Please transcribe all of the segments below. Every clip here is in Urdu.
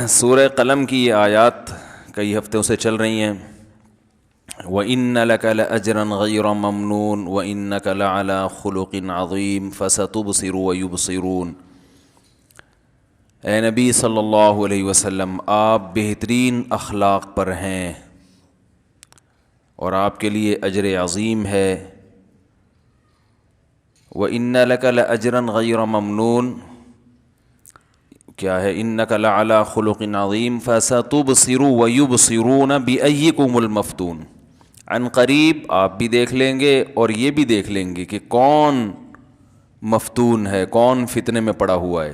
سورہ قلم کی یہ آیات کئی ہفتوں سے چل رہی ہیں. وَإِنَّ لَكَ لَأَجْرًا غَيْرَ مَمْنُونٍ وَإِنَّكَ لَعَلَىٰ خُلُقٍ عَظِيمٍ فَسَتُبْصِرُ وَيُبْصِرُونَ. اے نبی صلی اللہ علیہ وسلم، آپ بہترین اخلاق پر ہیں اور آپ کے لیے اجر عظیم ہے. وَإِنَّ لَكَ لَأَجْرًا غَيْرَ مَمْنُونٍ کیا ہے؟ إِنَّكَ لَعَلَىٰ خُلُقٍ عَظِيمٍ فَسَتُبْصِرُ وَيُبْصِرُونَ بِأَيِّكُمُ الْمَفْتُونُ. عن قریب آپ بھی دیکھ لیں گے اور یہ بھی دیکھ لیں گے کہ کون مفتون ہے، کون فتنے میں پڑا ہوا ہے.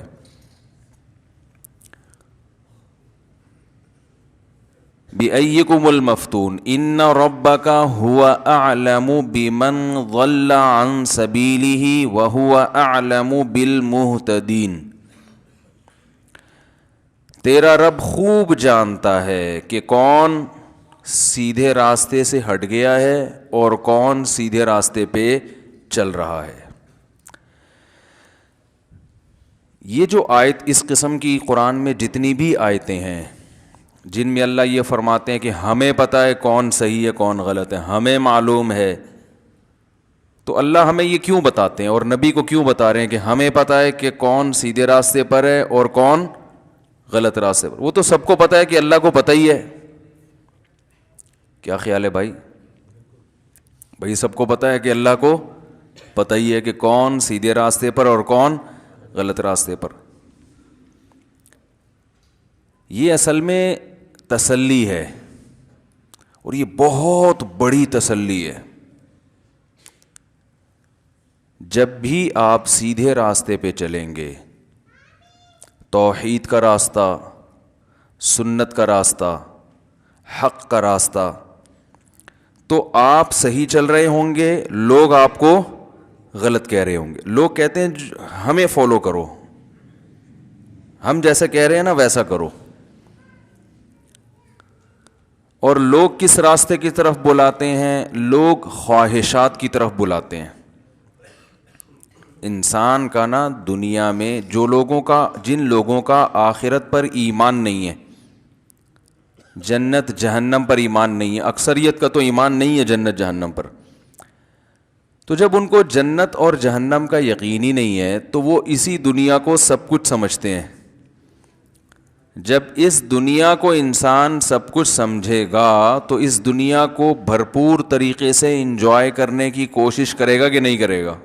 بِأَيِّكُمُ الْمَفْتُونُ إِنَّ رَبَّكَ هُوَ أَعْلَمُ بِمَنْ ضَلَّ عَنْ سَبِيلِهِ وَهُوَ أَعْلَمُ بِالْمُهْتَدِينَ. تیرا رب خوب جانتا ہے کہ کون سیدھے راستے سے ہٹ گیا ہے اور کون سیدھے راستے پہ چل رہا ہے. یہ جو آیت، اس قسم کی قرآن میں جتنی بھی آیتیں ہیں جن میں اللہ یہ فرماتے ہیں کہ ہمیں پتہ ہے کون صحیح ہے کون غلط ہے، ہمیں معلوم ہے، تو اللہ ہمیں یہ کیوں بتاتے ہیں اور نبی کو کیوں بتا رہے ہیں کہ ہمیں پتہ ہے کہ کون سیدھے راستے پر ہے اور کون غلط راستے پر؟ وہ تو سب کو پتہ ہے کہ اللہ کو پتہ ہی ہے. کیا خیال ہے بھائی؟ بھائی سب کو پتہ ہے کہ اللہ کو پتہ ہی ہے کہ کون سیدھے راستے پر اور کون غلط راستے پر. یہ اصل میں تسلی ہے اور یہ بہت بڑی تسلی ہے. جب بھی آپ سیدھے راستے پہ چلیں گے، توحید کا راستہ، سنت کا راستہ، حق کا راستہ، تو آپ صحیح چل رہے ہوں گے، لوگ آپ کو غلط کہہ رہے ہوں گے. لوگ کہتے ہیں ہمیں فالو کرو، ہم جیسا کہہ رہے ہیں نا ویسا کرو. اور لوگ کس راستے کی طرف بلاتے ہیں؟ لوگ خواہشات کی طرف بلاتے ہیں. انسان کا نا دنیا میں جن لوگوں کا آخرت پر ایمان نہیں ہے، جنت جہنم پر ایمان نہیں ہے، اکثریت کا تو ایمان نہیں ہے جنت جہنم پر، تو جب ان کو جنت اور جہنم کا یقین ہی نہیں ہے تو وہ اسی دنیا کو سب کچھ سمجھتے ہیں. جب اس دنیا کو انسان سب کچھ سمجھے گا تو اس دنیا کو بھرپور طریقے سے انجوائے کرنے کی کوشش کرے گا کہ نہیں کرے گا؟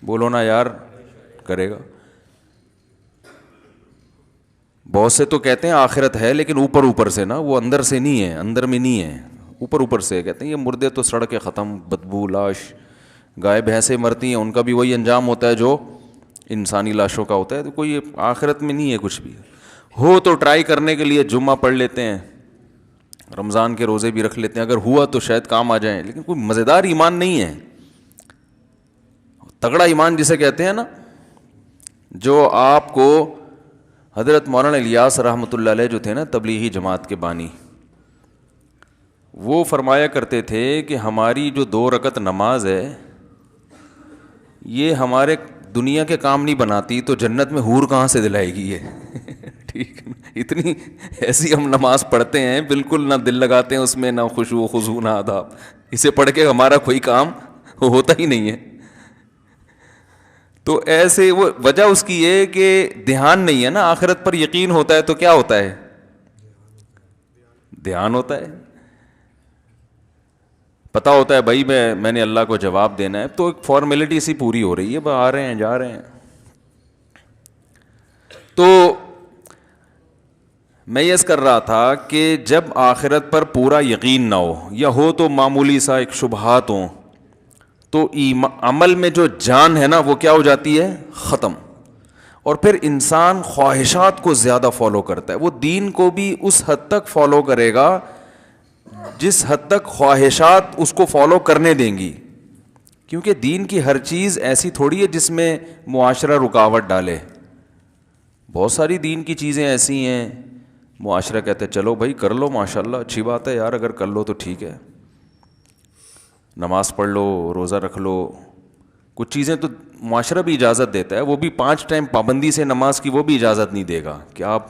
بولو نا یار، کرے گا. بہت سے تو کہتے ہیں آخرت ہے لیکن اوپر سے نا، وہ اندر سے نہیں ہے، اندر میں نہیں ہے، اوپر سے کہتے ہیں یہ مردے تو سڑ کے ختم، بدبو، لاش، گائے بھینسیں مرتی ہیں ان کا بھی وہی انجام ہوتا ہے جو انسانی لاشوں کا ہوتا ہے. تو کوئی آخرت میں نہیں ہے کچھ بھی. ہو تو ٹرائی کرنے کے لیے جمعہ پڑھ لیتے ہیں، رمضان کے روزے بھی رکھ لیتے ہیں، اگر ہوا تو شاید کام آ جائیں، لیکن کوئی مزیدار ایمان نہیں ہے. تگڑا ایمان جسے کہتے ہیں نا، جو آپ کو حضرت مولانا الیاس رحمۃ اللہ علیہ جو تھے نا تبلیغی جماعت کے بانی، وہ فرمایا کرتے تھے کہ ہماری جو 2 رکعت نماز ہے یہ ہمارے دنیا کے کام نہیں بناتی تو جنت میں حور کہاں سے دلائے گی یہ؟ ٹھیک ہے، اتنی ایسی ہم نماز پڑھتے ہیں، بالکل نہ دل لگاتے ہیں اس میں، نہ خشوع و خضوع، نہ آداب. اسے پڑھ کے ہمارا کوئی کام ہوتا ہی نہیں ہے. تو ایسے وہ وجہ اس کی ہے کہ دھیان نہیں ہے نا. آخرت پر یقین ہوتا ہے تو کیا ہوتا ہے؟ دھیان ہوتا ہے. پتہ ہوتا ہے بھائی میں نے اللہ کو جواب دینا ہے، تو ایک فارمیلٹی سی پوری ہو رہی ہے، آ رہے ہیں جا رہے ہیں. تو میں یہ کر رہا تھا کہ جب آخرت پر پورا یقین نہ ہو یا ہو تو معمولی سا ایک شبہات ہوں، تو عمل میں جو جان ہے نا وہ کیا ہو جاتی ہے؟ ختم. اور پھر انسان خواہشات کو زیادہ فالو کرتا ہے. وہ دین کو بھی اس حد تک فالو کرے گا جس حد تک خواہشات اس کو فالو کرنے دیں گی، کیونکہ دین کی ہر چیز ایسی تھوڑی ہے جس میں معاشرہ رکاوٹ ڈالے. بہت ساری دین کی چیزیں ایسی ہیں معاشرہ کہتے ہیں چلو بھائی کر لو، ماشاءاللہ اچھی بات ہے یار، اگر کر لو تو ٹھیک ہے، نماز پڑھ لو، روزہ رکھ لو، کچھ چیزیں تو معاشرہ بھی اجازت دیتا ہے, وہ بھی 5 ٹائم پابندی سے نماز کی وہ بھی اجازت نہیں دے گا کہ آپ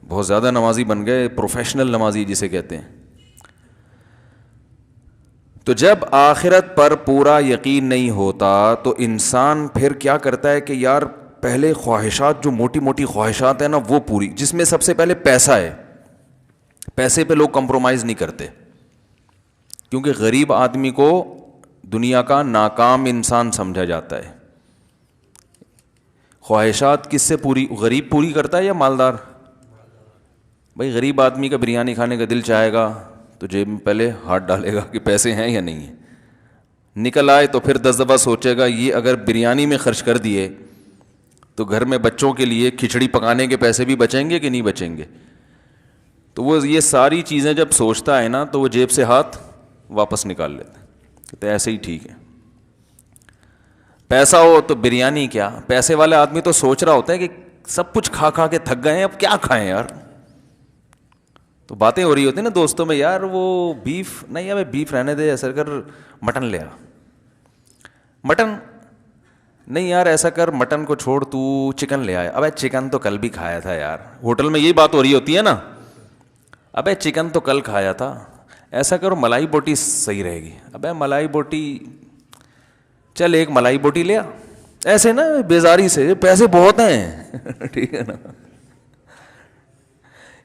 بہت زیادہ نمازی بن گئے, پروفیشنل نمازی جسے کہتے ہیں. تو جب آخرت پر پورا یقین نہیں ہوتا تو انسان پھر کیا کرتا ہے کہ یار پہلے خواہشات, جو موٹی موٹی خواہشات ہیں نا وہ پوری, جس میں سب سے پہلے پیسہ ہے. پیسے پہ لوگ کمپرومائز نہیں کرتے, کیونکہ غریب آدمی کو دنیا کا ناکام انسان سمجھا جاتا ہے. خواہشات کس سے پوری, غریب پوری کرتا ہے یا مالدار؟ بھائی غریب آدمی کا بریانی کھانے کا دل چاہے گا تو جیب میں پہلے ہاتھ ڈالے گا کہ پیسے ہیں یا نہیں ہیں. نکل آئے تو پھر 10 دفعہ سوچے گا یہ اگر بریانی میں خرچ کر دیے تو گھر میں بچوں کے لیے کھچڑی پکانے کے پیسے بھی بچیں گے کہ نہیں بچیں گے. تو وہ یہ ساری چیزیں جب سوچتا ہے نا تو وہ جیب سے ہاتھ واپس نکال لیتا ہے, تو ایسے ہی ٹھیک ہے. پیسہ ہو تو بریانی کیا, پیسے والے آدمی تو سوچ رہا ہوتا ہے کہ سب کچھ کھا کھا کے تھک گئے ہیں, اب کیا کھائیں یار. تو باتیں ہو رہی ہوتی ہیں نا دوستوں میں, یار وہ بیف نہیں, ابھی بیف رہنے دے, ایسا کر مٹن لے آ. مٹن نہیں یار, ایسا کر مٹن کو چھوڑ تو چکن لے آیا. ابے چکن تو کل بھی کھایا تھا یار. ہوٹل میں یہی بات ہو رہی ہوتی ہے نا, ابے چکن تو کل کھایا تھا, ایسا کرو ملائی بوٹی صحیح رہے گی. ابے ملائی بوٹی, چل ایک ملائی بوٹی لے آ. ایسے نا بیزاری سے, پیسے بہت ہیں ٹھیک ہے نا.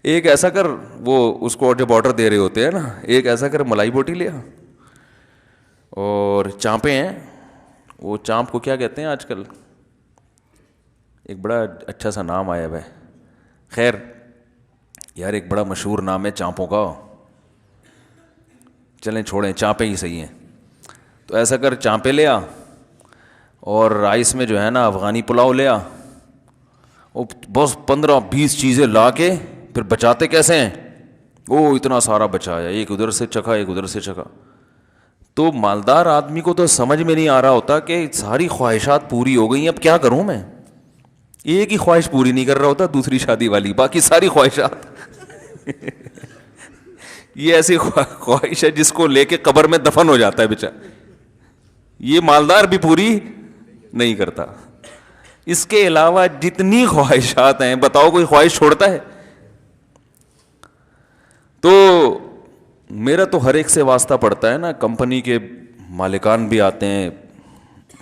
ایک ایسا کر, وہ اس کو جب آرڈر دے رہے ہوتے ہیں نا, ایک ایسا کر ملائی بوٹی لے آ. اور چانپیں ہیں, وہ چانپ کو کیا کہتے ہیں آج کل, ایک بڑا اچھا سا نام آیا ہے. خیر یار ایک بڑا مشہور نام ہے چانپوں کا, چلیں چھوڑیں, چانپیں ہی صحیح ہیں. تو ایسا کر چانپیں لے آ, اور رائس میں جو ہے نا افغانی پلاؤ لے آ. اور بس 15-20 چیزیں لا کے پھر بچاتے کیسے ہیں, وہ اتنا سارا بچایا, ایک ادھر سے چکھا ایک ادھر سے چکھا. تو مالدار آدمی کو تو سمجھ میں نہیں آ رہا ہوتا کہ ساری خواہشات پوری ہو گئی, اب کیا کروں میں. ایک ہی خواہش پوری نہیں کر رہا ہوتا, دوسری شادی والی, باقی ساری خواہشات یہ ایسی خواہش ہے جس کو لے کے قبر میں دفن ہو جاتا ہے بیچارہ. یہ مالدار بھی پوری نہیں کرتا. اس کے علاوہ جتنی خواہشات ہیں بتاؤ کوئی خواہش چھوڑتا ہے؟ تو میرا تو ہر ایک سے واسطہ پڑتا ہے نا, کمپنی کے مالکان بھی آتے ہیں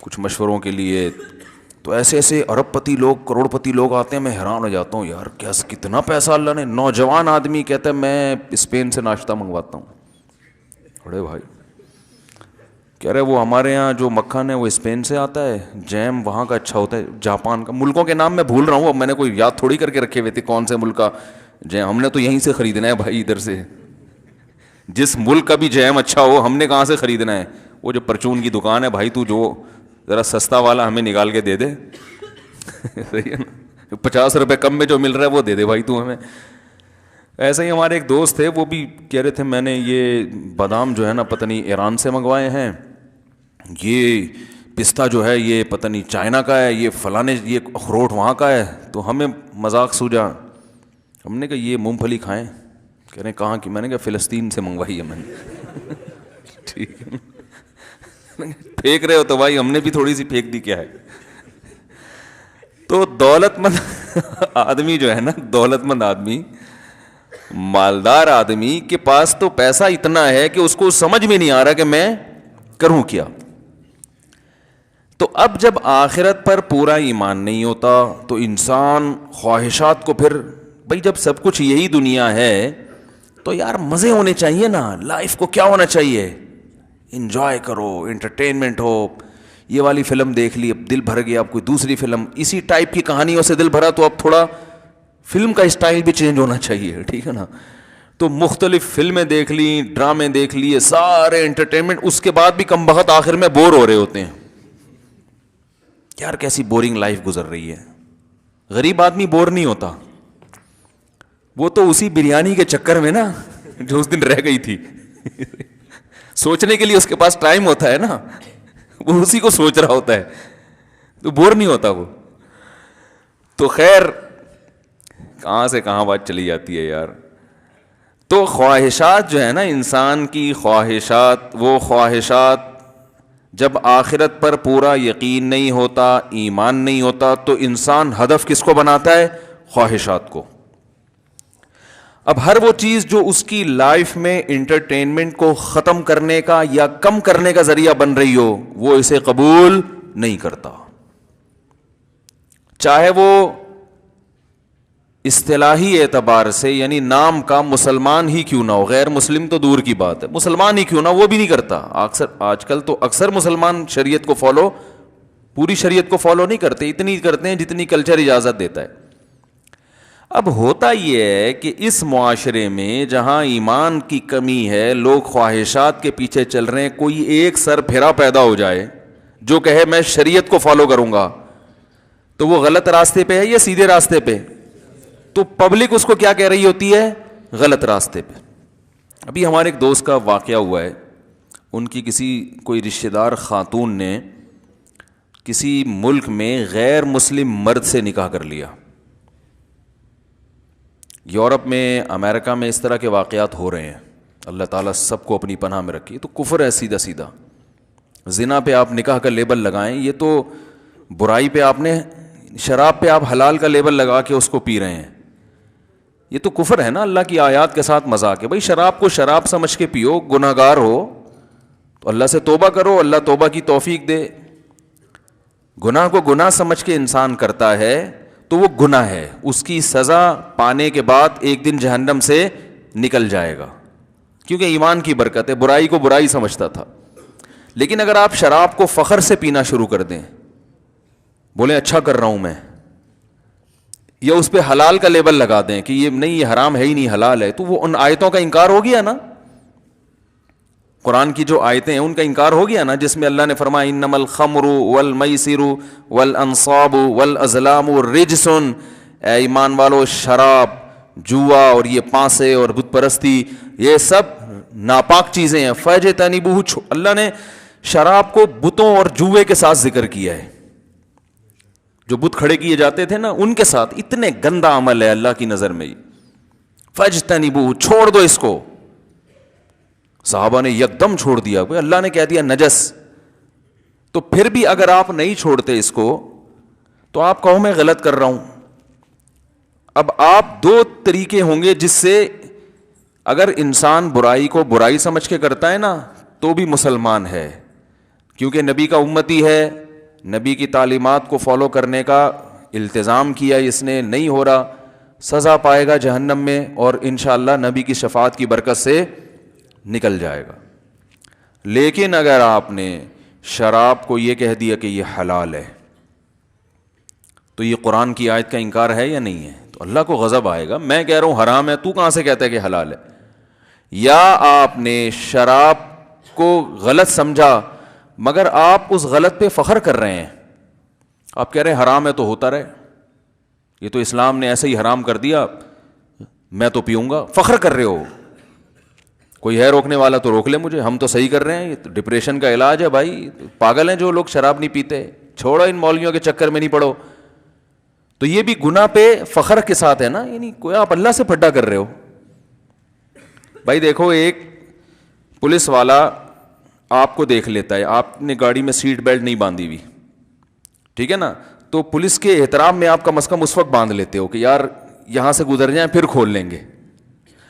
کچھ مشوروں کے لیے, تو ایسے ایسے ارب پتی لوگ, کروڑ پتی لوگ آتے ہیں, میں حیران ہو جاتا ہوں یار کیا کتنا پیسہ اللہ نے. نوجوان آدمی کہتا ہے میں اسپین سے ناشتہ منگواتا ہوں. بڑے بھائی کہہ رہے وہ ہمارے یہاں جو مکھن ہے وہ اسپین سے آتا ہے, جیم وہاں کا اچھا ہوتا ہے, جاپان کا. ملکوں کے نام میں بھول رہا ہوں, اب میں نے کوئی یاد تھوڑی کر کے رکھے ہوئے تھے کون سے ملک کا جیم, ہم نے تو یہیں سے خریدنا ہے بھائی, ادھر سے. جس ملک کا بھی جیم اچھا ہو ہم نے کہاں سے خریدنا ہے. وہ جو پرچون کی دکان ہے بھائی, تو جو ذرا سستا والا ہمیں نکال کے دے دے صحیح ہے نا, 50 روپے کم میں جو مل رہا ہے وہ دے دے بھائی تو ہمیں. ایسے ہی ہمارے ایک دوست تھے, وہ بھی کہہ رہے تھے میں نے یہ بادام جو ہے نا پتہ نہیں ایران سے منگوائے ہیں, یہ پستہ جو ہے یہ پتہ نہیں چائنا کا ہے, یہ فلانے یہ اخروٹ وہاں کا ہے. تو ہمیں مذاق سوجا, ہم نے کہا یہ مونگ پھلی کھائیں. کہہ رہے ہیں کہاں کی, میں نے کہا فلسطین سے منگوائی ہے میں نے ٹھیک ہے, پھینک رہے ہو تو بھائی ہم نے بھی تھوڑی سی پھینک دی, کیا ہے. تو دولت مند آدمی جو ہے نا, دولت مند آدمی, مالدار آدمی کے پاس تو پیسہ اتنا ہے کہ اس کو سمجھ میں نہیں آ رہا کہ میں کروں کیا. تو اب جب آخرت پر پورا ایمان نہیں ہوتا تو انسان خواہشات کو پھر, بھائی جب سب کچھ یہی دنیا ہے تو یار مزے ہونے چاہیے نا, لائف کو کیا ہونا چاہیے, انجوائے کرو, انٹرٹینمنٹ ہو. یہ والی فلم دیکھ لی, اب دل بھر گیا, اب کوئی دوسری فلم اسی ٹائپ کی کہانیوں سے دل بھرا, تو اب تھوڑا فلم کا اسٹائل بھی چینج ہونا چاہیے, ٹھیک ہے نا. تو مختلف فلمیں دیکھ لی, ڈرامے دیکھ لیے, سارے انٹرٹینمنٹ, اس کے بعد بھی کم بخت آخر میں بور ہو رہے ہوتے ہیں. یار کیسی بورنگ لائف گزر رہی ہے. غریب آدمی بور نہیں ہوتا, وہ تو اسی بریانی کے چکر میں نا جو اس دن رہ گئی تھی سوچنے کے لیے اس کے پاس ٹائم ہوتا ہے نا, وہ اسی کو سوچ رہا ہوتا ہے, تو بور نہیں ہوتا وہ. تو خیر کہاں سے کہاں بات چلی جاتی ہے یار. تو خواہشات جو ہے نا, انسان کی خواہشات, وہ خواہشات جب آخرت پر پورا یقین نہیں ہوتا، ایمان نہیں ہوتا، تو انسان ہدف کس کو بناتا ہے؟ خواہشات کو۔ اب ہر وہ چیز جو اس کی لائف میں انٹرٹینمنٹ کو ختم کرنے کا یا کم کرنے کا ذریعہ بن رہی ہو، وہ اسے قبول نہیں کرتا، چاہے وہ اصطلاحی اعتبار سے یعنی نام کا مسلمان ہی کیوں نہ ہو، غیر مسلم تو دور کی بات ہے، مسلمان ہی کیوں نہ، وہ بھی نہیں کرتا۔ آج کل تو اکثر مسلمان شریعت کو فالو، پوری شریعت کو فالو نہیں کرتے، اتنی کرتے ہیں جتنی کلچر اجازت دیتا ہے۔ اب ہوتا یہ ہے کہ اس معاشرے میں جہاں ایمان کی کمی ہے، لوگ خواہشات کے پیچھے چل رہے ہیں، کوئی ایک سر پھیرا پیدا ہو جائے جو کہے میں شریعت کو فالو کروں گا، تو وہ غلط راستے پہ ہے یا سیدھے راستے پہ؟ تو پبلک اس کو کیا کہہ رہی ہوتی ہے؟ غلط راستے پہ۔ ابھی ہمارے ایک دوست کا واقعہ ہوا ہے، ان کی کسی کوئی رشتہ دار خاتون نے کسی ملک میں غیر مسلم مرد سے نکاح کر لیا۔ یورپ میں، امریکہ میں اس طرح کے واقعات ہو رہے ہیں، اللہ تعالیٰ سب کو اپنی پناہ میں رکھے۔ تو کفر ہے سیدھا سیدھا، زنا پہ آپ نکاح کا لیبل لگائیں، یہ تو برائی پہ آپ نے، شراب پہ آپ حلال کا لیبل لگا کے اس کو پی رہے ہیں، یہ تو کفر ہے نا، اللہ کی آیات کے ساتھ مذاق ہے۔ بھائی شراب کو شراب سمجھ کے پیو، گناہ گار ہو تو اللہ سے توبہ کرو، اللہ توبہ کی توفیق دے۔ گناہ کو گناہ سمجھ کے انسان کرتا ہے تو وہ گناہ ہے، اس کی سزا پانے کے بعد ایک دن جہنم سے نکل جائے گا، کیونکہ ایمان کی برکت ہے، برائی کو برائی سمجھتا تھا۔ لیکن اگر آپ شراب کو فخر سے پینا شروع کر دیں، بولیں اچھا کر رہا ہوں میں، یا اس پہ حلال کا لیبل لگا دیں کہ یہ نہیں، یہ حرام ہے ہی نہیں، حلال ہے، تو وہ ان آیتوں کا انکار ہو گیا نا، قرآن کی جو آیتیں ہیں ان کا انکار ہو گیا نا، جس میں اللہ نے فرمایا انما الخمر والمیسر والانصاب والازلام رجس، اے ایمان والو شراب، جوا اور یہ پانسے اور بت پرستی، یہ سب ناپاک چیزیں ہیں، فاجتنبوہ، اللہ نے شراب کو بتوں اور جوے کے ساتھ ذکر کیا ہے، جو بت کھڑے کیے جاتے تھے نا ان کے ساتھ، اتنے گندا عمل ہے اللہ کی نظر میں، فاجتنبوہ، چھوڑ دو اس کو۔ صحابہ نے یکدم چھوڑ دیا، اللہ نے کہہ دیا نجس، تو پھر بھی اگر آپ نہیں چھوڑتے اس کو تو آپ کہو میں غلط کر رہا ہوں۔ اب آپ دو طریقے ہوں گے جس سے اگر انسان برائی کو برائی سمجھ کے کرتا ہے نا تو بھی مسلمان ہے، کیونکہ نبی کا امتی ہے، نبی کی تعلیمات کو فالو کرنے کا التزام کیا اس نے، نہیں ہو رہا، سزا پائے گا جہنم میں، اور انشاءاللہ نبی کی شفاعت کی برکت سے نکل جائے گا۔ لیکن اگر آپ نے شراب کو یہ کہہ دیا کہ یہ حلال ہے، تو یہ قرآن کی آیت کا انکار ہے یا نہیں ہے؟ تو اللہ کو غضب آئے گا، میں کہہ رہا ہوں حرام ہے، تو کہاں سے کہتا ہے کہ حلال ہے؟ یا آپ نے شراب کو غلط سمجھا مگر آپ اس غلط پہ فخر کر رہے ہیں، آپ کہہ رہے ہیں حرام ہے تو ہوتا رہے، یہ تو اسلام نے ایسے ہی حرام کر دیا، میں تو پیوں گا، فخر کر رہے ہو، کوئی ہے روکنے والا تو روک لے مجھے، ہم تو صحیح کر رہے ہیں، یہ تو ڈپریشن کا علاج ہے بھائی، پاگل ہیں جو لوگ شراب نہیں پیتے، چھوڑو ان مولویوں کے چکر میں نہیں پڑو۔ تو یہ بھی گناہ پہ فخر کے ساتھ ہے نا، یعنی کوئی آپ اللہ سے پھڈا کر رہے ہو۔ بھائی دیکھو، ایک پولیس والا آپ کو دیکھ لیتا ہے، آپ نے گاڑی میں سیٹ بیلٹ نہیں باندھی ہوئی، ٹھیک ہے نا، تو پولیس کے احترام میں آپ کم از کم اس وقت باندھ لیتے ہو کہ یار یہاں سے گزر جائیں پھر کھول لیں گے،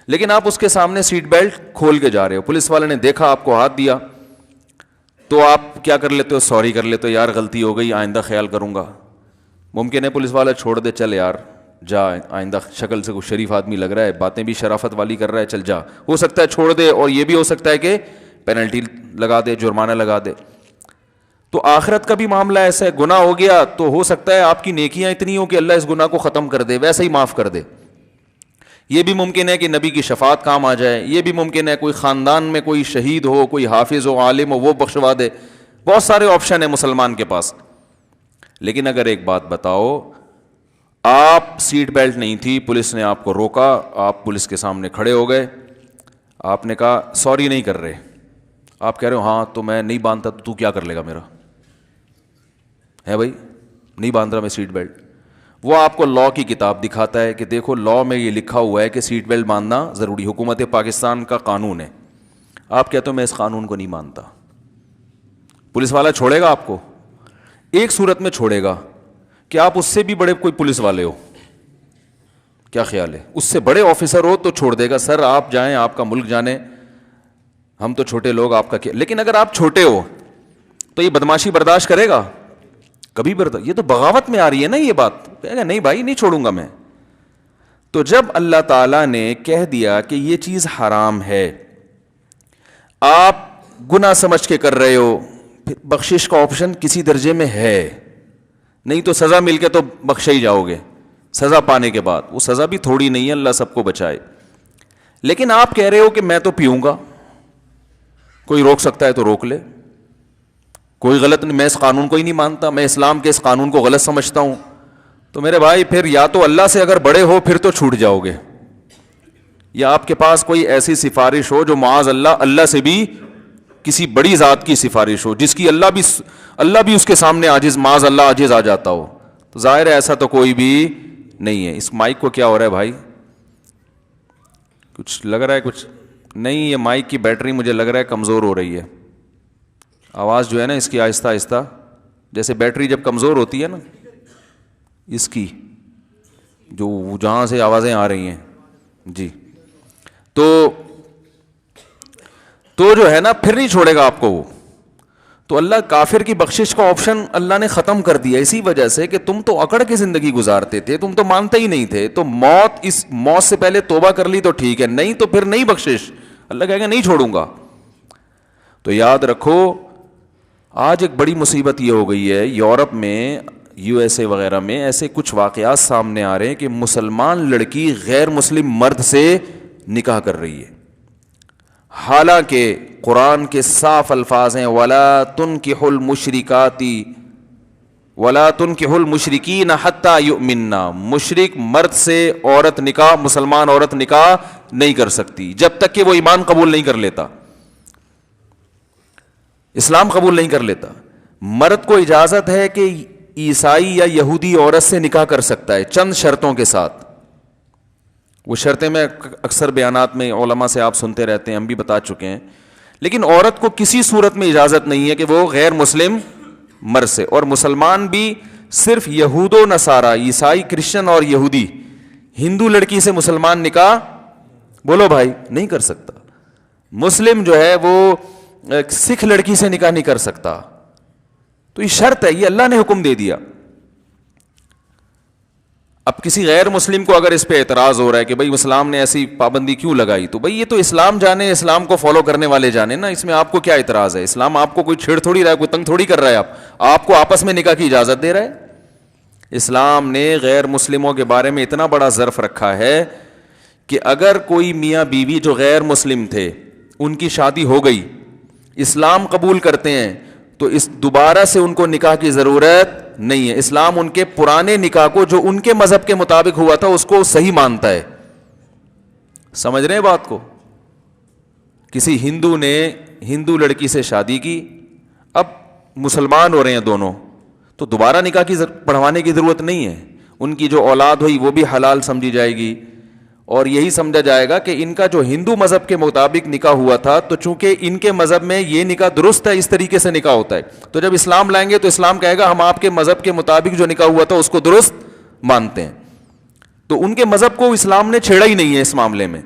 لیکن آپ اس کے سامنے سیٹ بیلٹ کھول کے جا رہے ہو، پولیس والے نے دیکھا آپ کو ہاتھ دیا تو آپ کیا کر لیتے ہو؟ سوری کر لیتے ہو، یار غلطی ہو گئی، آئندہ خیال کروں گا۔ ممکن ہے پولیس والا چھوڑ دے، چل یار جا، آئندہ شکل سے کوئی شریف آدمی لگ رہا ہے، باتیں بھی شرافت والی کر رہا ہے، چل جا، ہو سکتا ہے چھوڑ دے، اور یہ بھی ہو سکتا ہے کہ پینلٹی لگا دے، جرمانہ لگا دے۔ تو آخرت کا بھی معاملہ ایسا ہے، گناہ ہو گیا تو ہو سکتا ہے آپ کی نیکیاں اتنی ہوں کہ اللہ اس گناہ کو ختم کر دے، ویسے ہی معاف کر دے۔ یہ بھی ممکن ہے کہ نبی کی شفاعت کام آ جائے، یہ بھی ممکن ہے کوئی خاندان میں کوئی شہید ہو، کوئی حافظ ہو، عالم ہو، وہ بخشوا دے، بہت سارے آپشن ہیں مسلمان کے پاس۔ لیکن اگر ایک بات بتاؤ، آپ سیٹ بیلٹ نہیں تھی، پولیس نے آپ کو روکا، آپ پولیس کے سامنے کھڑے ہو گئے، آپ نے کہا سوری نہیں کر رہے، آپ کہہ رہے ہو ہاں تو میں نہیں باندھتا، تو کیا کر لے گا میرا ہے بھائی، نہیں باندھ رہا میں سیٹ بیلٹ۔ وہ آپ کو لاء کی کتاب دکھاتا ہے کہ دیکھو لاء میں یہ لکھا ہوا ہے کہ سیٹ بیلٹ باندھنا ضروری، حکومت پاکستان کا قانون ہے، آپ کہتے ہو میں اس قانون کو نہیں مانتا، پولیس والا چھوڑے گا آپ کو؟ ایک صورت میں چھوڑے گا کہ آپ اس سے بھی بڑے کوئی پولیس والے ہو. کیا خیال ہے؟ اس سے بڑے آفیسر ہو تو چھوڑ دے گا, سر آپ جائیں, آپ کا ملک جانے, ہم تو چھوٹے لوگ, آپ کا کیا. لیکن اگر آپ چھوٹے ہو تو یہ بدماشی برداشت کرے گا؟ کبھی برداشت. یہ تو بغاوت میں آ رہی ہے نا یہ بات. کہے گا نہیں بھائی نہیں چھوڑوں گا میں. تو جب اللہ تعالیٰ نے کہہ دیا کہ یہ چیز حرام ہے, آپ گناہ سمجھ کے کر رہے ہو, پھر بخشش کا آپشن کسی درجے میں ہے, نہیں تو سزا مل کے تو بخشے ہی جاؤ گے سزا پانے کے بعد. وہ سزا بھی تھوڑی نہیں ہے, اللہ سب کو بچائے. لیکن آپ کہہ رہے ہو کہ میں تو پیوں گا, کوئی روک سکتا ہے تو روک لے, کوئی غلط نہیں, میں اس قانون کو ہی نہیں مانتا, میں اسلام کے اس قانون کو غلط سمجھتا ہوں. تو میرے بھائی پھر یا تو اللہ سے اگر بڑے ہو پھر تو چھوٹ جاؤ گے, یا آپ کے پاس کوئی ایسی سفارش ہو جو معاذ اللہ سے بھی کسی بڑی ذات کی سفارش ہو جس کی اللہ بھی اس کے سامنے عاجز, معاذ اللہ عاجز آ جاتا ہو. تو ظاہر ہے ایسا تو کوئی بھی نہیں ہے. اس مائک کو کیا ہو رہا ہے بھائی؟ کچھ لگ رہا ہے کچھ نہیں, یہ مائک کی بیٹری مجھے لگ رہا ہے کمزور ہو رہی ہے. آواز جو ہے نا اس کی آہستہ آہستہ, جیسے بیٹری جب کمزور ہوتی ہے نا اس کی, جو جہاں سے آوازیں آ رہی ہیں جی, تو جو ہے نا پھر نہیں چھوڑے گا آپ کو وہ. تو اللہ کافر کی بخشش کا آپشن اللہ نے ختم کر دیا اسی وجہ سے کہ تم تو اکڑ کے زندگی گزارتے تھے, تم تو مانتے ہی نہیں تھے. تو اس موت سے پہلے توبہ کر لی تو ٹھیک ہے, نہیں تو پھر نہیں بخشش. اللہ کہے گا نہیں چھوڑوں گا. تو یاد رکھو آج ایک بڑی مصیبت یہ ہو گئی ہے یورپ میں, یو ایس اے وغیرہ میں ایسے کچھ واقعات سامنے آ رہے ہیں کہ مسلمان لڑکی غیر مسلم مرد سے نکاح کر رہی ہے, حالانکہ قرآن کے صاف الفاظ ہیں وَلَا تُنْكِحُ الْمُشْرِكَاتِ وَلَا تُنْكِحُ الْمُشْرِكِينَ حَتَّى يُؤْمِنَّا. مشرک مرد سے عورت نکاح, مسلمان عورت نکاح نہیں کر سکتی جب تک کہ وہ ایمان قبول نہیں کر لیتا, اسلام قبول نہیں کر لیتا. مرد کو اجازت ہے کہ عیسائی یا یہودی عورت سے نکاح کر سکتا ہے چند شرطوں کے ساتھ. وہ شرطیں میں اکثر بیانات میں علماء سے آپ سنتے رہتے ہیں, ہم بھی بتا چکے ہیں. لیکن عورت کو کسی صورت میں اجازت نہیں ہے کہ وہ غیر مسلم مرد سے, اور مسلمان بھی صرف یہود و نصارہ, عیسائی, کرسچن اور یہودی, ہندو لڑکی سے مسلمان نکاح بولو بھائی نہیں کر سکتا. مسلم جو ہے وہ سکھ لڑکی سے نکاح نہیں کر سکتا. تو یہ شرط ہے, یہ اللہ نے حکم دے دیا. اب کسی غیر مسلم کو اگر اس پہ اعتراض ہو رہا ہے کہ بھائی اسلام نے ایسی پابندی کیوں لگائی, تو بھائی یہ تو اسلام جانے, اسلام کو فالو کرنے والے جانے نا, اس میں آپ کو کیا اعتراض ہے؟ اسلام آپ کو کوئی چھیڑ تھوڑی رہا ہے, کوئی تنگ تھوڑی کر رہا ہے, آپ کو آپس میں نکاح کی اجازت دے رہا ہے. اسلام نے غیر مسلموں کے بارے میں اتنا بڑا ظرف رکھا ہے کہ اگر کوئی میاں بیوی جو غیر مسلم تھے ان کی شادی ہو گئی, اسلام قبول کرتے ہیں, تو اس دوبارہ سے ان کو نکاح کی ضرورت نہیں ہے. اسلام ان کے پرانے نکاح کو جو ان کے مذہب کے مطابق ہوا تھا اس کو صحیح مانتا ہے. سمجھ رہے ہیں بات کو؟ کسی ہندو نے ہندو لڑکی سے شادی کی, اب مسلمان ہو رہے ہیں دونوں, تو دوبارہ نکاح کی پڑھوانے کی ضرورت نہیں ہے. ان کی جو اولاد ہوئی وہ بھی حلال سمجھی جائے گی, اور یہی سمجھا جائے گا کہ ان کا جو ہندو مذہب کے مطابق نکاح ہوا تھا, تو چونکہ ان کے مذہب میں یہ نکاح درست ہے, اس طریقے سے نکاح ہوتا ہے, تو جب اسلام لائیں گے تو اسلام کہے گا ہم آپ کے مذہب کے مطابق جو نکاح ہوا تھا اس کو درست مانتے ہیں. تو ان کے مذہب کو اسلام نے چھیڑا ہی نہیں ہے اس معاملے میں.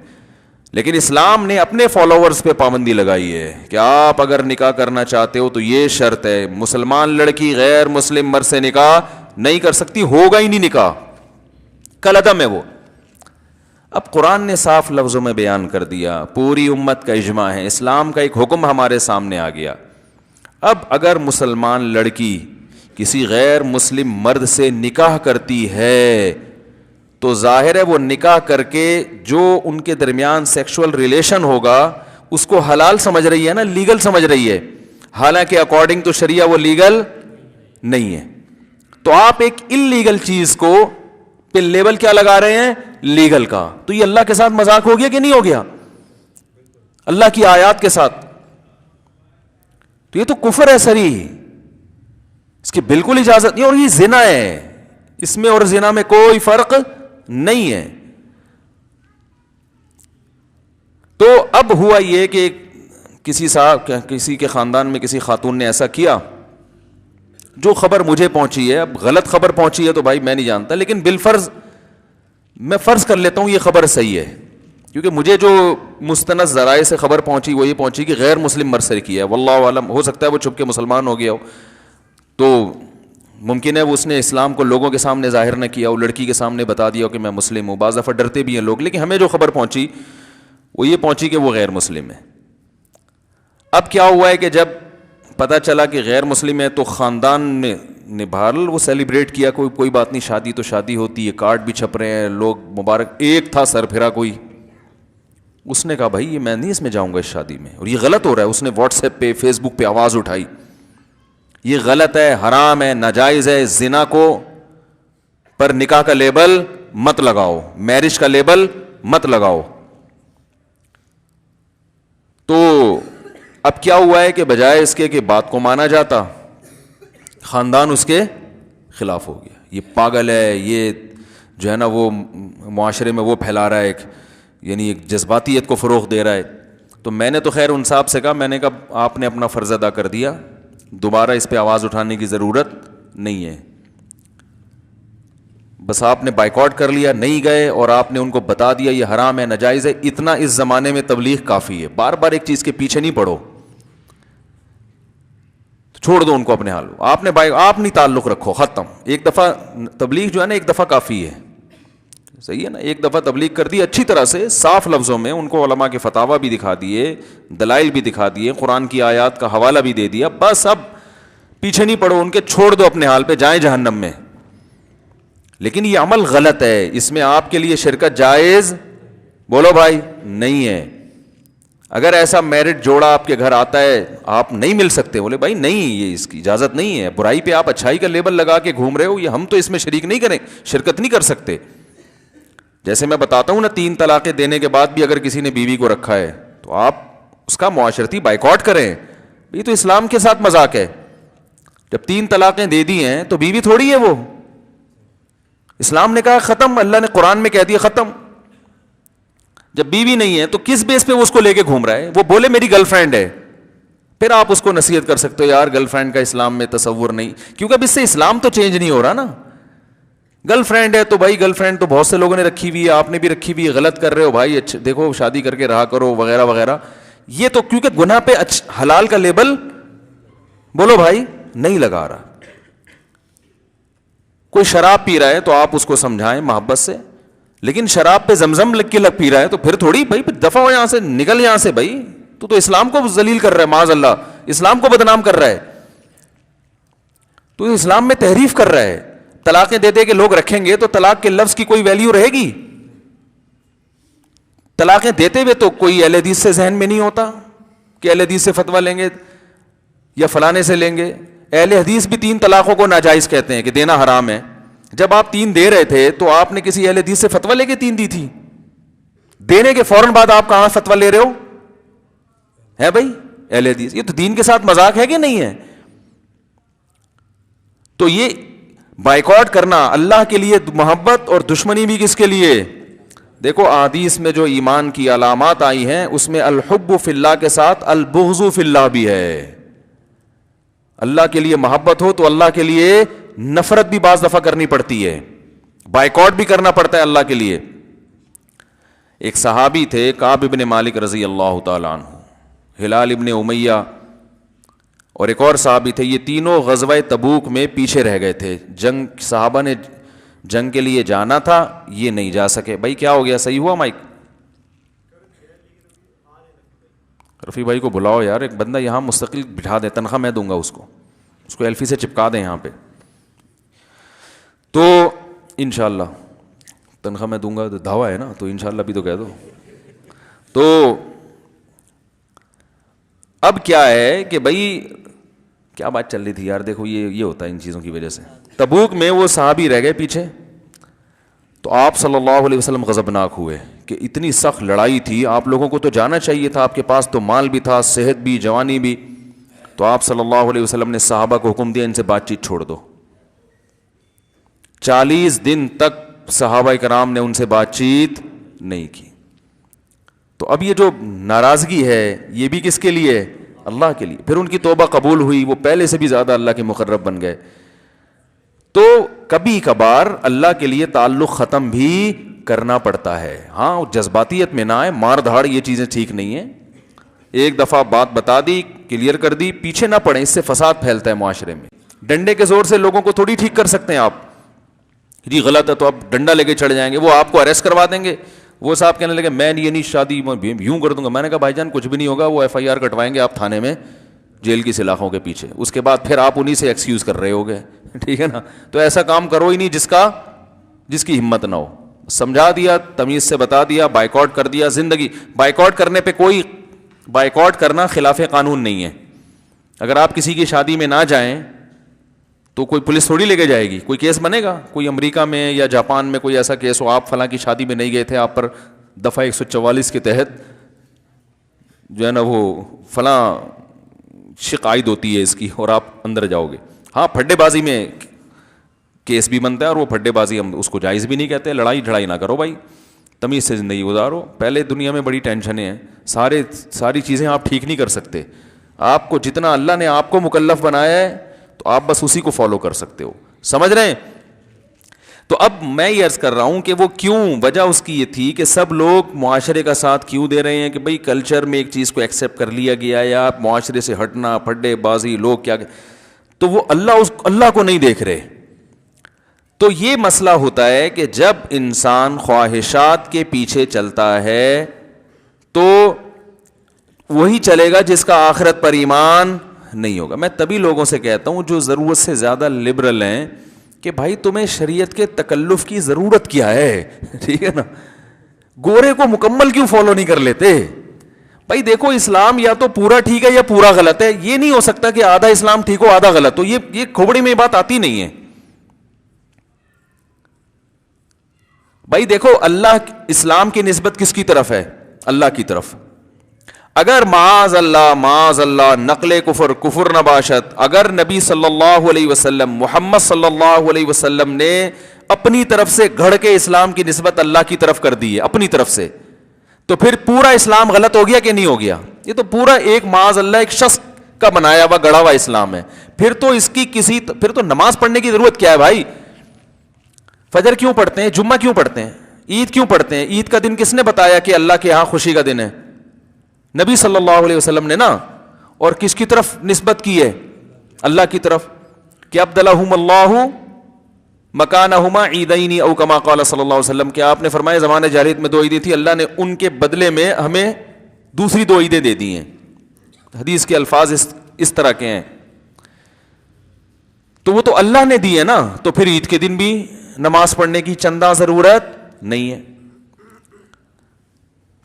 لیکن اسلام نے اپنے فالوورز پہ پابندی لگائی ہے کہ آپ اگر نکاح کرنا چاہتے ہو تو یہ شرط ہے, مسلمان لڑکی غیر مسلم مرد سے نکاح نہیں کر سکتی, ہوگا ہی نہیں نکاح, کالعدم ہے وہ. اب قرآن نے صاف لفظوں میں بیان کر دیا, پوری امت کا اجماع ہے, اسلام کا ایک حکم ہمارے سامنے آ گیا. اب اگر مسلمان لڑکی کسی غیر مسلم مرد سے نکاح کرتی ہے تو ظاہر ہے وہ نکاح کر کے جو ان کے درمیان سیکشول ریلیشن ہوگا اس کو حلال سمجھ رہی ہے نا, لیگل سمجھ رہی ہے, حالانکہ اکارڈنگ ٹو شریعہ وہ لیگل نہیں ہے. تو آپ ایک انلیگل چیز کو پہ لیبل کیا لگا رہے ہیں؟ لیگل کا. تو یہ اللہ کے ساتھ مذاق ہو گیا کہ نہیں ہو گیا؟ اللہ کی آیات کے ساتھ. تو یہ تو کفر ہے صریح, اس کی بالکل اجازت نہیں, اور یہ زنا ہے, اس میں اور زنا میں کوئی فرق نہیں ہے. تو اب ہوا یہ کہ کسی کے خاندان میں کسی خاتون نے ایسا کیا جو خبر مجھے پہنچی ہے، اب غلط خبر پہنچی ہے تو بھائی میں نہیں جانتا، لیکن بالفرض میں فرض کر لیتا ہوں یہ خبر صحیح ہے، کیونکہ مجھے جو مستند ذرائع سے خبر پہنچی وہ یہ پہنچی کہ غیر مسلم مرسل کیا ہے، واللہ عالم، ہو سکتا ہے وہ چھپ کے مسلمان ہو گیا ہو، تو ممکن ہے وہ اس نے اسلام کو لوگوں کے سامنے ظاہر نہ کیا ہو، لڑکی کے سامنے بتا دیا ہو کہ میں مسلم ہوں، بعض دفعہ ڈرتے بھی ہیں لوگ، لیکن ہمیں جو خبر پہنچی وہ یہ پہنچی کہ وہ غیر مسلم ہے۔ اب کیا ہوا ہے کہ جب پتہ چلا کہ غیر مسلم ہے تو خاندان نے بہرحال وہ سیلیبریٹ کیا، کوئی بات نہیں، شادی تو شادی ہوتی ہے، کارڈ بھی چھپ رہے ہیں، لوگ مبارک، ایک تھا سر پھرا کوئی، اس نے کہا بھائی یہ میں نہیں اس میں جاؤں گا اس شادی میں، اور یہ غلط ہو رہا ہے، اس نے واٹس ایپ پہ فیس بک پہ آواز اٹھائی، یہ غلط ہے، حرام ہے، ناجائز ہے، زنا کو پر نکاح کا لیبل مت لگاؤ، میرج کا لیبل مت لگاؤ۔ تو اب کیا ہوا ہے کہ بجائے اس کے کہ بات کو مانا جاتا، خاندان اس کے خلاف ہو گیا، یہ پاگل ہے، یہ جو ہے نا وہ معاشرے میں وہ پھیلا رہا ہے یعنی ایک جذباتیت کو فروغ دے رہا ہے۔ تو میں نے تو خیر ان صاحب سے کہا، میں نے کہا آپ نے اپنا فرض ادا کر دیا، دوبارہ اس پہ آواز اٹھانے کی ضرورت نہیں ہے، بس آپ نے بائیکاٹ کر لیا، نہیں گئے، اور آپ نے ان کو بتا دیا یہ حرام ہے، ناجائز ہے، اتنا اس زمانے میں تبلیغ کافی ہے، بار بار ایک چیز کے پیچھے نہیں پڑو، چھوڑ دو ان کو اپنے حال، آپ نہیں تعلق رکھو، ختم، ایک دفعہ تبلیغ جو ہے نا ایک دفعہ کافی ہے، صحیح ہے نا، ایک دفعہ تبلیغ کر دی اچھی طرح سے صاف لفظوں میں، ان کو علماء کے فتاوی بھی دکھا دیے، دلائل بھی دکھا دیے، قرآن کی آیات کا حوالہ بھی دے دیا، بس اب پیچھے نہیں پڑو ان کے، چھوڑ دو اپنے حال پہ، جائیں جہنم میں۔ لیکن یہ عمل غلط ہے، اس میں آپ کے لیے شرکت جائز بولو بھائی نہیں ہے۔ اگر ایسا میرڈ جوڑا آپ کے گھر آتا ہے، آپ نہیں مل سکتے، بولے بھائی نہیں، یہ اس کی اجازت نہیں ہے، برائی پہ آپ اچھائی کا لیبل لگا کے گھوم رہے ہو، یہ ہم تو اس میں شریک نہیں کریں، شرکت نہیں کر سکتے۔ جیسے میں بتاتا ہوں نا، 3 طلاقیں دینے کے بعد بھی اگر کسی نے بیوی کو رکھا ہے تو آپ اس کا معاشرتی بائیکاٹ کریں، یہ تو اسلام کے ساتھ مذاق ہے۔ جب 3 طلاقیں دے دی ہیں تو بیوی تھوڑی ہے وہ، اسلام نے کہا ختم، اللہ نے قرآن میں کہہ دیا ختم۔ جب بیوی نہیں ہے تو کس بیس پہ وہ اس کو لے کے گھوم رہا ہے؟ وہ بولے میری گرل فرینڈ ہے، پھر آپ اس کو نصیحت کر سکتے ہو یار گرل فرینڈ کا اسلام میں تصور نہیں، کیونکہ اب اس سے اسلام تو چینج نہیں ہو رہا نا۔ گرل فرینڈ ہے تو بھائی گرل فرینڈ تو بہت سے لوگوں نے رکھی ہوئی ہے، آپ نے بھی رکھی ہوئی ہے، غلط کر رہے ہو بھائی، اچھا دیکھو شادی کر کے رہا کرو وغیرہ وغیرہ، یہ تو کیونکہ گناہ پہ حلال کا لیبل بولو بھائی نہیں لگا رہا۔ کوئی شراب پی رہا ہے تو آپ اس کو سمجھائیں محبت سے، لیکن شراب پہ زمزم لگ کے پی رہا ہے تو پھر تھوڑی بھائی دفع ہو یہاں سے، نکل یہاں سے بھائی، تو اسلام کو ذلیل کر رہا ہے، معاذ اللہ اسلام کو بدنام کر رہا ہے، تو اسلام میں تحریف کر رہا ہے۔ طلاقیں دے دے کے لوگ رکھیں گے تو طلاق کے لفظ کی کوئی ویلیو رہے گی؟ طلاقیں دیتے ہوئے تو کوئی اہل حدیث سے ذہن میں نہیں ہوتا کہ اہل حدیث سے فتویٰ لیں گے یا فلانے سے لیں گے۔ اہل حدیث بھی 3 طلاقوں کو ناجائز کہتے ہیں کہ دینا حرام ہے۔ جب آپ 3 دے رہے تھے تو آپ نے کسی اہل حدیث سے فتویٰ لے کے 3 دی تھی؟ دینے کے فوراً بعد آپ کہاں فتویٰ لے رہے ہو؟ ہے بھائی اہل حدیث، یہ تو دین کے ساتھ مذاق ہے کہ نہیں ہے؟ تو یہ بائیکاٹ کرنا اللہ کے لیے محبت اور دشمنی بھی کس کے لیے؟ دیکھو احادیث میں جو ایمان کی علامات آئی ہیں اس میں الحب فی اللہ کے ساتھ البغض فی اللہ بھی ہے۔ اللہ کے لیے محبت ہو تو اللہ کے لیے نفرت بھی بعض دفعہ کرنی پڑتی ہے، بائیکاٹ بھی کرنا پڑتا ہے اللہ کے لیے۔ ایک صحابی تھے کعب ابن مالک رضی اللہ تعالیٰ عنہ، ہلال ابن امیہ، اور ایک اور صحابی تھے، یہ تینوں غزوہ تبوک میں پیچھے رہ گئے تھے، صحابہ نے جنگ کے لیے جانا تھا، یہ نہیں جا سکے۔ بھائی کیا ہو گیا؟ صحیح ہوا مائک؟ رفیع بھائی کو بلاؤ یار، ایک بندہ یہاں مستقل بٹھا دیں، تنخواہ میں دوں گا اس کو ایلفی سے چپکا دیں یہاں پہ، تو انشاءاللہ تنخواہ میں دوں گا، تو دعویٰ ہے نا، تو انشاءاللہ بھی تو کہہ دو۔ تو اب کیا ہے کہ بھائی کیا بات چل رہی تھی یار، دیکھو یہ ہوتا ہے ان چیزوں کی وجہ سے۔ تبوک میں وہ صحابی رہ گئے پیچھے، تو آپ صلی اللہ علیہ وسلم غضبناک ہوئے کہ اتنی سخت لڑائی تھی، آپ لوگوں کو تو جانا چاہیے تھا، آپ کے پاس تو مال بھی تھا، صحت بھی، جوانی بھی، تو آپ صلی اللہ علیہ وسلم نے صحابہ کو حکم دیا ان سے بات چیت چھوڑ دو۔ 40 دن تک صحابہ کرام نے ان سے بات چیت نہیں کی۔ تو اب یہ جو ناراضگی ہے یہ بھی کس کے لیے؟ اللہ کے لیے. پھر ان کی توبہ قبول ہوئی, وہ پہلے سے بھی زیادہ اللہ کے مقرب بن گئے. تو کبھی کبھار اللہ کے لیے تعلق ختم بھی کرنا پڑتا ہے. ہاں جذباتیت میں نہ آئے, مار دھاڑ یہ چیزیں ٹھیک نہیں ہیں. ایک دفعہ بات بتا دی, کلیئر کر دی, پیچھے نہ پڑیں, اس سے فساد پھیلتا ہے معاشرے میں. ڈنڈے کے زور سے لوگوں کو تھوڑی ٹھیک کر سکتے ہیں آپ. جی غلط ہے تو آپ ڈنڈا لے کے چڑھ جائیں گے, وہ آپ کو اریسٹ کروا دیں گے. وہ صاحب کہنے لگے میں یہ نہیں شادی یوں کر دوں گا. میں نے کہا بھائی جان کچھ بھی نہیں ہوگا, وہ ایف آئی آر کٹوائیں گے آپ تھانے میں جیل کی سلاخوں کے پیچھے, اس کے بعد پھر آپ انہیں سے ایکسکیوز کر رہے ہوگے. ٹھیک ہے نا. تو ایسا کام کرو ہی نہیں جس کی ہمت نہ ہو. سمجھا دیا, تمیز سے بتا دیا, بائیکاٹ کر دیا. زندگی بائیکاٹ کرنے پہ کوئی بائیکاٹ کرنا خلاف قانون نہیں ہے. اگر آپ کسی کی شادی میں نہ جائیں تو کوئی پولیس تھوڑی لے کے جائے گی, کوئی کیس بنے گا. کوئی امریکہ میں یا جاپان میں کوئی ایسا کیس ہو, آپ فلاں کی شادی میں نہیں گئے تھے, آپ پر دفعہ 144 کے تحت جو ہے نا وہ فلاں شق عائد ہوتی ہے اس کی, اور آپ اندر جاؤ گے. ہاں پھڈے بازی میں کیس بھی بنتا ہے, اور وہ پھڈے بازی ہم اس کو جائز بھی نہیں کہتے. لڑائی جھڑائی نہ کرو بھائی, تمیز سے زندگی گزارو. پہلے دنیا میں بڑی ٹینشنیں ہیں, ساری چیزیں آپ ٹھیک نہیں کر سکتے. آپ کو جتنا اللہ نے آپ کو مکلف بنایا ہے تو آپ بس اسی کو فالو کر سکتے ہو. سمجھ رہے ہیں؟ تو اب میں یہ عرض کر رہا ہوں کہ وہ کیوں, وجہ اس کی یہ تھی کہ سب لوگ معاشرے کا ساتھ کیوں دے رہے ہیں کہ بھئی کلچر میں ایک چیز کو ایکسیپٹ کر لیا گیا, یا معاشرے سے ہٹنا, پھڈے بازی, لوگ کیا, تو وہ اللہ کو نہیں دیکھ رہے. تو یہ مسئلہ ہوتا ہے کہ جب انسان خواہشات کے پیچھے چلتا ہے تو وہی چلے گا جس کا آخرت پر ایمان نہیں ہوگا. میں تبھی لوگوں سے کہتا ہوں جو ضرورت سے زیادہ لبرل ہیں کہ بھائی تمہیں شریعت کے تکلف کی ضرورت کیا ہے؟ ٹھیک ہے نا. گورے کو مکمل کیوں فالو نہیں کر لیتے؟ بھائی دیکھو اسلام یا تو پورا ٹھیک ہے یا پورا غلط ہے. یہ نہیں ہو سکتا کہ آدھا اسلام ٹھیک ہو آدھا غلط ہو. یہ کھوپڑی میں یہ بات آتی نہیں ہے. بھائی دیکھو اللہ اسلام کی نسبت کس کی طرف ہے؟ اللہ کی طرف. اگر معاذ اللہ نقل کفر نہ باشد, اگر نبی صلی اللہ علیہ وسلم محمد صلی اللہ علیہ وسلم نے اپنی طرف سے گھڑ کے اسلام کی نسبت اللہ کی طرف کر دی ہے اپنی طرف سے, تو پھر پورا اسلام غلط ہو گیا کہ نہیں ہو گیا؟ یہ تو پورا ایک معاذ اللہ ایک شخص کا بنایا ہوا گڑا ہوا اسلام ہے. پھر تو اس کی پھر تو نماز پڑھنے کی ضرورت کیا ہے بھائی؟ فجر کیوں پڑھتے ہیں؟ جمعہ کیوں پڑھتے ہیں؟ عید کیوں پڑھتے ہیں؟ عید کا دن کس نے بتایا کہ اللہ کے ہاں خوشی کا دن ہے؟ نبی صلی اللہ علیہ وسلم نے نا. اور کس کی طرف نسبت کی ہے؟ اللہ کی طرف. کہ ابدلہم اللہ مکانہما عیدین او کما قال صلی اللہ علیہ وسلم, کہ آپ نے فرمایا زمانے جاہلیت میں 2 عیدیں تھی, اللہ نے ان کے بدلے میں ہمیں دوسری 2 عیدیں دے دی ہیں. حدیث کے الفاظ اس طرح کے ہیں. تو وہ تو اللہ نے دی ہے نا, تو پھر عید کے دن بھی نماز پڑھنے کی چندہ ضرورت نہیں ہے,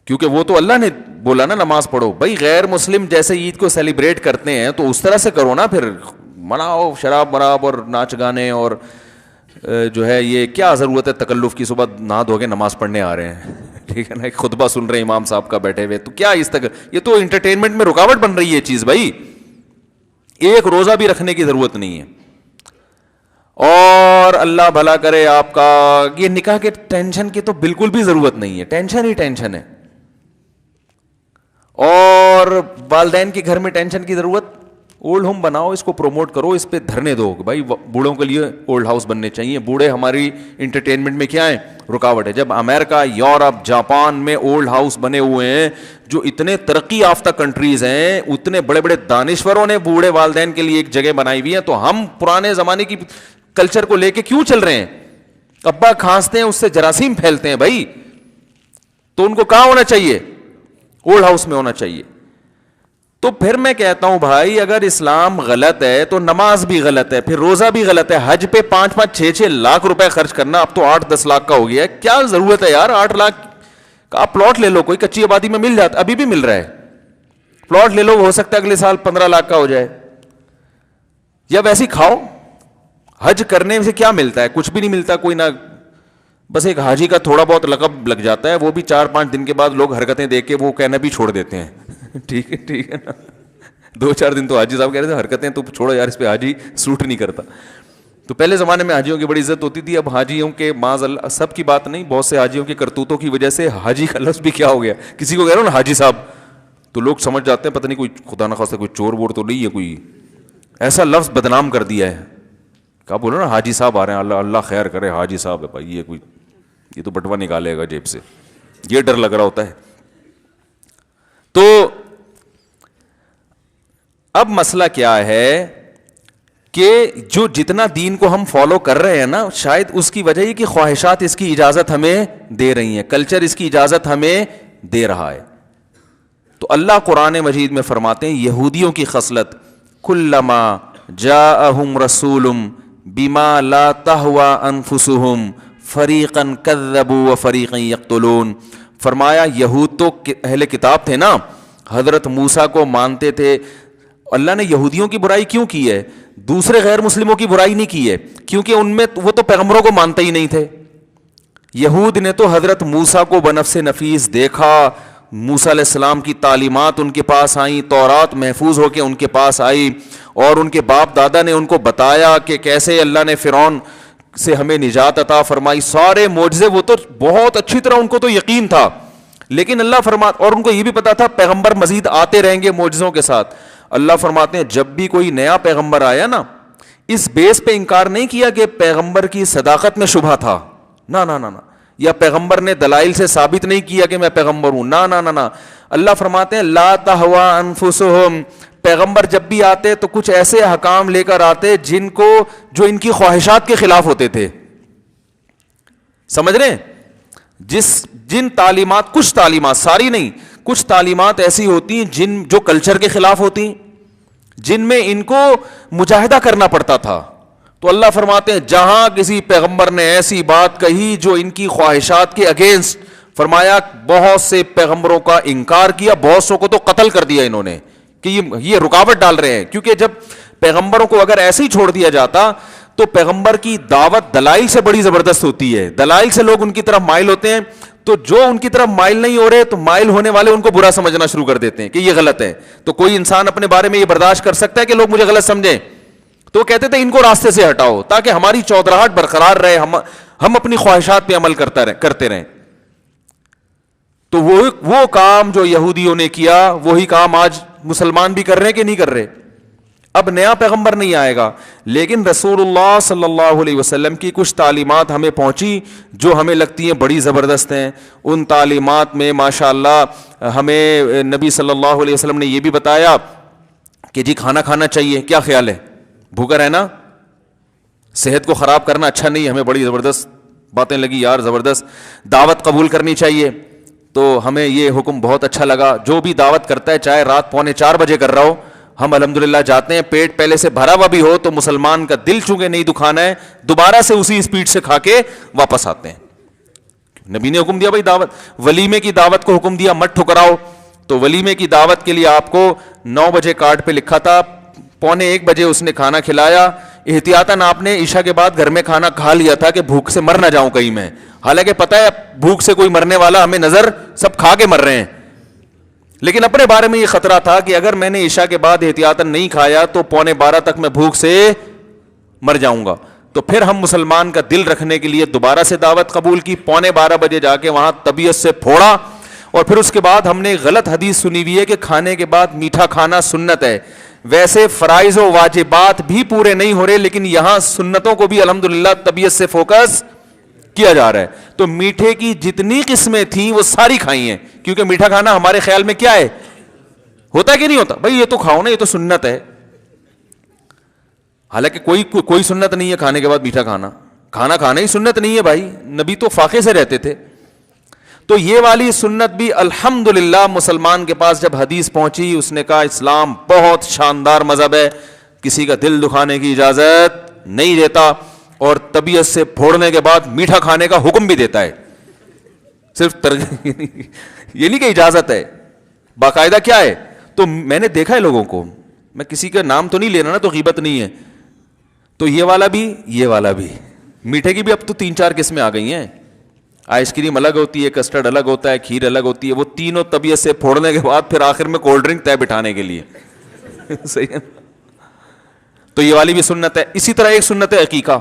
کیونکہ وہ تو اللہ نے بولا نا نماز پڑھو. بھائی غیر مسلم جیسے عید کو سیلیبریٹ کرتے ہیں تو اس طرح سے کرو نا, پھر مناؤ شراب مراب اور ناچ گانے, اور جو ہے یہ کیا ضرورت ہے تکلف کی؟ صبح نہا دھو کے نماز پڑھنے آ رہے ہیں, ٹھیک ہے نا, ایک خطبہ سن رہے ہیں امام صاحب کا بیٹھے ہوئے, تو کیا اس تک یہ تو انٹرٹینمنٹ میں رکاوٹ بن رہی ہے یہ چیز. بھائی ایک روزہ بھی رکھنے کی ضرورت نہیں ہے. اور اللہ بھلا کرے آپ کا, یہ نکاح کے ٹینشن کی تو بالکل بھی ضرورت نہیں ہے, ٹینشن ہی ٹینشن ہے. اور والدین کے گھر میں ٹینشن کی ضرورت, اولڈ ہوم بناؤ, اس کو پروموٹ کرو, اس پہ دھرنے دو. بھائی بوڑھوں کے لیے اولڈ ہاؤس بننے چاہیے. بوڑھے ہماری انٹرٹینمنٹ میں کیا ہیں؟ رکاوٹ ہے. جب امریکہ, یورپ, جاپان میں اولڈ ہاؤس بنے ہوئے ہیں, جو اتنے ترقی یافتہ کنٹریز ہیں, اتنے بڑے بڑے دانشوروں نے بوڑھے والدین کے لیے ایک جگہ بنائی ہوئی ہے, تو ہم پرانے زمانے کی کلچر کو لے کے کیوں چل رہے ہیں؟ ابا کھانستے ہیں اس سے جراثیم پھیلتے ہیں بھائی, تو ان کو کہاں ہونا چاہیے؟ اولڈ ہاؤس میں ہونا چاہیے. تو پھر میں کہتا ہوں بھائی اگر اسلام غلط ہے تو نماز بھی غلط ہے, پھر روزہ بھی غلط ہے. حج پہ 5-5 6 لاکھ روپے خرچ کرنا, اب تو 8-10 لاکھ کا ہو گیا ہے. کیا ضرورت ہے یار 8 لاکھ کا؟ آپ پلاٹ لے لو, کوئی کچی آبادی میں مل جاتا, ابھی بھی مل رہا ہے. پلاٹ لے لو, ہو سکتا ہے اگلے سال 15 لاکھ کا ہو جائے. یا ویسے کھاؤ. حج کرنے سے کیا ملتا ہے؟ کچھ بھی نہیں ملتا, کوئی نہ, بس ایک حاجی کا تھوڑا بہت لقب لگ جاتا ہے, وہ بھی 4-5 دن کے بعد لوگ حرکتیں دیکھ کے وہ کہنا بھی چھوڑ دیتے ہیں. ٹھیک ہے نا, 2-4 دن تو حاجی صاحب کہہ رہے تھے حرکتیں تو چھوڑو یار, اس پہ حاجی سوٹ نہیں کرتا. تو پہلے زمانے میں حاجیوں کی بڑی عزت ہوتی تھی. اب حاجیوں کے معاذ اللہ سب کی بات نہیں, بہت سے حاجیوں کے کرتوتوں کی وجہ سے حاجی کا لفظ بھی کیا ہو گیا. کسی کو کہہ رہا ہوں نا حاجی صاحب, تو لوگ سمجھ جاتے ہیں پتہ نہیں کوئی خدا نخواستہ کوئی چور وور تو نہیں ہے, کوئی ایسا لفظ بدنام کر دیا ہے. کہا بولو نا حاجی صاحب آ رہے ہیں, اللہ اللہ خیر کرے, حاجی صاحب ہے بھائی, یہ کوئی یہ تو بٹوا نکالے گا جیب سے, یہ ڈر لگ رہا ہوتا ہے. تو اب مسئلہ کیا ہے کہ جو جتنا دین کو ہم فالو کر رہے ہیں نا, شاید اس کی وجہ یہ کہ خواہشات اس کی اجازت ہمیں دے رہی ہیں, کلچر اس کی اجازت ہمیں دے رہا ہے. تو اللہ قرآن مجید میں فرماتے ہیں یہودیوں کی خصلت, کلما جاءہم رسول بما لا تہوی انفسہم فریقا کذبوا وفریقا یقتلون. فرمایا یہود تو اہل کتاب تھے نا, حضرت موسیٰ کو مانتے تھے. اللہ نے یہودیوں کی برائی کیوں کی ہے, دوسرے غیر مسلموں کی برائی نہیں کی ہے, کیونکہ ان میں وہ تو پیغمبروں کو مانتے ہی نہیں تھے. یہود نے تو حضرت موسیٰ کو بنفس نفیس دیکھا, موسیٰ علیہ السلام کی تعلیمات ان کے پاس آئیں, تورات محفوظ ہو کے ان کے پاس آئی, اور ان کے باپ دادا نے ان کو بتایا کہ کیسے اللہ نے فرعون سے ہمیں نجات عطا فرمائی. سارے معجزے وہ تو بہت اچھی طرح ان کو تو یقین تھا, لیکن اللہ فرماتا, اور ان کو یہ بھی پتا تھا پیغمبر مزید آتے رہیں گے معجزوں کے ساتھ. اللہ فرماتے ہیں جب بھی کوئی نیا پیغمبر آیا نا, اس بیس پہ انکار نہیں کیا کہ پیغمبر کی صداقت میں شبہ تھا, نہ نہ نہ, یا پیغمبر نے دلائل سے ثابت نہیں کیا کہ میں پیغمبر ہوں, نہ نہ نہ. اللہ فرماتے ہیں لا تہوی انفسہم, پیغمبر جب بھی آتے تو کچھ ایسے احکام لے کر آتے جو ان کی خواہشات کے خلاف ہوتے تھے. سمجھ رہے ہیں, جن تعلیمات, کچھ تعلیمات, ساری نہیں, کچھ تعلیمات ایسی ہوتی ہیں جو کلچر کے خلاف ہوتی ہیں, جن میں ان کو مجاہدہ کرنا پڑتا تھا. تو اللہ فرماتے ہیں جہاں کسی پیغمبر نے ایسی بات کہی جو ان کی خواہشات کے اگینسٹ, فرمایا بہت سے پیغمبروں کا انکار کیا, بہت سو کو تو قتل کر دیا انہوں نے کہ یہ رکاوٹ ڈال رہے ہیں. کیونکہ جب پیغمبروں کو اگر ایسے ہی چھوڑ دیا جاتا تو پیغمبر کی دعوت دلائل سے بڑی زبردست ہوتی ہے, دلائل سے لوگ ان کی طرف مائل ہوتے ہیں. تو جو ان کی طرف مائل نہیں ہو رہے تو مائل ہونے والے ان کو برا سمجھنا شروع کر دیتے ہیں کہ یہ غلط ہے. تو کوئی انسان اپنے بارے میں یہ برداشت کر سکتا ہے کہ لوگ مجھے غلط سمجھیں, تو کہتے تھے ان کو راستے سے ہٹاؤ تاکہ ہماری چودراہٹ برقرار رہے, ہم اپنی خواہشات پہ عمل کرتے رہیں. تو وہ کام جو یہودیوں نے کیا وہی کام آج مسلمان بھی کر رہے ہیں کہ نہیں کر رہے. اب نیا پیغمبر نہیں آئے گا, لیکن رسول اللہ صلی اللہ علیہ وسلم کی کچھ تعلیمات ہمیں پہنچی جو ہمیں لگتی ہیں بڑی زبردست ہیں. ان تعلیمات میں ماشاءاللہ ہمیں نبی صلی اللہ علیہ وسلم نے یہ بھی بتایا کہ جی کھانا کھانا چاہیے. کیا خیال ہے, بھوکا رہنا صحت کو خراب کرنا اچھا نہیں. ہمیں بڑی زبردست باتیں لگی یار, زبردست. دعوت قبول کرنی چاہیے, تو ہمیں یہ حکم بہت اچھا لگا. جو بھی دعوت کرتا ہے چاہے رات 3:45 بجے کر رہا ہو, ہم الحمدللہ جاتے ہیں. پیٹ پہلے سے بھرا ہوا بھی ہو تو مسلمان کا دل چونکہ نہیں دکھانا ہے, دوبارہ سے اسی اسپیڈ سے کھا کے واپس آتے ہیں. نبی نے حکم دیا بھائی دعوت, ولیمے کی دعوت کو حکم دیا مت ٹھکراؤ. تو ولیمے کی دعوت کے لیے آپ کو 9 بجے کارڈ پہ لکھا تھا, 1:45 بجے اس نے کھانا کھلایا. احتیاطاً آپ نے عشاء کے بعد گھر میں کھانا کھا لیا تھا کہ بھوک سے مر نہ جاؤں کہیں میں, حالانکہ پتہ ہے بھوک سے کوئی مرنے والا ہمیں نظر, سب کھا کے مر رہے ہیں. لیکن اپنے بارے میں یہ خطرہ تھا کہ اگر میں نے عشاء کے بعد احتیاطاً نہیں کھایا تو 11:45 تک میں بھوک سے مر جاؤں گا. تو پھر ہم مسلمان کا دل رکھنے کے لیے دوبارہ سے دعوت قبول کی, 11:15 بجے جا کے وہاں طبیعت سے پھوڑا. اور پھر اس کے بعد ہم نے غلط حدیث سنی ہوئی ہے کہ کھانے کے بعد میٹھا کھانا سنت ہے. ویسے فرائض و واجبات بھی پورے نہیں ہو رہے, لیکن یہاں سنتوں کو بھی الحمدللہ طبیعت سے فوکس کیا جا رہا ہے. تو میٹھے کی جتنی قسمیں تھیں وہ ساری کھائی ہیں, کیونکہ میٹھا کھانا ہمارے خیال میں کیا ہے, ہوتا ہے کہ نہیں ہوتا, بھائی یہ تو کھاؤ نا, یہ تو سنت ہے. حالانکہ کوئی سنت نہیں ہے کھانے کے بعد میٹھا کھانا, کھانا ہی سنت نہیں ہے بھائی, نبی تو فاقے سے رہتے تھے. تو یہ والی سنت بھی الحمدللہ مسلمان کے پاس جب حدیث پہنچی, اس نے کہا اسلام بہت شاندار مذہب ہے, کسی کا دل دکھانے کی اجازت نہیں دیتا, اور طبیعت سے پھوڑنے کے بعد میٹھا کھانے کا حکم بھی دیتا ہے. صرف یہ نہیں کہ اجازت ہے, باقاعدہ کیا ہے. تو میں نے دیکھا ہے لوگوں کو, میں کسی کا نام تو نہیں لینا نا, تو غیبت نہیں ہے. تو یہ والا بھی میٹھے کی بھی اب تو 3-4 قسمیں آ گئی ہیں. آئس کریم الگ ہوتی ہے, کسٹرڈ الگ ہوتا ہے, کھیر الگ ہوتی ہے. وہ تینوں طبیعت سے پھوڑنے کے بعد پھر آخر میں کولڈ ڈرنک طے بٹھانے کے لیے صحیح ہے. تو یہ والی بھی سنت ہے. اسی طرح ایک سنت ہے عقیقہ,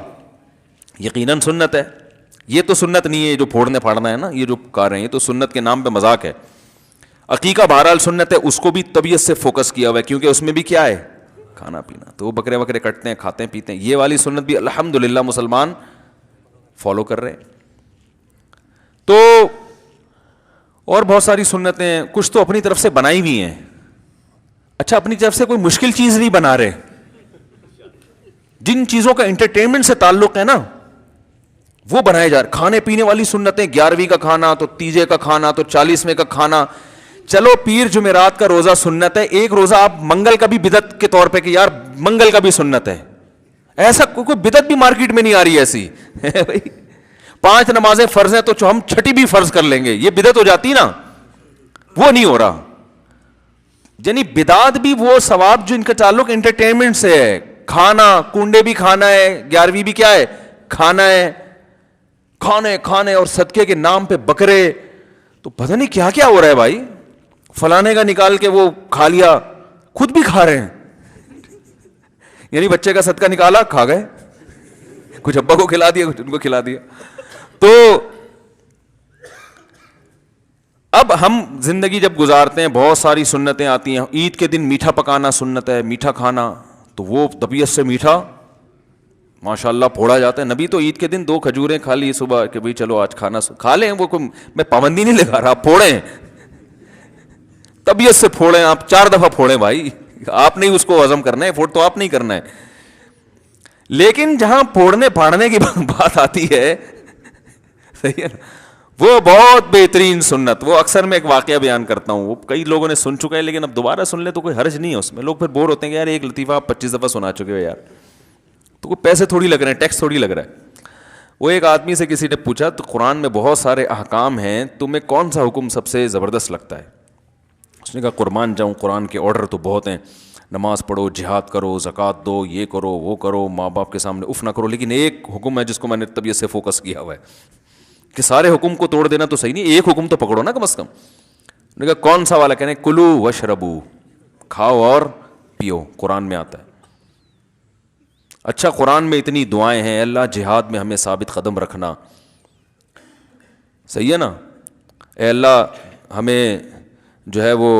یقیناً سنت ہے. یہ تو سنت نہیں ہے جو پھوڑنے پھاڑنا ہے نا, یہ جو کر رہے ہیں یہ تو سنت کے نام پہ مذاق ہے. عقیقہ بہرحال سنت ہے, اس کو بھی طبیعت سے فوکس کیا ہوا ہے کیونکہ اس میں بھی کیا ہے, کھانا پینا. تو وہ بکرے وکرے کٹتے ہیں, کھاتے ہیں پیتے ہیں. یہ والی سنت بھی الحمدللہ مسلمان فالو کر رہے ہیں. تو اور بہت ساری سنتیں ہیں, کچھ تو اپنی طرف سے بنائی ہوئی ہیں. اچھا, اپنی طرف سے کوئی مشکل چیز نہیں بنا رہے. جن چیزوں کا انٹرٹینمنٹ سے تعلق ہے نا وہ بنائے جا رہے. کھانے پینے والی سنتیں, 11ویں کا کھانا, تو تیجے کا کھانا, تو 40ویں کا کھانا. چلو پیر جمعرات کا روزہ سنت ہے, ایک روزہ آپ منگل کا بھی بدعت کے طور پہ کہ یار منگل کا بھی سنت ہے. ایسا کوئی بدعت بھی مارکیٹ میں نہیں آ رہی ایسی. 5 نمازیں فرض ہیں تو ہم 6ٹھی بھی فرض کر لیں گے, یہ بدعت ہو جاتی نا, وہ نہیں ہو رہا. یعنی بدعت بھی وہ ثواب جو ان کا تعلق انٹرٹینمنٹ سے ہے. کھانا, کنڈے بھی کھانا ہے, 11ویں بھی کیا ہے, کھانا ہے. کھانے اور صدقے کے نام پہ بکرے, تو پتہ نہیں کیا کیا ہو رہا ہے بھائی. فلانے کا نکال کے وہ کھا لیا, خود بھی کھا رہے ہیں. یعنی بچے کا صدقہ نکالا, کھا گئے, کچھ ابا کو کھلا دیا, کچھ ان کو کھلا دیا. تو اب ہم زندگی جب گزارتے ہیں بہت ساری سنتیں آتی ہیں. عید کے دن میٹھا پکانا سنت ہے, میٹھا کھانا, تو وہ طبیعت سے میٹھا ماشاء اللہ پھوڑا جاتا ہے. نبی تو عید کے دن 2 کھجوریں کھا لی صبح کہ بھئی چلو آج کھانا کھا لیں. وہ میں پابندی نہیں لگا رہا, پھوڑیں طبیعت سے, پھوڑیں آپ 4 دفعہ پھوڑیں بھائی, آپ نہیں اس کو ہضم کرنا ہے, فوڈ تو آپ نہیں کرنا ہے. لیکن جہاں پھوڑنے پھاڑنے کی بات آتی ہے, صحیح ہے نا, وہ بہت بہترین سنت. وہ اکثر میں ایک واقعہ بیان کرتا ہوں, وہ کئی لوگوں نے سن چکا ہے لیکن اب دوبارہ سن لے تو کوئی حرج نہیں ہے اس میں. لوگ پھر بور ہوتے ہیں کہ یار ایک لطیفہ آپ 25 دفعہ سنا چکے ہو یار, تو کوئی پیسے تھوڑی لگ رہے ہیں, ٹیکس تھوڑی لگ رہا ہے. وہ ایک آدمی سے کسی نے پوچھا تو قرآن میں بہت سارے احکام ہیں, تمہیں کون سا حکم سب سے زبردست لگتا ہے؟ اس نے کہا قربان جاؤں, قرآن کے آرڈر تو بہت ہیں, نماز پڑھو, جہاد کرو, زکوٰۃ دو, یہ کرو, وہ کرو, ماں باپ کے سامنے اف نہ کرو. لیکن ایک حکم ہے جس کو میں نے طبیعت سے فوکس کیا ہوا ہے کہ سارے حکم کو توڑ دینا تو صحیح نہیں, ایک حکم تو پکڑو نا کم از کم. نے کہا کون سا والا؟ کہنے کلو وشربو, کھاؤ اور پیو, قرآن میں آتا ہے. اچھا, قرآن میں اتنی دعائیں ہیں, اللہ جہاد میں ہمیں ثابت قدم رکھنا, صحیح ہے نا, اے اللہ ہمیں جو ہے وہ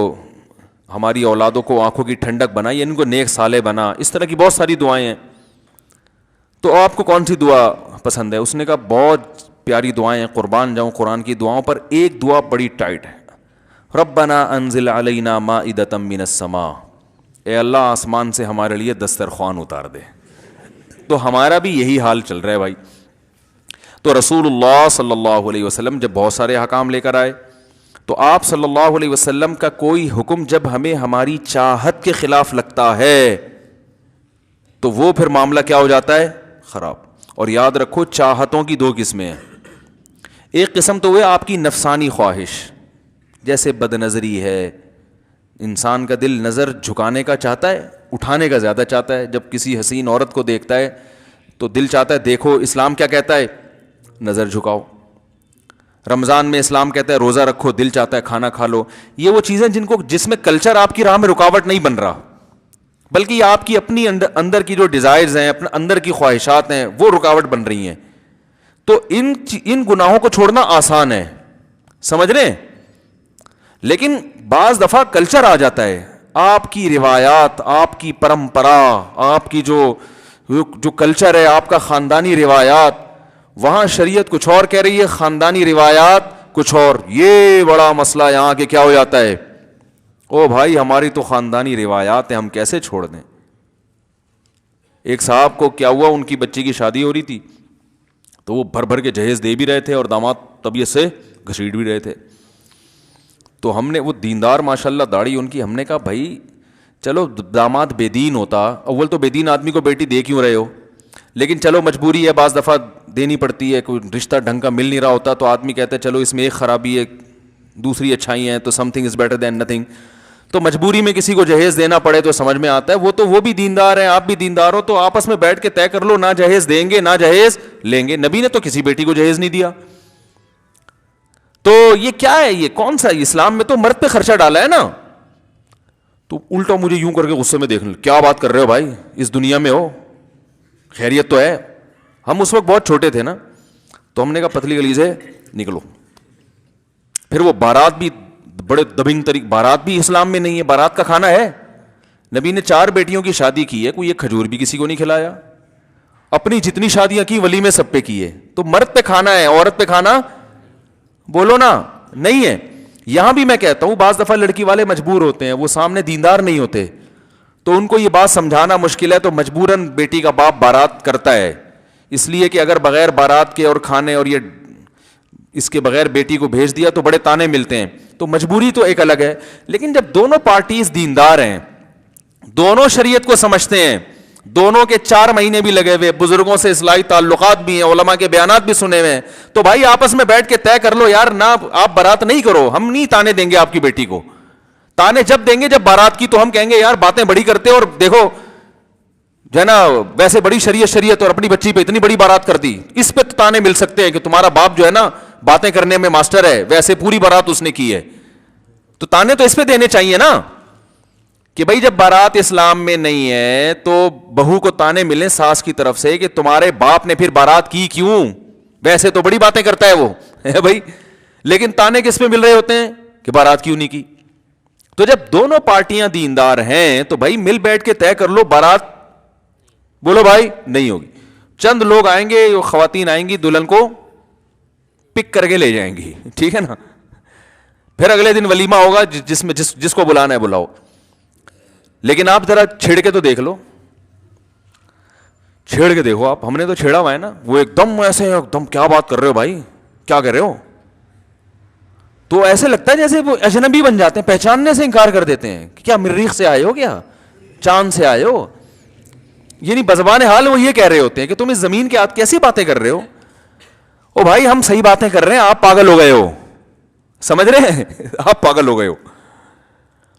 ہماری اولادوں کو آنکھوں کی ٹھنڈک بنا, یا ان کو نیک صالح بنا. اس طرح کی بہت ساری دعائیں ہیں. تو آپ کو کون سی دعا پسند ہے؟ اس نے کہا بہت پیاری دعائیں ہیں, قربان جاؤں قرآن کی دعاؤں پر ایک دعا بڑی ٹائٹ ہے, ربنا انزل علینا مائدۃ من السماء, اے اللہ آسمان سے ہمارے لیے دسترخوان اتار دے. تو ہمارا بھی یہی حال چل رہا ہے بھائی. تو رسول اللہ صلی اللہ علیہ وسلم جب بہت سارے احکام لے کر آئے, تو آپ صلی اللہ علیہ وسلم کا کوئی حکم جب ہمیں ہماری چاہت کے خلاف لگتا ہے تو وہ پھر معاملہ کیا ہو جاتا ہے؟ خراب. اور یاد رکھو چاہتوں کی 2 قسمیں ہیں. ایک قسم تو وہ آپ کی نفسانی خواہش, جیسے بد نظری ہے, انسان کا دل نظر جھکانے کا چاہتا ہے, اٹھانے کا زیادہ چاہتا ہے. جب کسی حسین عورت کو دیکھتا ہے تو دل چاہتا ہے دیکھو, اسلام کیا کہتا ہے؟ نظر جھکاؤ. رمضان میں اسلام کہتا ہے روزہ رکھو, دل چاہتا ہے کھانا کھا لو. یہ وہ چیزیں جس میں کلچر آپ کی راہ میں رکاوٹ نہیں بن رہا, بلکہ یہ آپ کی اپنی اندر کی جو ڈیزائرز ہیں, اپنے اندر کی خواہشات ہیں, وہ رکاوٹ بن رہی ہیں. تو ان گناہوں کو چھوڑنا آسان ہے, سمجھ رہے ہیں. لیکن بعض دفعہ کلچر آ جاتا ہے, آپ کی روایات, آپ کی پرمپرا, آپ کی جو کلچر ہے, آپ کا خاندانی روایات, وہاں شریعت کچھ اور کہہ رہی ہے, خاندانی روایات کچھ اور. یہ بڑا مسئلہ یہاں کہ کیا ہو جاتا ہے, او بھائی ہماری تو خاندانی روایات ہیں, ہم کیسے چھوڑ دیں. ایک صاحب کو کیا ہوا, ان کی بچی کی شادی ہو رہی تھی, تو وہ بھر بھر کے جہیز دے بھی رہے تھے اور داماد طبیعت سے گھسیٹ بھی رہے تھے. تو ہم نے, وہ دیندار ماشاءاللہ داڑھی ان کی, ہم نے کہا بھائی چلو داماد بے دین ہوتا, اول تو بے دین آدمی کو بیٹی دے کیوں رہے ہو, لیکن چلو مجبوری ہے, بعض دفعہ دینی پڑتی ہے, کوئی رشتہ ڈھنگ کا مل نہیں رہا ہوتا, تو آدمی کہتا ہے چلو اس میں ایک خرابی ہے, دوسری اچھائی ہیں, تو some thing is better than nothing. تو مجبوری میں کسی کو جہیز دینا پڑے تو سمجھ میں آتا ہے, وہ بھی دیندار ہیں, آپ بھی دیندار ہو, تو آپس میں بیٹھ کے طے کر لو, نہ جہیز دیں گے نہ جہیز لیں گے. نبی نے تو کسی بیٹی کو جہیز نہیں دیا. تو یہ کیا ہے, یہ کون سا, اسلام میں تو مرد پہ خرچہ ڈالا ہے نا. تو الٹا مجھے یوں کر کے غصے میں دیکھ لیں, کیا بات کر رہے ہو بھائی, اس دنیا میں ہو, خیریت تو ہے. ہم اس وقت بہت چھوٹے تھے نا, تو ہم نے کہا پتلی گلی سے نکلو. پھر وہ بارات بھی بڑے دبنگ طریقے, بارات بھی اسلام میں نہیں ہے, بارات کا کھانا ہے. نبی نے 4 بیٹیوں کی شادی کی ہے, کوئی ایک کھجور بھی کسی کو نہیں کھلایا. اپنی جتنی شادیاں کی ولیمے سب پہ کیے. تو مرد پہ کھانا ہے, عورت پہ کھانا بولو نا نہیں ہے. یہاں بھی میں کہتا ہوں بعض دفعہ لڑکی والے مجبور ہوتے ہیں, وہ سامنے دیندار نہیں ہوتے, تو ان کو یہ بات سمجھانا مشکل ہے, تو مجبوراً بیٹی کا باپ بارات کرتا ہے, اس لیے کہ اگر بغیر بارات کے اور کھانے اور یہ اس کے بغیر بیٹی کو بھیج دیا تو بڑے تانے ملتے ہیں. تو مجبوری تو ایک الگ ہے, لیکن جب دونوں پارٹیز دیندار ہیں, دونوں شریعت کو سمجھتے ہیں, دونوں کے 4 مہینے بھی لگے ہوئے, بزرگوں سے اصلاحی تعلقات بھی ہیں, علماء کے بیانات بھی سنے ہوئے ہیں, تو بھائی آپس میں بیٹھ کے طے کر لو یار, نہ آپ بارات نہیں کرو, ہم نہیں تانے دیں گے آپ کی بیٹی کو. تانے جب دیں گے جب بارات کی, تو ہم کہیں گے یار باتیں بڑی کرتے اور دیکھو جو ہے نا ویسے بڑی شریعت اور اپنی بچی پہ اتنی بڑی بارات کر دی. اس پہ تو تانے مل سکتے ہیں کہ تمہارا باپ جو ہے نا باتیں کرنے میں ماسٹر ہے, ویسے پوری بارات اس نے کی ہے. تو تانے تو اس پہ دینے چاہیے نا کہ بھائی جب بارات اسلام میں نہیں ہے تو بہو کو تانے ملیں ساس کی طرف سے کہ تمہارے باپ نے پھر بارات کی کیوں, ویسے تو بڑی باتیں کرتا ہے وہ ہے بھائی, لیکن تانے کس پہ مل رہے ہوتے ہیں کہ بارات کیوں نہیں کی. تو جب دونوں پارٹیاں دیندار ہیں تو بھائی مل بیٹھ کے طے کر لو بارات بولو بھائی نہیں ہوگی. چند لوگ آئیں گے, خواتین آئیں گی, دلہن کو پک کر کے لے جائیں گی, ٹھیک ہے نا, پھر اگلے دن ولیمہ ہوگا جس میں جس کو بلانا ہے بلاؤ. لیکن آپ ذرا چھیڑ کے تو دیکھ لو, چھیڑ کے دیکھو آپ, ہم نے تو چھیڑا ہوا ہے نا, وہ ایک دم ایسے ایک دم کیا بات کر رہے ہو بھائی, کیا کر رہے ہو, تو ایسے لگتا ہے جیسے وہ اجنبی بن جاتے ہیں, پہچاننے سے انکار کر دیتے ہیں کہ کیا مریخ سے آئے ہو, کیا چاند سے آئے ہو. یعنی بزبان حال وہ یہ کہہ رہے ہوتے ہیں کہ تم اس زمین کے ہاتھ کیسی باتیں کر رہے ہو. او بھائی ہم صحیح باتیں کر رہے ہیں, آپ پاگل ہو گئے ہو, سمجھ رہے ہیں آپ پاگل ہو گئے ہو.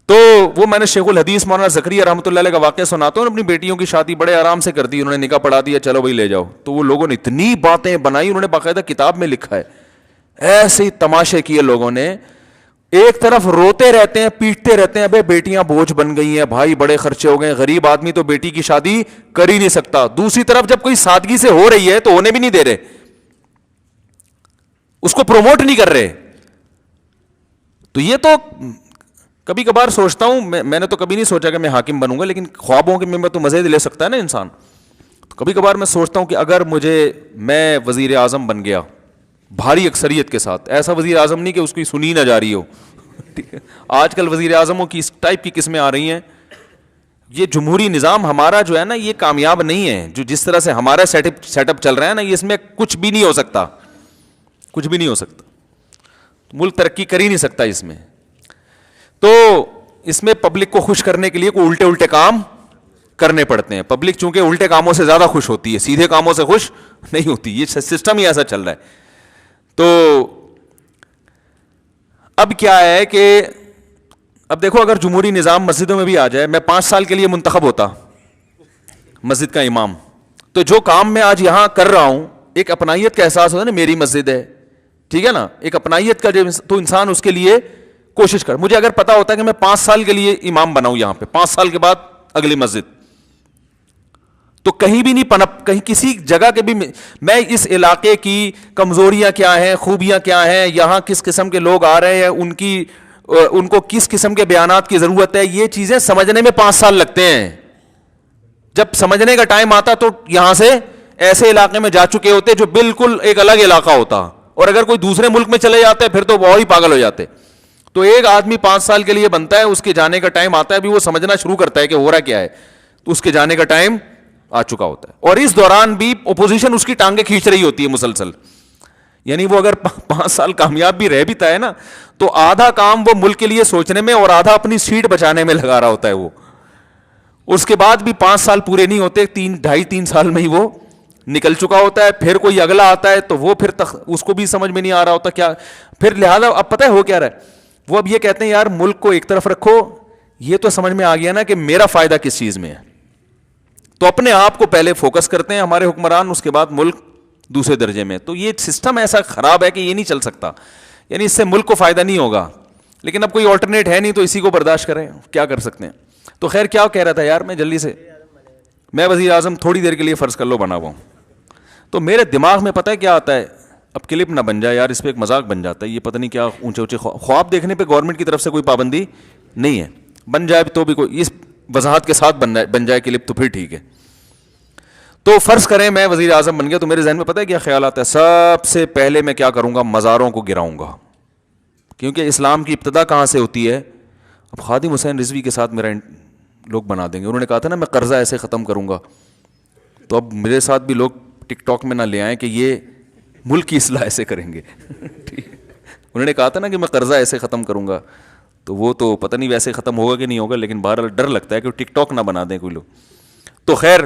تو وہ میں نے شیخ الحدیث مولانا زکریا رحمۃ اللہ علیہ کا واقعہ سناتا ہوں, اپنی بیٹیوں کی شادی بڑے آرام سے کر دی, انہوں نے نکاح پڑھا دیا, چلو بھائی لے جاؤ. تو وہ لوگوں نے اتنی باتیں بنائی, انہوں نے باقاعدہ کتاب میں لکھا ہے, ایسے ہی تماشے کیے لوگوں نے. ایک طرف روتے رہتے ہیں, پیٹتے رہتے ہیں, ابے بیٹیاں بوجھ بن گئی ہیں بھائی, بڑے خرچے ہو گئے, غریب آدمی تو بیٹی کی شادی کر ہی نہیں سکتا. دوسری طرف جب کوئی سادگی سے ہو رہی ہے تو ہونے بھی نہیں دے رہے, اس کو پروموٹ نہیں کر رہے. تو یہ تو کبھی کبھار سوچتا ہوں, میں نے تو کبھی نہیں سوچا کہ میں حاکم بنوں گا, لیکن خوابوں کے میں تو مزے لے سکتا ہے نا انسان. تو کبھی کبھار میں سوچتا ہوں کہ اگر میں وزیر اعظم بن گیا بھاری اکثریت کے ساتھ, ایسا وزیر اعظم نہیں کہ اس کی سنی نہ جا رہی ہو, آج کل وزیر اعظموں کی اس ٹائپ کی قسمیں آ رہی ہیں. یہ جمہوری نظام ہمارا جو ہے نا یہ کامیاب نہیں ہے, جو جس طرح سے ہمارا سیٹ اپ چل رہا ہے نا, یہ اس میں کچھ بھی نہیں ہو سکتا, کچھ بھی نہیں ہو سکتا, ملک ترقی کر ہی نہیں سکتا اس میں. تو اس میں پبلک کو خوش کرنے کے لیے کوئی الٹے کام کرنے پڑتے ہیں. پبلک چونکہ الٹے کاموں سے زیادہ خوش ہوتی ہے, سیدھے کاموں سے خوش نہیں ہوتی, یہ سسٹم ہی ایسا چل رہا ہے. تو اب کیا ہے کہ اب دیکھو اگر جمہوری نظام مسجدوں میں بھی آ جائے, میں 5 سال کے لیے منتخب ہوتا مسجد کا امام, تو جو کام میں آج یہاں کر رہا ہوں ایک اپنائیت کا احساس ہوتا ہے نا, میری مسجد ہے, ٹھیک ہے نا, ایک اپنائیت کا جو تو انسان اس کے لیے کوشش کر. مجھے اگر پتا ہوتا ہے کہ میں 5 سال کے لیے امام بناؤں یہاں پہ, 5 سال کے بعد اگلی مسجد, تو کہیں بھی نہیں پنپ, کہیں کسی جگہ کے بھی میں اس علاقے کی کمزوریاں کیا ہیں, خوبیاں کیا ہیں, یہاں کس قسم کے لوگ آ رہے ہیں, ان کو کس قسم کے بیانات کی ضرورت ہے, یہ چیزیں سمجھنے میں 5 سال لگتے ہیں. جب سمجھنے کا ٹائم آتا تو یہاں سے ایسے علاقے میں جا چکے ہوتے جو بالکل ایک الگ علاقہ ہوتا, اور اگر کوئی دوسرے ملک میں چلے جاتے پھر تو وہ ہی پاگل ہو جاتے. تو ایک آدمی 5 سال کے لیے بنتا ہے, اس کے جانے کا ٹائم آتا ہے, ابھی وہ سمجھنا شروع کرتا ہے کہ ہو رہا کیا ہے, تو اس کے جانے کا ٹائم آ چکا ہوتا ہے. اور اس دوران بھی اپوزیشن اس کی ٹانگیں کھینچ رہی ہوتی ہے مسلسل. یعنی وہ اگر 5 سال کامیاب بھی رہ بھی ہے نا, تو آدھا کام وہ ملک کے لیے سوچنے میں اور آدھا اپنی سیٹ بچانے میں لگا رہا ہوتا ہے. وہ اس کے بعد بھی 5 سال پورے نہیں ہوتے, 3.5-3 سال میں ہی وہ نکل چکا ہوتا ہے. پھر کوئی اگلا آتا ہے تو وہ پھر اس کو بھی سمجھ میں نہیں آ رہا ہوتا کیا, پھر لہذا اب پتہ ہے ہو کیا رہا ہے, وہ اب یہ کہتے ہیں یار ملک کو ایک طرف رکھو, یہ تو سمجھ میں آ گیا نا کہ میرا فائدہ کس چیز میں ہے, تو اپنے آپ کو پہلے فوکس کرتے ہیں ہمارے حکمران, اس کے بعد ملک دوسرے درجے میں. تو یہ سسٹم ایسا خراب ہے کہ یہ نہیں چل سکتا, یعنی اس سے ملک کو فائدہ نہیں ہوگا. لیکن اب کوئی آلٹرنیٹ ہے نہیں تو اسی کو برداشت کریں, کیا کر سکتے ہیں. تو خیر کیا کہہ رہا تھا یار میں جلدی سے, میں وزیر اعظم تھوڑی دیر کے لیے فرض کر لو بنا ہوا ہوں, تو میرے دماغ میں پتہ ہے کیا آتا ہے, اب کلپ نہ بن جائے یار, اس پہ ایک مذاق بن جاتا ہے, یہ پتہ نہیں کیا اونچے اونچے خواب دیکھنے پہ گورنمنٹ کی طرف سے کوئی پابندی نہیں ہے, بن جائے تو بھی کوئی اس وضاحت کے ساتھ بن جائے کلپ تو پھر ٹھیک ہے. تو فرض کریں میں وزیر اعظم بن گیا, تو میرے ذہن میں پتہ ہے کیا خیال آتا ہے, سب سے پہلے میں کیا کروں گا, مزاروں کو گراؤں گا, کیونکہ اسلام کی ابتدا کہاں سے ہوتی ہے. اب خادم حسین رضوی کے ساتھ میرا لوگ بنا دیں گے, انہوں نے کہا تھا نا میں قرضہ ایسے ختم کروں گا, تو اب میرے ساتھ بھی لوگ ٹک ٹاک میں نہ لے آئیں کہ یہ ملک کی اصلاح ایسے کریں گے. انہوں نے کہا تھا نا کہ میں قرضہ ایسے ختم کروں گا, تو وہ تو پتہ نہیں ویسے ختم ہوگا کہ نہیں ہوگا, لیکن بہرحال ڈر لگتا ہے کہ ٹک ٹاک نہ بنا دیں کوئی لوگ. تو خیر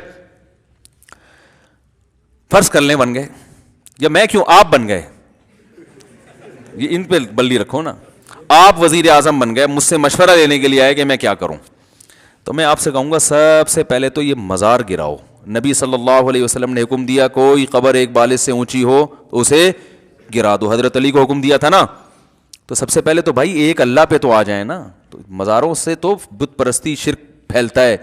فرض کر لیں بن گئے, یا میں کیوں آپ بن گئے, یہ ان پہ بلی رکھو نا, آپ وزیر اعظم بن گئے, مجھ سے مشورہ لینے کے لیے آئے کہ میں کیا کروں, تو میں آپ سے کہوں گا سب سے پہلے تو یہ مزار گراؤ. نبی صلی اللہ علیہ وسلم نے حکم دیا کوئی قبر ایک بالش سے اونچی ہو تو اسے گرا دو, حضرت علی کو حکم دیا تھا نا. تو سب سے پہلے تو بھائی ایک اللہ پہ تو آ جائیں نا, تو مزاروں سے تو بت پرستی شرک پھیلتا ہے.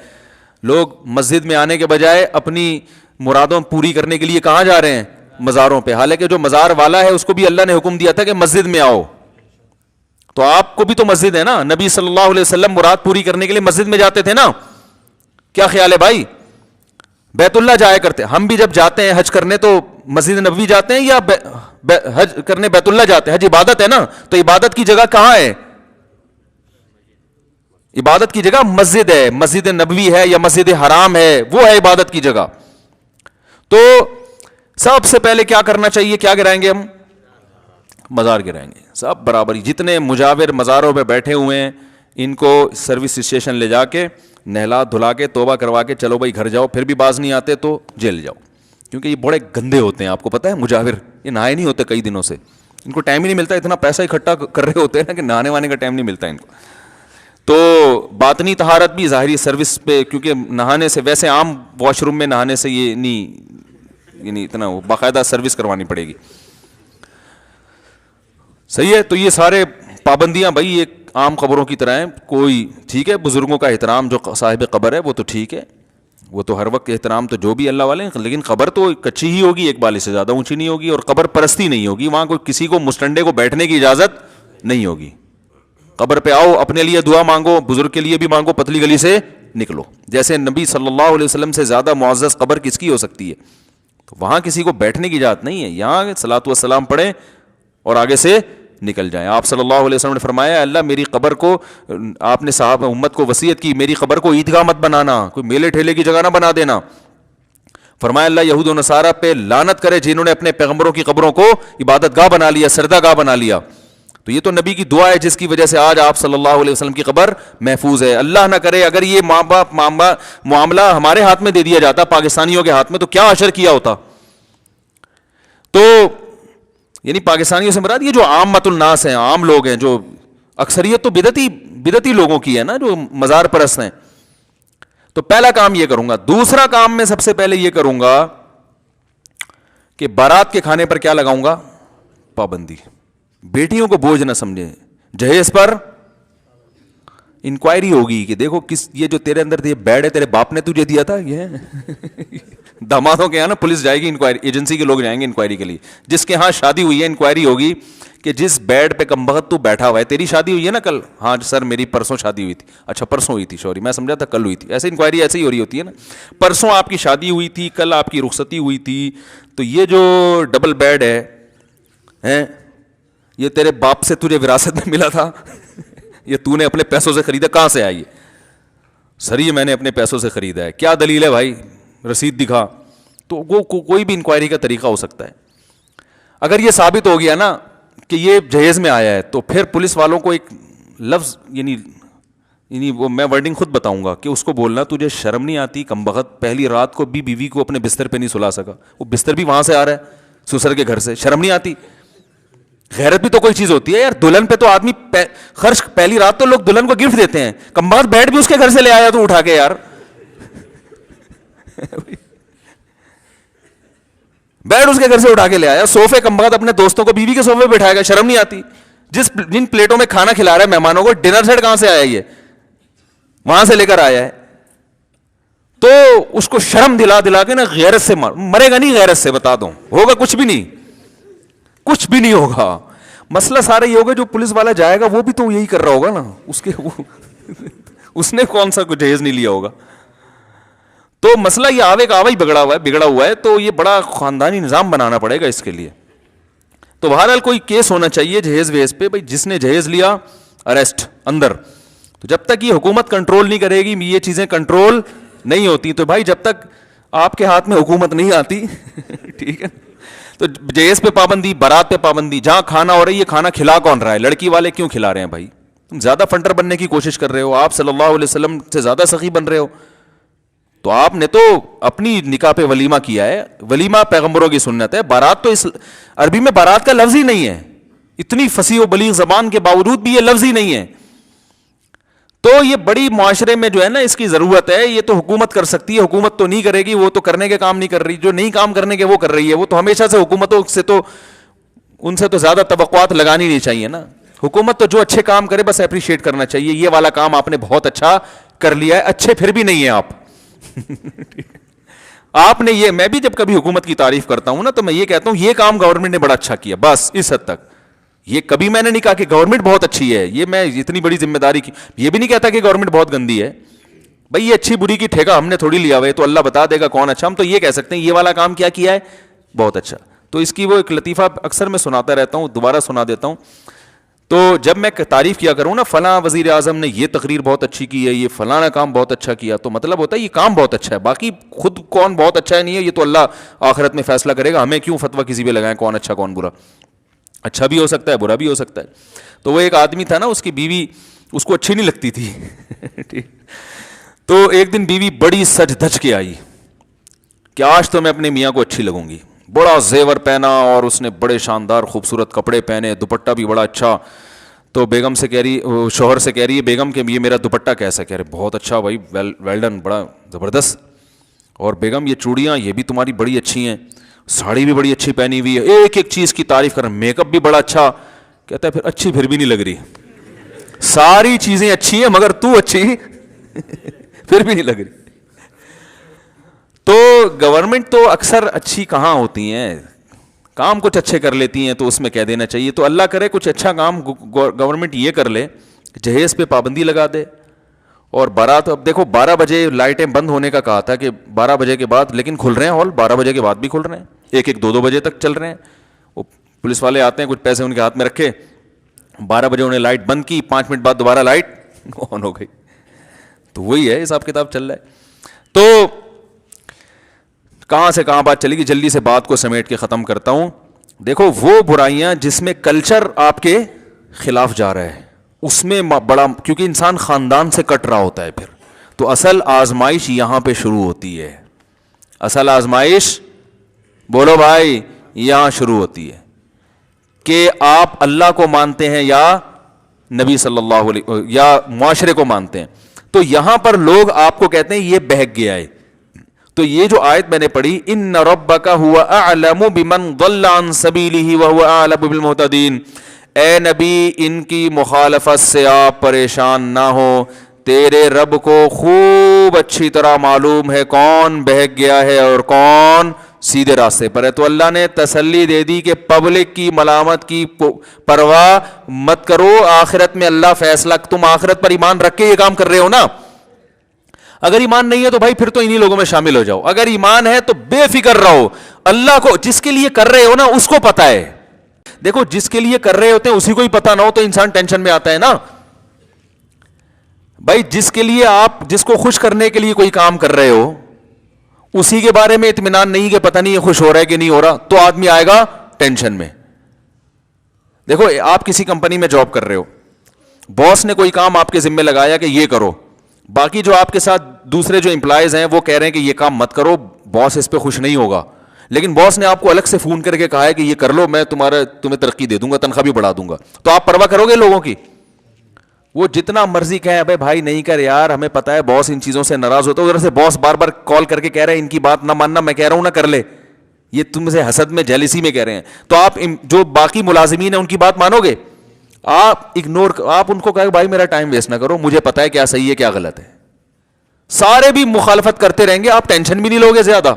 لوگ مسجد میں آنے کے بجائے اپنی مرادوں پوری کرنے کے لیے کہاں جا رہے ہیں, مزاروں پہ, حالانکہ جو مزار والا ہے اس کو بھی اللہ نے حکم دیا تھا کہ مسجد میں آؤ. تو آپ کو بھی تو مسجد ہے نا, نبی صلی اللہ علیہ وسلم مراد پوری کرنے کے لیے مسجد میں جاتے تھے نا. کیا خیال ہے بھائی, بیت اللہ جایا کرتے, ہم بھی جب جاتے ہیں حج کرنے تو مسجد نبوی جاتے ہیں یا حج کرنے بیت اللہ جاتے ہیں, حج عبادت ہے نا, تو عبادت کی جگہ کہاں ہے, عبادت کی جگہ مسجد ہے, مسجد نبوی ہے یا مسجد حرام ہے, وہ ہے عبادت کی جگہ. تو سب سے پہلے کیا کرنا چاہیے, کیا گرائیں گے ہم, مزار گرائیں گے. سب برابر, جتنے مجاور مزاروں پہ بیٹھے ہوئے ہیں ان کو سروس اسٹیشن لے جا کے نہلا دھلا کے توبہ کروا کے چلو بھائی گھر جاؤ, پھر بھی باز نہیں آتے تو جیل جاؤ, کیونکہ یہ بڑے گندے ہوتے ہیں. آپ کو پتہ ہے مجاور یہ نہائے نہیں ہوتے کئی دنوں سے, ان کو ٹائم ہی نہیں ملتا, اتنا پیسہ اکٹھا کر رہے ہوتے ہیں نا کہ نہانے وانے کا ٹائم نہیں ملتا ان کو. تو باطنی طہارت بھی ظاہری سروس پہ, کیونکہ نہانے سے ویسے عام واش روم میں نہانے سے یہ نہیں, یعنی اتنا باقاعدہ سروس کروانی پڑے گی. صحیح ہے, تو یہ سارے پابندیاں بھائی ایک عام قبروں کی طرح ہیں. کوئی ٹھیک ہے بزرگوں کا احترام, جو صاحب قبر ہے وہ تو ٹھیک ہے, وہ تو ہر وقت احترام تو جو بھی اللہ والے ہیں, لیکن قبر تو کچی ہی ہوگی, ایک بالش سے زیادہ اونچی نہیں ہوگی, اور قبر پرستی نہیں ہوگی, وہاں کوئی کسی کو مسٹنڈے کو بیٹھنے کی اجازت نہیں ہوگی. قبر پہ آؤ, اپنے لیے دعا مانگو, بزرگ کے لیے بھی مانگو, پتلی گلی سے نکلو. جیسے نبی صلی اللہ علیہ وسلم سے زیادہ معزز قبر کس کی ہو سکتی ہے, تو وہاں کسی کو بیٹھنے کی اجازت نہیں ہے. یہاں صلاۃ والسلام پڑھیں اور آگے سے نکل جائیں. آپ صلی اللہ علیہ وسلم نے فرمایا اللہ میری قبر کو, آپ نے صحابہ امت کو وصیت کی میری قبر کو عیدگاہ مت بنانا, کوئی میلے ٹھیلے کی جگہ نہ بنا دینا. فرمایا اللہ یہود و نصارہ پہ لعنت کرے جنہوں نے اپنے پیغمبروں کی قبروں کو عبادت گاہ بنا لیا, سردہ گاہ بنا لیا. تو یہ تو نبی کی دعا ہے جس کی وجہ سے آج آپ صلی اللہ علیہ وسلم کی قبر محفوظ ہے. اللہ نہ کرے اگر یہ ماں باپ معاملہ ہمارے ہاتھ میں دے دیا جاتا, پاکستانیوں کے ہاتھ میں, تو کیا اشر کیا ہوتا. تو یعنی پاکستانیوں سے مراد یہ جو عامۃ الناس ہیں, عام لوگ ہیں, جو اکثریت تو بدعتی لوگوں کی ہے نا, جو مزار پرست ہیں. تو پہلا کام یہ کروں گا. دوسرا کام میں سب سے پہلے یہ کروں گا کہ بارات کے کھانے پر کیا لگاؤں گا, پابندی. بیٹیوں کو بوجھ نہ سمجھیں, جہیز پر انکوائری ہوگی کہ دیکھو کس, یہ جو تیرے اندر یہ بیڈ ہے تیرے باپ نے تجھے دیا تھا, یہ دامادوں کے یہاں نا پولیس جائے گی انکوائری, ایجنسی کے لوگ جائیں گے انکوائری کے لیے. جس کے ہاں شادی ہوئی ہے انکوائری ہوگی کہ جس بیڈ پہ کمبخت تو بیٹھا ہوا ہے, تیری شادی ہوئی ہے نا کل, ہاں سر میری پرسوں شادی ہوئی تھی. اچھا پرسوں ہوئی تھی, سوری میں سمجھا تھا کل ہوئی تھی. ایسے انکوائری ایسے ہی ہو رہی ہوتی ہے نا, پرسوں آپ کی شادی ہوئی تھی, کل آپ کی رخصتی ہوئی تھی, تو یہ جو ڈبل بیڈ ہے یہ تیرے باپ سے تجھے وراثت میں ملا تھا, یہ تو نے اپنے پیسوں سے خریدا, کہاں سے آئی ہے؟ سر یہ میں نے اپنے پیسوں سے خریدا ہے. کیا دلیل ہے بھائی, رسید دکھا. تو وہ کوئی بھی انکوائری کا طریقہ ہو سکتا ہے. اگر یہ ثابت ہو گیا نا کہ یہ جہیز میں آیا ہے, تو پھر پولیس والوں کو ایک لفظ یعنی وہ میں ورڈنگ خود بتاؤں گا کہ اس کو بولنا تجھے شرم نہیں آتی, کمبخت پہلی رات کو بھی بیوی کو اپنے بستر پہ نہیں سلا سکا, وہ بستر بھی وہاں سے آ رہا ہے سسر کے گھر سے, شرم نہیں آتی؟ غیرت بھی تو کوئی چیز ہوتی ہے یار. دلہن پہ تو آدمی خرچ, پہلی رات تو لوگ دلہن کو گفٹ دیتے ہیں, کمبخت بیڈ بھی اس کے گھر سے لے آیا تو اٹھا کے, یار بیڈ اس کے گھر سے اٹھا کے لے آیا, صوفے کمبخت اپنے دوستوں کو بیوی کے صوفے پہ بٹھائے گا, شرم نہیں آتی؟ جن پلیٹوں میں کھانا کھلا رہا ہے مہمانوں کو, ڈنر سیٹ کہاں سے آیا, یہ وہاں سے لے کر آیا ہے. تو اس کو شرم دلا دلا کے نا غیرت سے مرے گا نہیں, غیرت سے بتا دوں ہوگا کچھ بھی نہیں, کچھ بھی نہیں ہوگا. مسئلہ سارا یہ ہوگا جو پولیس والا جائے گا وہ بھی تو یہی کر رہا ہوگا نا, اس نے کون سا کچھ جہیز نہیں لیا ہوگا. تو مسئلہ یہ آوے کا آوائی بگڑا ہوا ہے, تو یہ بڑا خاندانی نظام بنانا پڑے گا اس کے لیے. تو بہرحال کوئی کیس ہونا چاہیے جہیز ویز پہ, بھائی جس نے جہیز لیا اریسٹ اندر. تو جب تک یہ حکومت کنٹرول نہیں کرے گی, یہ چیزیں کنٹرول نہیں ہوتی, تو بھائی جب تک آپ کے ہاتھ میں حکومت نہیں آتی ٹھیک ہے, تو جہیز پہ پابندی, بارات پہ پابندی, جہاں کھانا ہو رہی ہے کھانا کھلا کون رہا ہے, لڑکی والے کیوں کھلا رہے ہیں بھائی, تم زیادہ فنڈر بننے کی کوشش کر رہے ہو, آپ صلی اللہ علیہ وسلم سے زیادہ سخی بن رہے ہو. تو آپ نے تو اپنی نکاح پہ ولیمہ کیا ہے, ولیمہ پیغمبروں کی سنت ہے, بارات تو اس عربی میں بارات کا لفظ ہی نہیں ہے, اتنی فصیح و بلیغ زبان کے باوجود بھی یہ لفظ ہی نہیں ہے. تو یہ بڑی معاشرے میں جو ہے نا اس کی ضرورت ہے, یہ تو حکومت کر سکتی ہے, حکومت تو نہیں کرے گی, وہ تو کرنے کے کام نہیں کر رہی, جو نہیں کام کرنے کے وہ کر رہی ہے, وہ تو ہمیشہ سے حکومتوں سے تو ان سے تو زیادہ توقعات لگانی نہیں چاہیے نا. حکومت تو جو اچھے کام کرے بس اپریشیٹ کرنا چاہیے, یہ والا کام آپ نے بہت اچھا کر لیا ہے, اچھے پھر بھی نہیں ہیں آپ آپ نے یہ, میں بھی جب کبھی حکومت کی تعریف کرتا ہوں نا تو میں یہ کہتا ہوں یہ کام گورنمنٹ نے بڑا اچھا کیا, بس اس حد تک. یہ کبھی میں نے نہیں کہا کہ گورنمنٹ بہت اچھی ہے, یہ میں اتنی بڑی ذمہ داری کی, یہ بھی نہیں کہتا کہ گورنمنٹ بہت گندی ہے. بھائی یہ اچھی بری کی ٹھیکہ ہم نے تھوڑی لیا ہوا ہے, تو اللہ بتا دے گا کون اچھا. ہم تو یہ کہہ سکتے ہیں یہ والا کام کیا ہے, بہت اچھا. تو اس کی وہ ایک لطیفہ اکثر میں سناتا رہتا ہوں, دوبارہ سنا دیتا ہوں. تو جب میں تعریف کیا کروں نا فلاں وزیر اعظم نے یہ تقریر بہت اچھی کی ہے, یہ فلانا کام بہت اچھا کیا, تو مطلب ہوتا ہے یہ کام بہت اچھا ہے, باقی خود کون بہت اچھا ہے نہیں ہے یہ تو اللہ آخرت میں فیصلہ کرے گا, ہمیں کیوں فتویٰ کسی پہ لگائیں کون اچھا کون برا. اچھا بھی ہو سکتا ہے برا بھی ہو سکتا ہے. تو وہ ایک آدمی تھا نا, اس کی بیوی اس کو اچھی نہیں لگتی تھی تو ایک دن بیوی بڑی سج دھج کے آئی کہ آج تو میں اپنے میاں کو اچھی لگوں گی, بڑا زیور پہنا اور اس نے بڑے شاندار خوبصورت کپڑے پہنے, دوپٹہ بھی بڑا اچھا. تو بیگم سے کہہ رہی, شوہر سے کہہ رہی ہے بیگم کہ یہ میرا دوپٹہ کیسا, کہہ رہے بہت اچھا بھائی, ویل ڈن, بڑا زبردست. اور بیگم یہ چوڑیاں یہ بھی تمہاری بڑی اچھی ہیں, ساڑی بھی بڑی اچھی پہنی ہوئی ہے, ایک ایک چیز کی تعریف کر, میک اپ بھی بڑا اچھا. کہتا ہے پھر اچھی پھر بھی نہیں لگ رہی, ساری چیزیں اچھی ہیں مگر تو اچھی پھر بھی نہیں لگ رہی. تو گورنمنٹ تو اکثر اچھی کہاں ہوتی ہیں, کام کچھ اچھے کر لیتی ہیں تو اس میں کہہ دینا چاہیے. تو اللہ کرے کچھ اچھا کام گورنمنٹ یہ کر لے, جہیز پہ پابندی لگا دے. اور بارات, اب دیکھو 12 بجے لائٹیں بند ہونے کا کہا تھا کہ 12 بجے کے بعد, لیکن کھل رہے ہیں ہال, 12 بجے کے بعد بھی کھل رہے ہیں, 1-2 بجے تک چل رہے ہیں. وہ پولیس والے آتے ہیں, کچھ پیسے ان کے ہاتھ میں رکھے, 12 بجے انہیں لائٹ بند کی, 5 منٹ بعد دوبارہ لائٹ آن ہو گئی. تو وہی ہے حساب کتاب چل رہا ہے. تو کہاں سے کہاں بات چلے گی, جلدی سے بات کو سمیٹ کے ختم کرتا ہوں. دیکھو وہ برائیاں جس میں کلچر آپ کے خلاف جا رہا ہے, اس میں بڑا, کیونکہ انسان خاندان سے کٹ رہا ہوتا ہے پھر, تو اصل آزمائش یہاں پہ شروع ہوتی ہے. اصل آزمائش بولو بھائی یہاں شروع ہوتی ہے کہ آپ اللہ کو مانتے ہیں یا نبی صلی اللہ علیہ یا معاشرے کو مانتے ہیں. تو یہاں پر لوگ آپ کو کہتے ہیں یہ بہک گیا ہے. تو یہ جو آیت میں نے پڑھی, ان ربک هو اعلم بمن ضل عن سبیلہ وهو اعلم بالمہتدین, اے نبی ان کی مخالفت سے آپ پریشان نہ ہو, تیرے رب کو خوب اچھی طرح معلوم ہے کون بہک گیا ہے اور کون سیدھے راستے پر ہے. تو اللہ نے تسلی دے دی کہ پبلک کی ملامت کی پرواہ مت کرو, آخرت میں اللہ فیصلہ, تم آخرت پر ایمان رکھ کے یہ کام کر رہے ہو نا. اگر ایمان نہیں ہے تو بھائی پھر تو انہی لوگوں میں شامل ہو جاؤ, اگر ایمان ہے تو بے فکر رہو. اللہ کو جس کے لیے کر رہے ہو نا اس کو پتا ہے. دیکھو جس کے لیے کر رہے ہوتے ہیں اسی کو ہی پتا نہ ہو تو انسان ٹینشن میں آتا ہے نا بھائی. جس کے لیے آپ, جس کو خوش کرنے کے لیے کوئی کام کر رہے ہو, اسی کے بارے میں اطمینان نہیں کہ پتہ نہیں یہ خوش ہو رہا ہے کہ نہیں ہو رہا, تو آدمی آئے گا ٹینشن میں. دیکھو آپ کسی کمپنی میں جاب کر رہے ہو, باس نے کوئی کام آپ کے ذمہ لگایا کہ یہ کرو, باقی جو آپ کے ساتھ دوسرے جو امپلائیز ہیں وہ کہہ رہے ہیں کہ یہ کام مت کرو, باس اس پہ خوش نہیں ہوگا, لیکن باس نے آپ کو الگ سے فون کر کے کہا ہے کہ یہ کر لو, میں تمہیں ترقی دے دوں گا, تنخواہ بھی بڑھا دوں گا, تو آپ پرواہ کرو گے لوگوں کی؟ وہ جتنا مرضی کہیں ابے بھائی نہیں کر یار, ہمیں پتہ ہے باس ان چیزوں سے ناراض ہوتا ہے, ادھر سے باس بار بار کال کر کے کہہ رہے ہیں ان کی بات نہ ماننا, میں کہہ رہا ہوں نہ کر لے, یہ تم سے حسد میں جیلسی میں کہہ رہے ہیں, تو آپ جو باقی ملازمین ہیں ان کی بات مانو گے؟ آپ اگنور, آپ ان کو کہیں بھائی میرا ٹائم ویسٹ نہ کرو, مجھے پتا ہے کیا صحیح ہے کیا غلط ہے. سارے بھی مخالفت کرتے رہیں گے, آپ ٹینشن بھی نہیں لوگے زیادہ,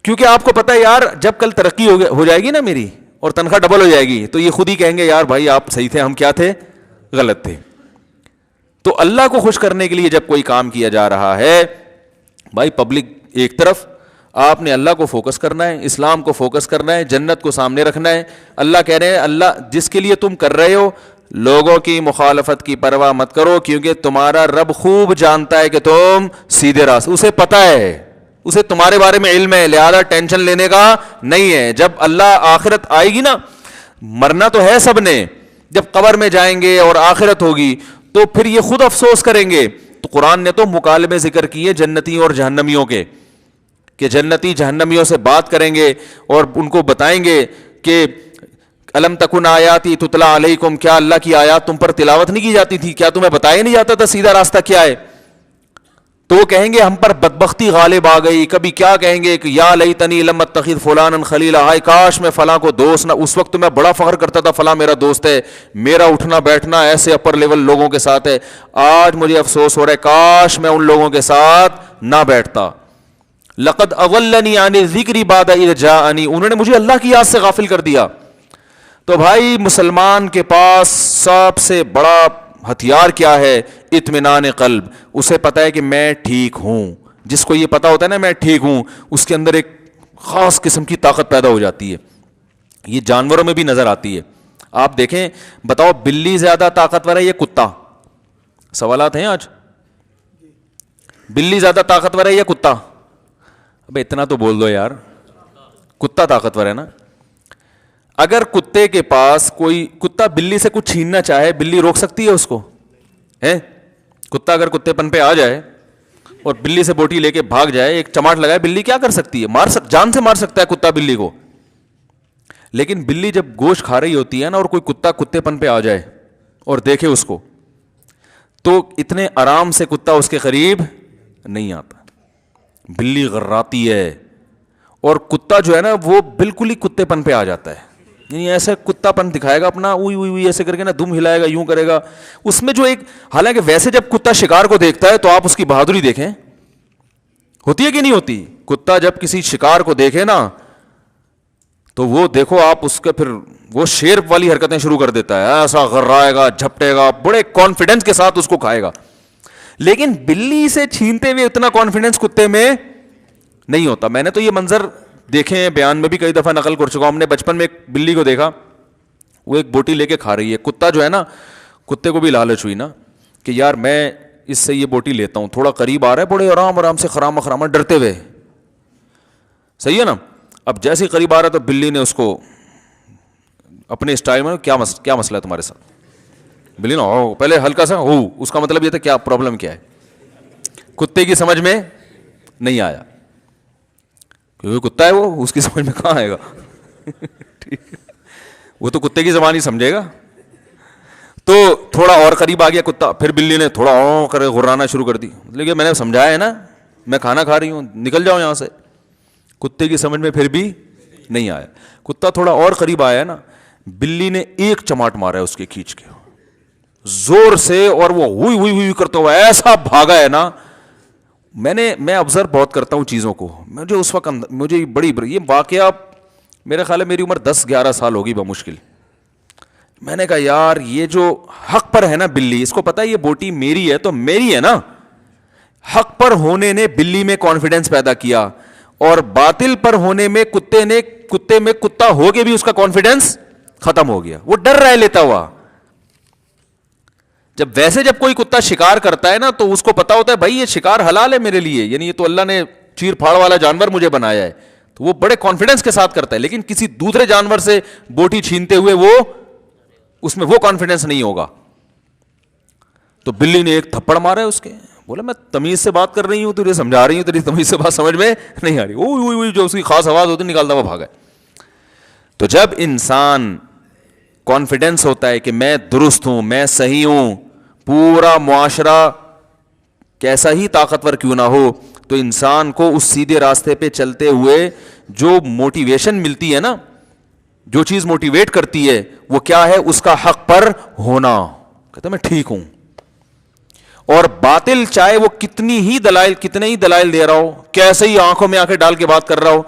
کیونکہ آپ کو پتا ہے یار جب کل ترقی ہو جائے گی نا میری اور تنخواہ ڈبل ہو جائے گی, تو یہ خود ہی کہیں گے یار بھائی آپ صحیح تھے, ہم کیا تھے, غلط تھے. تو اللہ کو خوش کرنے کے لیے جب کوئی کام کیا جا رہا ہے بھائی, پبلک ایک طرف, آپ نے اللہ کو فوکس کرنا ہے, اسلام کو فوکس کرنا ہے, جنت کو سامنے رکھنا ہے. اللہ کہہ رہے ہیں اللہ جس کے لیے تم کر رہے ہو لوگوں کی مخالفت کی پرواہ مت کرو, کیونکہ تمہارا رب خوب جانتا ہے کہ تم سیدھے راستے, اسے پتا ہے, اسے تمہارے بارے میں علم ہے, لہذا ٹینشن لینے کا نہیں ہے. جب اللہ آخرت آئے گی نا, مرنا تو ہے سب نے, جب قبر میں جائیں گے اور آخرت ہوگی تو پھر یہ خود افسوس کریں گے. تو قرآن نے تو مکالمے ذکر کیے جنتیوں اور جہنمیوں کے, کہ جنتی جہنمیوں سے بات کریں گے اور ان کو بتائیں گے کہ الم تکن آیاتی تتلا علیکم, کیا اللہ کی آیات تم پر تلاوت نہیں کی جاتی تھی, کیا تمہیں بتایا نہیں جاتا تھا سیدھا راستہ کیا ہے. تو وہ کہیں گے ہم پر بدبختی غالب آ گئی. کبھی کیا کہیں گے کہ یا لیتنی لم اتخذ فلانا خلیلا, ہائے کاش میں فلاں کو دوست نہ, اس وقت تو میں بڑا فخر کرتا تھا فلاں میرا دوست ہے, میرا اٹھنا بیٹھنا ایسے اپر لیول لوگوں کے ساتھ ہے, آج مجھے افسوس ہو رہا ہے کاش میں ان لوگوں کے ساتھ نہ بیٹھتا. لقد اضلنی عن الذکر بعد اذ جاءنی, انہوں نے مجھے اللہ کی یاد سے غافل کر دیا. تو بھائی مسلمان کے پاس سب سے بڑا ہتھیار کیا ہے؟ اطمینان قلب. اسے پتا ہے کہ میں ٹھیک ہوں. جس کو یہ پتا ہوتا ہے نا میں ٹھیک ہوں, اس کے اندر ایک خاص قسم کی طاقت پیدا ہو جاتی ہے. یہ جانوروں میں بھی نظر آتی ہے. آپ دیکھیں, بتاؤ بلی زیادہ طاقتور ہے یا کتا؟ سوالات ہیں آج. بلی زیادہ طاقتور ہے یا کتا؟ ابے اتنا تو بول دو یار. کتا طاقتور ہے نا. اگر کتے کے پاس کوئی, کتا بلی سے کچھ چھیننا چاہے, بلی روک سکتی ہے اس کو؟ ہے کتا اگر کتے پن پہ آ جائے اور بلی سے بوٹی لے کے بھاگ جائے, ایک چماٹ لگائے, بلی کیا کر سکتی ہے؟ جان سے مار سکتا ہے کتا بلی کو. لیکن بلی جب گوشت کھا رہی ہوتی ہے نا اور کوئی کتا کتے پن پہ آ جائے اور دیکھے اس کو, تو اتنے آرام سے کتا اس کے قریب نہیں آتا. بلی غراتی ہے, اور کتا جو ہے نا وہ بالکل ہی کتے پن پہ آ جاتا ہے. یعنی ایسے کتا پن دکھائے گا اپنا, اوئی اوئی ایسے کر کے نا, دم ہلائے گا, یوں کرے گا. اس میں جو ایک, حالانکہ ویسے جب کتا شکار کو دیکھتا ہے تو آپ اس کی بہادری دیکھیں, ہوتی ہے کہ نہیں ہوتی. کتا جب کسی شکار کو دیکھے نا تو وہ دیکھو آپ اس کے, پھر وہ شیر والی حرکتیں شروع کر دیتا ہے, ایسا غرائے گا, جھپٹے گا, بڑے کانفیڈنس کے ساتھ اس کو کھائے گا. لیکن بلی سے چھینتے ہوئے اتنا کانفیڈنس کتے میں نہیں ہوتا. میں نے تو یہ منظر دیکھے ہیں, بیان میں بھی کئی دفعہ نقل کر چکا ہوں. ہم نے بچپن میں ایک بلی کو دیکھا, وہ ایک بوٹی لے کے کھا رہی ہے. کتا جو ہے نا, کتے کو بھی لالچ ہوئی نا کہ یار میں اس سے یہ بوٹی لیتا ہوں. تھوڑا قریب آ رہا ہے, بڑے آرام آرام سے خراما خراما ڈرتے ہوئے, صحیح ہے نا. اب جیسے ہی قریب آ رہا تو بلی نے اس کو اپنے اسٹائل میں, کیا مسئلہ ہے تمہارے ساتھ؟ بلی نا پہلے ہلکا سا ہو, اس کا مطلب یہ تھا کیا پرابلم کیا ہے. کتے کی سمجھ میں نہیں آیا, کیونکہ کتا ہے وہ, اس کی سمجھ میں کہاں آئے گا. وہ تو کتے کی زبان ہی سمجھے گا. تو تھوڑا اور قریب آ گیا کتا, پھر بلی نے تھوڑا اور کر غرانا شروع کر دی. لیکن میں نے سمجھایا ہے نا, میں کھانا کھا رہی ہوں, نکل جاؤ یہاں سے. کتے کی سمجھ میں پھر بھی نہیں آیا. کتا تھوڑا اور قریب آیا نا, بلی نے ایک چماٹ مارا ہے اس کے کھینچ کے زور سے, اور وہ ہوئی ہوئی ہوئی کرتا ہوا ایسا بھاگا ہے نا. میں آبزرو بہت کرتا ہوں چیزوں کو. مجھے اس وقت مجھے بڑی یہ واقعہ, میرے خیال ہے میری عمر 10-11 سال ہوگی بمشکل. میں نے کہا یار یہ جو حق پر ہے نا بلی, اس کو پتا ہے یہ بوٹی میری ہے تو میری ہے نا. حق پر ہونے نے بلی میں کانفیڈنس پیدا کیا, اور باطل پر ہونے میں کتے میں کتا ہو کے بھی اس کا کانفیڈنس ختم ہو گیا. وہ ڈر رہ لیتا ہوا. جب کوئی کتا شکار کرتا ہے نا تو اس کو پتا ہوتا ہے بھائی یہ شکار حلال ہے میرے لیے, یعنی یہ تو اللہ نے چیر پھاڑ والا جانور مجھے بنایا ہے, تو وہ بڑے کانفیڈنس کے ساتھ کرتا ہے. لیکن کسی دوسرے جانور سے بوٹی چھینتے ہوئے وہ اس میں وہ کانفیڈنس نہیں ہوگا. تو بلی نے ایک تھپڑ مارا ہے اس کے, بولا میں تمیز سے بات کر رہی ہوں, تجھے سمجھا رہی ہوں, تیری تمیز سے بات سمجھ میں نہیں آ رہی. اوئی جو اس کی خاص آواز ہوتی نکالتا ہوا بھاگا. تو جب انسان کانفیڈنس ہوتا ہے کہ میں درست ہوں, میں صحیح ہوں, پورا معاشرہ کیسا ہی طاقتور کیوں نہ ہو, تو انسان کو اس سیدھے راستے پہ چلتے ہوئے جو موٹیویشن ملتی ہے نا, جو چیز موٹیویٹ کرتی ہے وہ کیا ہے؟ اس کا حق پر ہونا. کہتا میں ٹھیک ہوں. اور باطل چاہے وہ کتنے ہی دلائل دے رہا ہو, کیسے ہی آنکھوں میں آنکھیں ڈال کے بات کر رہا ہو,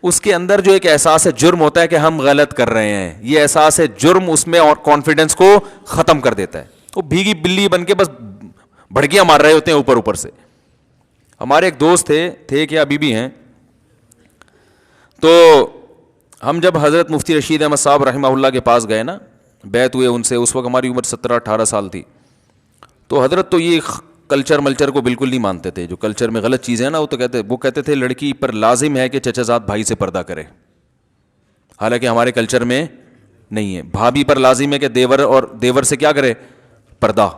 اس کے اندر جو ایک احساس ہے جرم ہوتا ہے کہ ہم غلط کر رہے ہیں, یہ احساس ہے جرم اس میں اور کانفیڈنس کو ختم کر دیتا ہے. وہ بھیگی بلی بن کے بس بھڑکیاں مار رہے ہوتے ہیں اوپر سے. ہمارے ایک دوست تھے کہ ابھی بھی ہیں, تو ہم جب حضرت مفتی رشید احمد صاحب رحمہ اللہ کے پاس گئے نا, بیعت ہوئے ان سے, اس وقت ہماری عمر 17-18 سال تھی. تو حضرت تو یہ کلچر کو بالکل نہیں مانتے تھے, جو کلچر میں غلط چیزیں ہیں نا, وہ کہتے تھے لڑکی پر لازم ہے کہ چچا زاد بھائی سے پردہ کرے, حالانکہ ہمارے کلچر میں نہیں ہے. بھابھی پر لازم ہے کہ دیور سے کیا کرے؟ پردہ,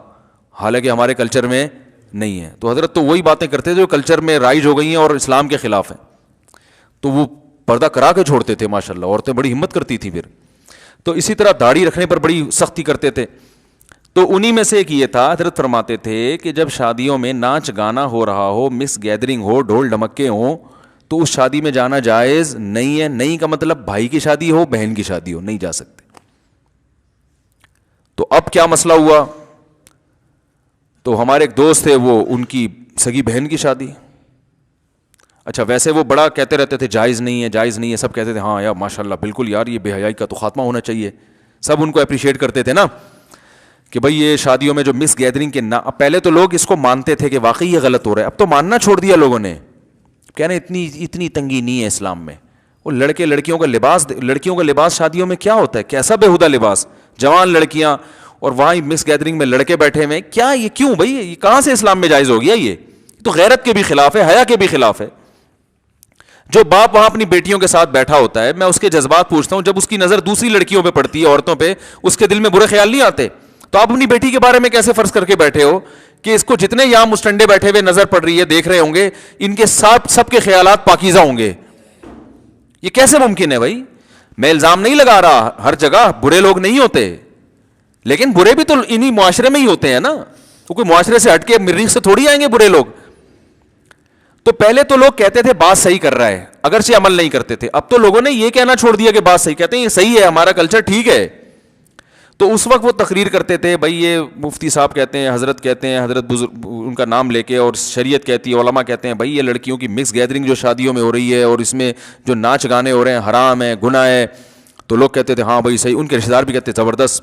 حالانکہ ہمارے کلچر میں نہیں ہے. تو حضرت تو وہی باتیں کرتے تھے جو کلچر میں رائج ہو گئی ہیں اور اسلام کے خلاف ہیں, تو وہ پردہ کرا کے چھوڑتے تھے. ماشاءاللہ عورتیں بڑی ہمت کرتی تھیں پھر. تو اسی طرح داڑھی رکھنے پر بڑی سختی کرتے تھے. تو انہی میں سے ایک یہ تھا, حضرت فرماتے تھے کہ جب شادیوں میں ناچ گانا ہو رہا ہو, مس گیدرنگ ہو, ڈھول ڈھمکے ہوں, تو اس شادی میں جانا جائز نہیں ہے. نہیں کا مطلب بھائی کی شادی ہو, بہن کی شادی ہو, نہیں جا سکتے. تو اب کیا مسئلہ ہوا؟ تو ہمارے ایک دوست تھے, وہ ان کی سگی بہن کی شادی. اچھا ویسے وہ بڑا کہتے رہتے تھے جائز نہیں ہے, جائز نہیں ہے. سب کہتے تھے ہاں یار ماشاءاللہ بالکل یار, یہ بے حیائی کا تو خاتمہ ہونا چاہیے. سب ان کو اپریشیٹ کرتے تھے نا کہ بھائی یہ شادیوں میں جو مس گیدرنگ کے پہلے تو لوگ اس کو مانتے تھے کہ واقعی یہ غلط ہو رہا ہے, اب تو ماننا چھوڑ دیا لوگوں نے. کہنے اتنی تنگی نہیں ہے اسلام میں. وہ لڑکیوں کا لباس شادیوں میں کیا ہوتا ہے؟ کیسا بےہودہ لباس, جوان لڑکیاں اور وہاں مس گیدرنگ میں لڑکے بیٹھے ہوئے. کیا یہ کیوں بھائی, یہ کہاں سے اسلام میں جائز ہو گیا؟ یہ تو غیرت کے بھی خلاف ہے, حیا کے بھی خلاف ہے. جو باپ وہاں اپنی بیٹیوں کے ساتھ بیٹھا ہوتا ہے, میں اس کے جذبات پوچھتا ہوں, جب اس کی نظر دوسری لڑکیوں پہ پڑتی ہے, عورتوں پہ, اس کے دل میں برے خیال نہیں آتے؟ تو آپ اپنی بیٹی کے بارے میں کیسے فرض کر کے بیٹھے ہو کہ اس کو جتنے یہاں مسٹنڈے بیٹھے ہوئے نظر پڑ رہی ہے, دیکھ رہے ہوں گے, ان کے سب کے خیالات پاکیزہ ہوں گے؟ یہ کیسے ممکن ہے بھائی؟ میں الزام نہیں لگا رہا, ہر جگہ برے لوگ نہیں ہوتے, لیکن برے بھی تو انہی معاشرے میں ہی ہوتے ہیں نا. تو کوئی معاشرے سے ہٹ کے مریخ سے تھوڑی آئیں گے برے لوگ. تو پہلے تو لوگ کہتے تھے بات صحیح کر رہا ہے, اگرچہ عمل نہیں کرتے تھے. اب تو لوگوں نے یہ کہنا چھوڑ دیا کہ بات صحیح, کہتے ہیں یہ صحیح ہے, ہمارا کلچر ٹھیک ہے. تو اس وقت وہ تقریر کرتے تھے, بھائی یہ مفتی صاحب کہتے ہیں, حضرت کہتے ہیں, حضرت بزرگ ان کا نام لے کے, اور شریعت کہتی ہے, علماء کہتے ہیں بھائی یہ لڑکیوں کی مکس گیدرنگ جو شادیوں میں ہو رہی ہے اور اس میں جو ناچ گانے ہو رہے ہیں حرام ہے, گناہ ہے. تو لوگ کہتے تھے ہاں بھائی صحیح, ان کے رشتہ دار بھی کہتے تھے زبردست.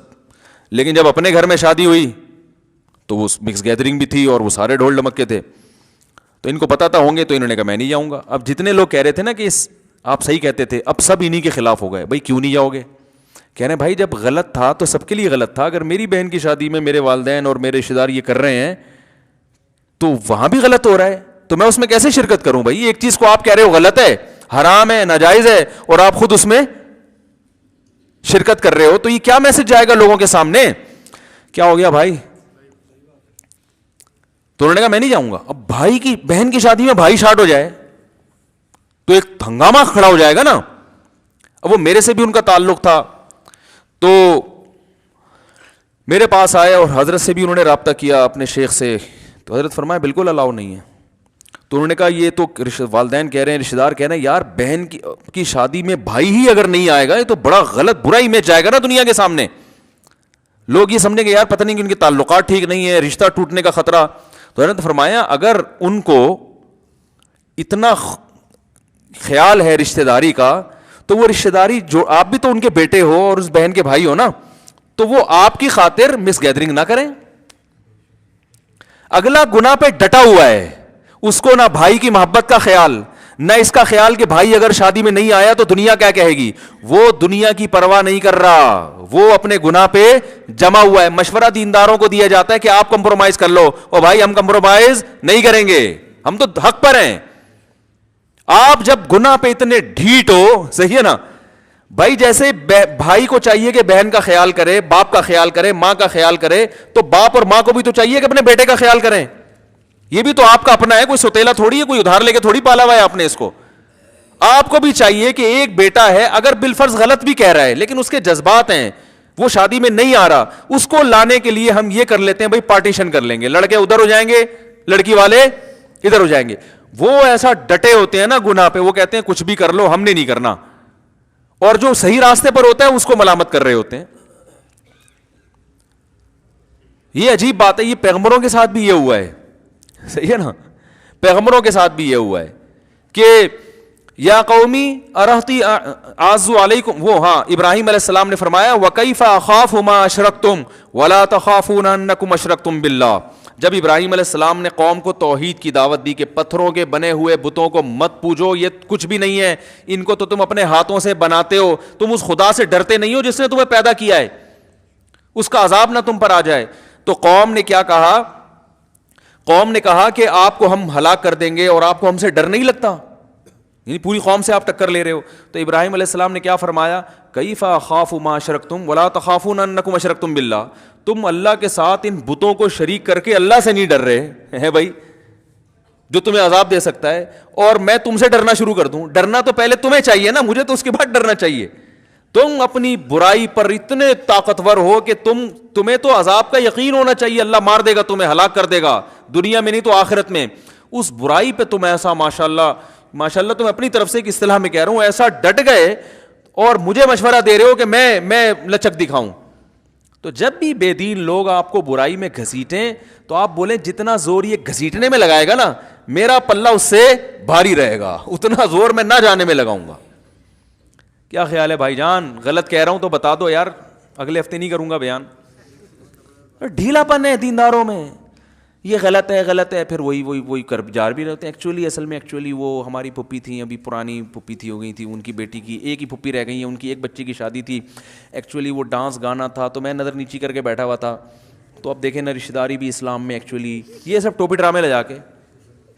لیکن جب اپنے گھر میں شادی ہوئی تو وہ مکس گیدرنگ بھی تھی اور وہ سارے ڈھول ڈمکے تھے. تو ان کو پتا تھا ہوں گے, تو انہوں نے کہا میں نہیں جاؤں گا. اب جتنے لوگ کہہ رہے تھے نا کہ آپ صحیح کہتے تھے, اب سب انہی کے خلاف ہو گئے. بھائی کیوں نہیں جاؤ گے؟ کہہ رہے ہیں بھائی جب غلط تھا تو سب کے لیے غلط تھا. اگر میری بہن کی شادی میں میرے والدین اور میرے رشتہ دار یہ کر رہے ہیں تو وہاں بھی غلط ہو رہا ہے, تو میں اس میں کیسے شرکت کروں؟ بھائی ایک چیز کو آپ کہہ رہے ہو غلط ہے, حرام ہے, ناجائز ہے, اور آپ خود اس میں شرکت کر رہے ہو, تو یہ کیا میسج جائے گا لوگوں کے سامنے؟ کیا ہو گیا بھائی؟ تو انہوں نے کہا میں نہیں جاؤں گا. اب بھائی کی بہن کی شادی میں بھائی شارٹ ہو جائے تو ایک ہنگامہ کھڑا ہو جائے گا نا. اب وہ میرے سے بھی ان کا تعلق تھا, تو میرے پاس آئے اور حضرت سے بھی انہوں نے رابطہ کیا اپنے شیخ سے. تو حضرت فرمایا بالکل الاؤ نہیں ہے. تو انہوں نے کہا یہ تو والدین کہہ رہے ہیں, رشتہ دار کہہ رہے ہیں, یار بہن کی شادی میں بھائی ہی اگر نہیں آئے گا یہ تو بڑا غلط برا امیج جائے گا نا دنیا کے سامنے. لوگ یہ سمجھیں گے یار پتہ نہیں کہ ان کے تعلقات ٹھیک نہیں ہے, رشتہ ٹوٹنے کا خطرہ. تو حضرت فرمایا اگر ان کو اتنا خیال ہے رشتہ داری کا, تو وہ رشتہ داری جو آپ بھی تو ان کے بیٹے ہو اور اس بہن کے بھائی ہو نا, تو وہ آپ کی خاطر مس گیدرنگ نہ کریں. اگلا گناہ پہ ڈٹا ہوا ہے, اس کو نہ بھائی کی محبت کا خیال, نہ اس کا خیال کہ بھائی اگر شادی میں نہیں آیا تو دنیا کیا کہے گی. وہ دنیا کی پرواہ نہیں کر رہا, وہ اپنے گناہ پہ جمع ہوا ہے. مشورہ دینداروں کو دیا جاتا ہے کہ آپ کمپرومائز کر لو, اور بھائی ہم کمپرومائز نہیں کریں گے, ہم تو حق پر ہیں. آپ جب گناہ پہ اتنے ڈھیٹ ہو, صحیح ہے نا بھائی, جیسے بھائی کو چاہیے کہ بہن کا خیال کرے, باپ کا خیال کرے, ماں کا خیال کرے, تو باپ اور ماں کو بھی تو چاہیے کہ اپنے بیٹے کا خیال کریں. یہ بھی تو آپ کا اپنا ہے, کوئی سوتیلا تھوڑی ہے, کوئی ادھار لے کے تھوڑی پالا ہوا ہے آپ نے اس کو. آپ کو بھی چاہیے کہ ایک بیٹا ہے, اگر بالفرض غلط بھی کہہ رہا ہے لیکن اس کے جذبات ہیں, وہ شادی میں نہیں آ رہا, اس کو لانے کے لیے ہم یہ کر لیتے ہیں بھائی پارٹیشن کر لیں گے, لڑکے ادھر ہو جائیں گے, لڑکی والے ادھر ہو جائیں گے. وہ ایسا ڈٹے ہوتے ہیں نا گناہ پہ, وہ کہتے ہیں کچھ بھی کر لو ہم نے نہیں کرنا. اور جو صحیح راستے پر ہوتا ہے اس کو ملامت کر رہے ہوتے ہیں. یہ عجیب بات ہے. یہ پیغمبروں کے ساتھ بھی یہ ہوا ہے, صحیح ہے نا, پیغمبروں کے ساتھ بھی یہ ہوا ہے کہ یا قومی ارہتی آزو علیکم, وہ ہاں ابراہیم علیہ السلام نے فرمایا وَكَيْفَ أَخَافُ مَا أَشْرَكْتُمْ وَلَا تَخَافُونَ أَنَّكُمْ أَشْرَكْتُمْ بِاللَّهِ. جب ابراہیم علیہ السلام نے قوم کو توحید کی دعوت دی کہ پتھروں کے بنے ہوئے بتوں کو مت پوجو, یہ کچھ بھی نہیں ہے, ان کو تو تم اپنے ہاتھوں سے بناتے ہو, تم اس خدا سے ڈرتے نہیں ہو جس نے تمہیں پیدا کیا ہے, اس کا عذاب نہ تم پر آ جائے. تو قوم نے کیا کہا, قوم نے کہا کہ آپ کو ہم ہلاک کر دیں گے اور آپ کو ہم سے ڈر نہیں لگتا, یعنی پوری قوم سے آپ ٹکر لے رہے ہو. تو ابراہیم علیہ السلام نے کیا فرمایا, کیف اخاف ما اشرکتم ولا تخافون انکم اشرکتم باللہ. تم اللہ کے ساتھ ان بتوں کو شریک کر کے اللہ سے نہیں ڈر رہے ہیں بھائی, جو تمہیں عذاب دے سکتا ہے, اور میں تم سے ڈرنا شروع کر دوں. ڈرنا تو پہلے تمہیں چاہیے نا, مجھے تو اس کے بعد ڈرنا چاہیے. تم اپنی برائی پر اتنے طاقتور ہو کہ تمہیں تو عذاب کا یقین ہونا چاہیے, اللہ مار دے گا تمہیں, ہلاک کر دے گا, دنیا میں نہیں تو آخرت میں. اس برائی پہ تم ایسا ماشاءاللہ تم اپنی طرف سے ایک اصطلاح میں کہہ رہا ہوں, ایسا ڈٹ گئے اور مجھے مشورہ دے رہے ہو کہ میں لچک دکھاؤں. تو جب بھی بے دین لوگ آپ کو برائی میں گھسیٹیں تو آپ بولیں جتنا زور یہ گھسیٹنے میں لگائے گا نا, میرا پلہ اس سے بھاری رہے گا, اتنا زور میں نہ جانے میں لگاؤں گا. کیا خیال ہے بھائی جان؟ غلط کہہ رہا ہوں تو بتا دو یار, اگلے ہفتے نہیں کروں گا بیان. ڈھیلا پن ہے دینداروں میں, یہ غلط ہے, پھر وہی کر جار بھی رہتے ہیں. اصل میں وہ ہماری پھپھی تھیں, ابھی پرانی پھپھی تھی, ہو گئی تھی, ان کی بیٹی کی ایک ہی پھپھی رہ گئی ہے, ان کی ایک بچے کی شادی تھی. ایکچولی وہ ڈانس گانا تھا تو میں نظر نیچی کر کے بیٹھا ہوا تھا. تو اب دیکھیں نا, رشتہ داری بھی اسلام میں ایکچولی یہ سب ٹوپی ڈرامے لے جا کے,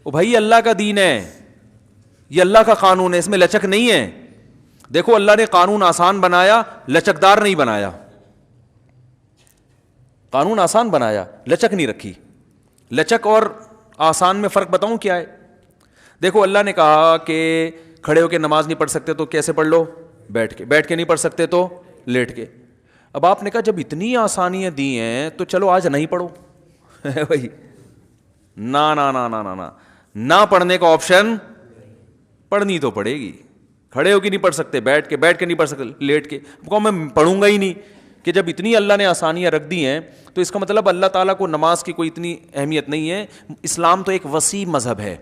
وہ بھائی اللہ کا دین ہے, یہ اللہ کا قانون ہے, اس میں لچک نہیں ہے. دیکھو اللہ نے قانون آسان بنایا, لچکدار نہیں بنایا. قانون آسان بنایا, لچک نہیں رکھی. لچک اور آسان میں فرق بتاؤں کیا ہے؟ دیکھو اللہ نے کہا کہ کھڑے ہو کے نماز نہیں پڑھ سکتے تو کیسے پڑھ لو؟ بیٹھ کے نہیں پڑھ سکتے تو لیٹ کے. اب آپ نے کہا جب اتنی آسانیاں دی ہیں تو چلو آج نہیں پڑھو. بھائی نہ پڑھنے کا آپشن, پڑھنی تو پڑے گی. کھڑے ہو کے نہیں پڑھ سکتے, بیٹھ کے نہیں پڑھ سکتے, لیٹ کے. میں پڑھوں گا ہی نہیں. کہ جب اتنی اللہ نے آسانیاں رکھ دی ہیں تو اس کا مطلب اللہ تعالیٰ کو نماز کی کوئی اتنی اہمیت نہیں ہے. اسلام تو ایک وسیع مذہب ہے,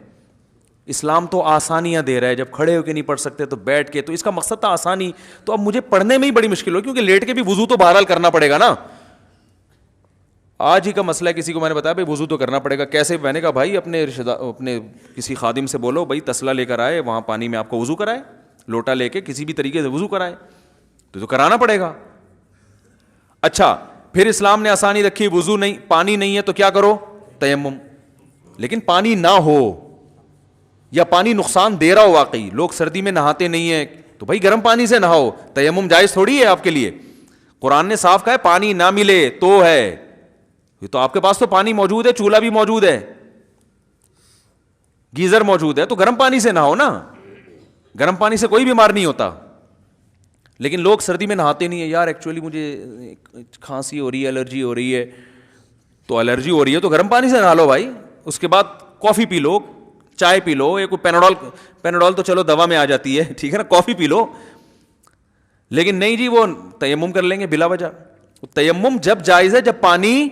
اسلام تو آسانیاں دے رہا ہے. جب کھڑے ہو کے نہیں پڑھ سکتے تو بیٹھ کے, تو اس کا مقصد تھا آسانی. تو اب مجھے پڑھنے میں ہی بڑی مشکل ہو, کیونکہ لیٹ کے بھی وضو تو بہرحال کرنا پڑے گا نا. آج ہی کا مسئلہ ہے, کسی کو میں نے بتایا بھائی وضو تو کرنا پڑے گا. کیسے؟ میں نے کہا بھائی اپنے کسی خادم سے بولو بھائی تسلا لے کر آئے, وہاں پانی میں آپ کو وضو کرائے, لوٹا لے کے کسی بھی طریقے سے وضو کرائے, تو کرانا پڑے گا. اچھا پھر اسلام نے آسانی رکھی, وضو نہیں, پانی نہیں ہے تو کیا کرو؟ تیمم. لیکن پانی نہ ہو یا پانی نقصان دے رہا ہو, واقعی لوگ سردی میں نہاتے نہیں ہیں, تو بھائی گرم پانی سے نہاؤ. تیمم جائز تھوڑی ہے آپ کے لیے. قرآن نے صاف کہا ہے پانی نہ ملے تو ہے, یہ تو آپ کے پاس تو پانی موجود ہے, چولہا بھی موجود ہے, گیزر موجود ہے, تو گرم پانی سے نہاؤ نا. گرم پانی سے کوئی بیمار نہیں ہوتا. لیکن لوگ سردی میں نہاتے نہیں ہیں. یار ایکچولی مجھے کھانسی ہو رہی ہے, الرجی ہو رہی ہے. تو الرجی ہو رہی ہے تو گرم پانی سے نہا لو بھائی, اس کے بعد کافی پی لو, چائے پی لو, یا کوئی پیناڈول تو چلو دوا میں آ جاتی ہے, ٹھیک ہے نا, کافی پی لو. لیکن نہیں جی وہ تیمم کر لیں گے بلا وجہ. تیمم جب جائز ہے جب پانی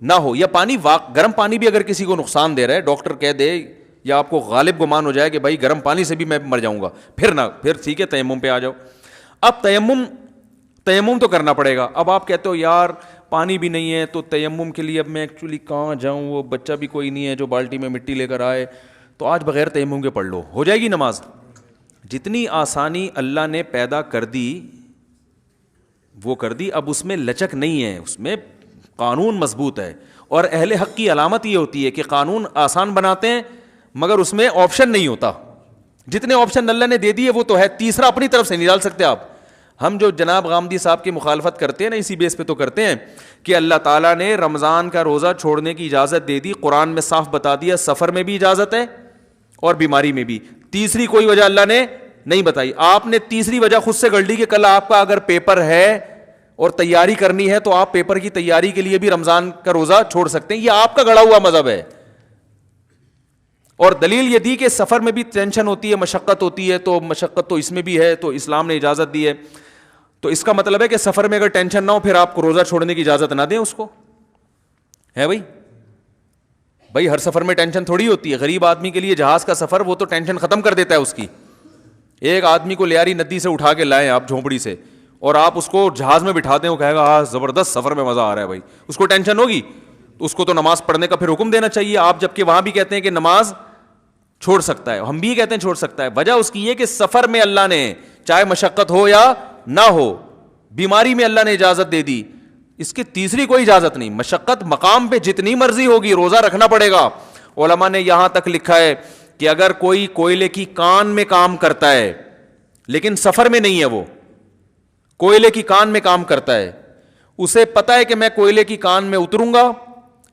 نہ ہو, یا پانی گرم پانی بھی اگر کسی کو نقصان دے رہا ہے, ڈاکٹر کہہ دے یا آپ کو غالب گمان ہو جائے کہ بھائی گرم پانی سے بھی میں مر جاؤں گا, پھر ٹھیک ہے تیمم پہ آ جاؤ. اب تیمم تو کرنا پڑے گا. اب آپ کہتے ہو یار پانی بھی نہیں ہے تو تیمم کے لیے اب میں ایکچولی کہاں جاؤں, وہ بچہ بھی کوئی نہیں ہے جو بالٹی میں مٹی لے کر آئے, تو آج بغیر تیمم کے پڑھ لو, ہو جائے گی نماز. جتنی آسانی اللہ نے پیدا کر دی وہ کر دی. اب اس میں لچک نہیں ہے, اس میں قانون مضبوط ہے. اور اہل حق کی علامت یہ ہوتی ہے کہ قانون آسان بناتے ہیں مگر اس میں آپشن نہیں ہوتا. جتنے آپشن اللہ نے دے دیے وہ تو ہے, تیسرا اپنی طرف سے نہیں ڈال سکتے آپ. ہم جو جناب غامدی صاحب کی مخالفت کرتے ہیں نا, اسی بیس پہ تو کرتے ہیں کہ اللہ تعالیٰ نے رمضان کا روزہ چھوڑنے کی اجازت دے دی, قرآن میں صاف بتا دیا سفر میں بھی اجازت ہے اور بیماری میں بھی. تیسری کوئی وجہ اللہ نے نہیں بتائی. آپ نے تیسری وجہ خود سے گڑ لی کہ کل آپ کا اگر پیپر ہے اور تیاری کرنی ہے تو آپ پیپر کی تیاری کے لیے بھی رمضان کا روزہ چھوڑ سکتے ہیں. یہ آپ کا گڑا ہوا مذہب ہے. اور دلیل یہ دی کہ سفر میں بھی ٹینشن ہوتی ہے, مشقت ہوتی ہے, تو مشقت تو اس میں بھی ہے, تو اسلام نے اجازت دی ہے. تو اس کا مطلب ہے کہ سفر میں اگر ٹینشن نہ ہو پھر آپ کو روزہ چھوڑنے کی اجازت نہ دیں اس کو, ہے بھائی ہر سفر میں ٹینشن تھوڑی ہوتی ہے. غریب آدمی کے لیے جہاز کا سفر وہ تو ٹینشن ختم کر دیتا ہے اس کی. ایک آدمی کو لیاری ندی سے اٹھا کے لائیں آپ جھونپڑی سے, اور آپ اس کو جہاز میں بٹھا دیں, وہ کہے گا ہاں زبردست سفر میں مزہ آ رہا ہے بھائی, اس کو ٹینشن ہوگی. تو اس کو تو نماز پڑھنے کا پھر حکم دینا چاہیے آپ, جبکہ وہاں بھی کہتے ہیں کہ نماز چھوڑ سکتا ہے, ہم بھی کہتے ہیں چھوڑ سکتا ہے. وجہ اس کی یہ کہ سفر میں اللہ نے چاہے مشقت ہو یا نہ ہو, بیماری میں اللہ نے اجازت دے دی. اس کی تیسری کوئی اجازت نہیں. مشقت مقام پہ جتنی مرضی ہوگی روزہ رکھنا پڑے گا. علماء نے یہاں تک لکھا ہے کہ اگر کوئی کوئلے کی کان میں کام کرتا ہے لیکن سفر میں نہیں ہے, وہ کوئلے کی کان میں کام کرتا ہے, اسے پتا ہے کہ میں کوئلے کی کان میں اتروں گا,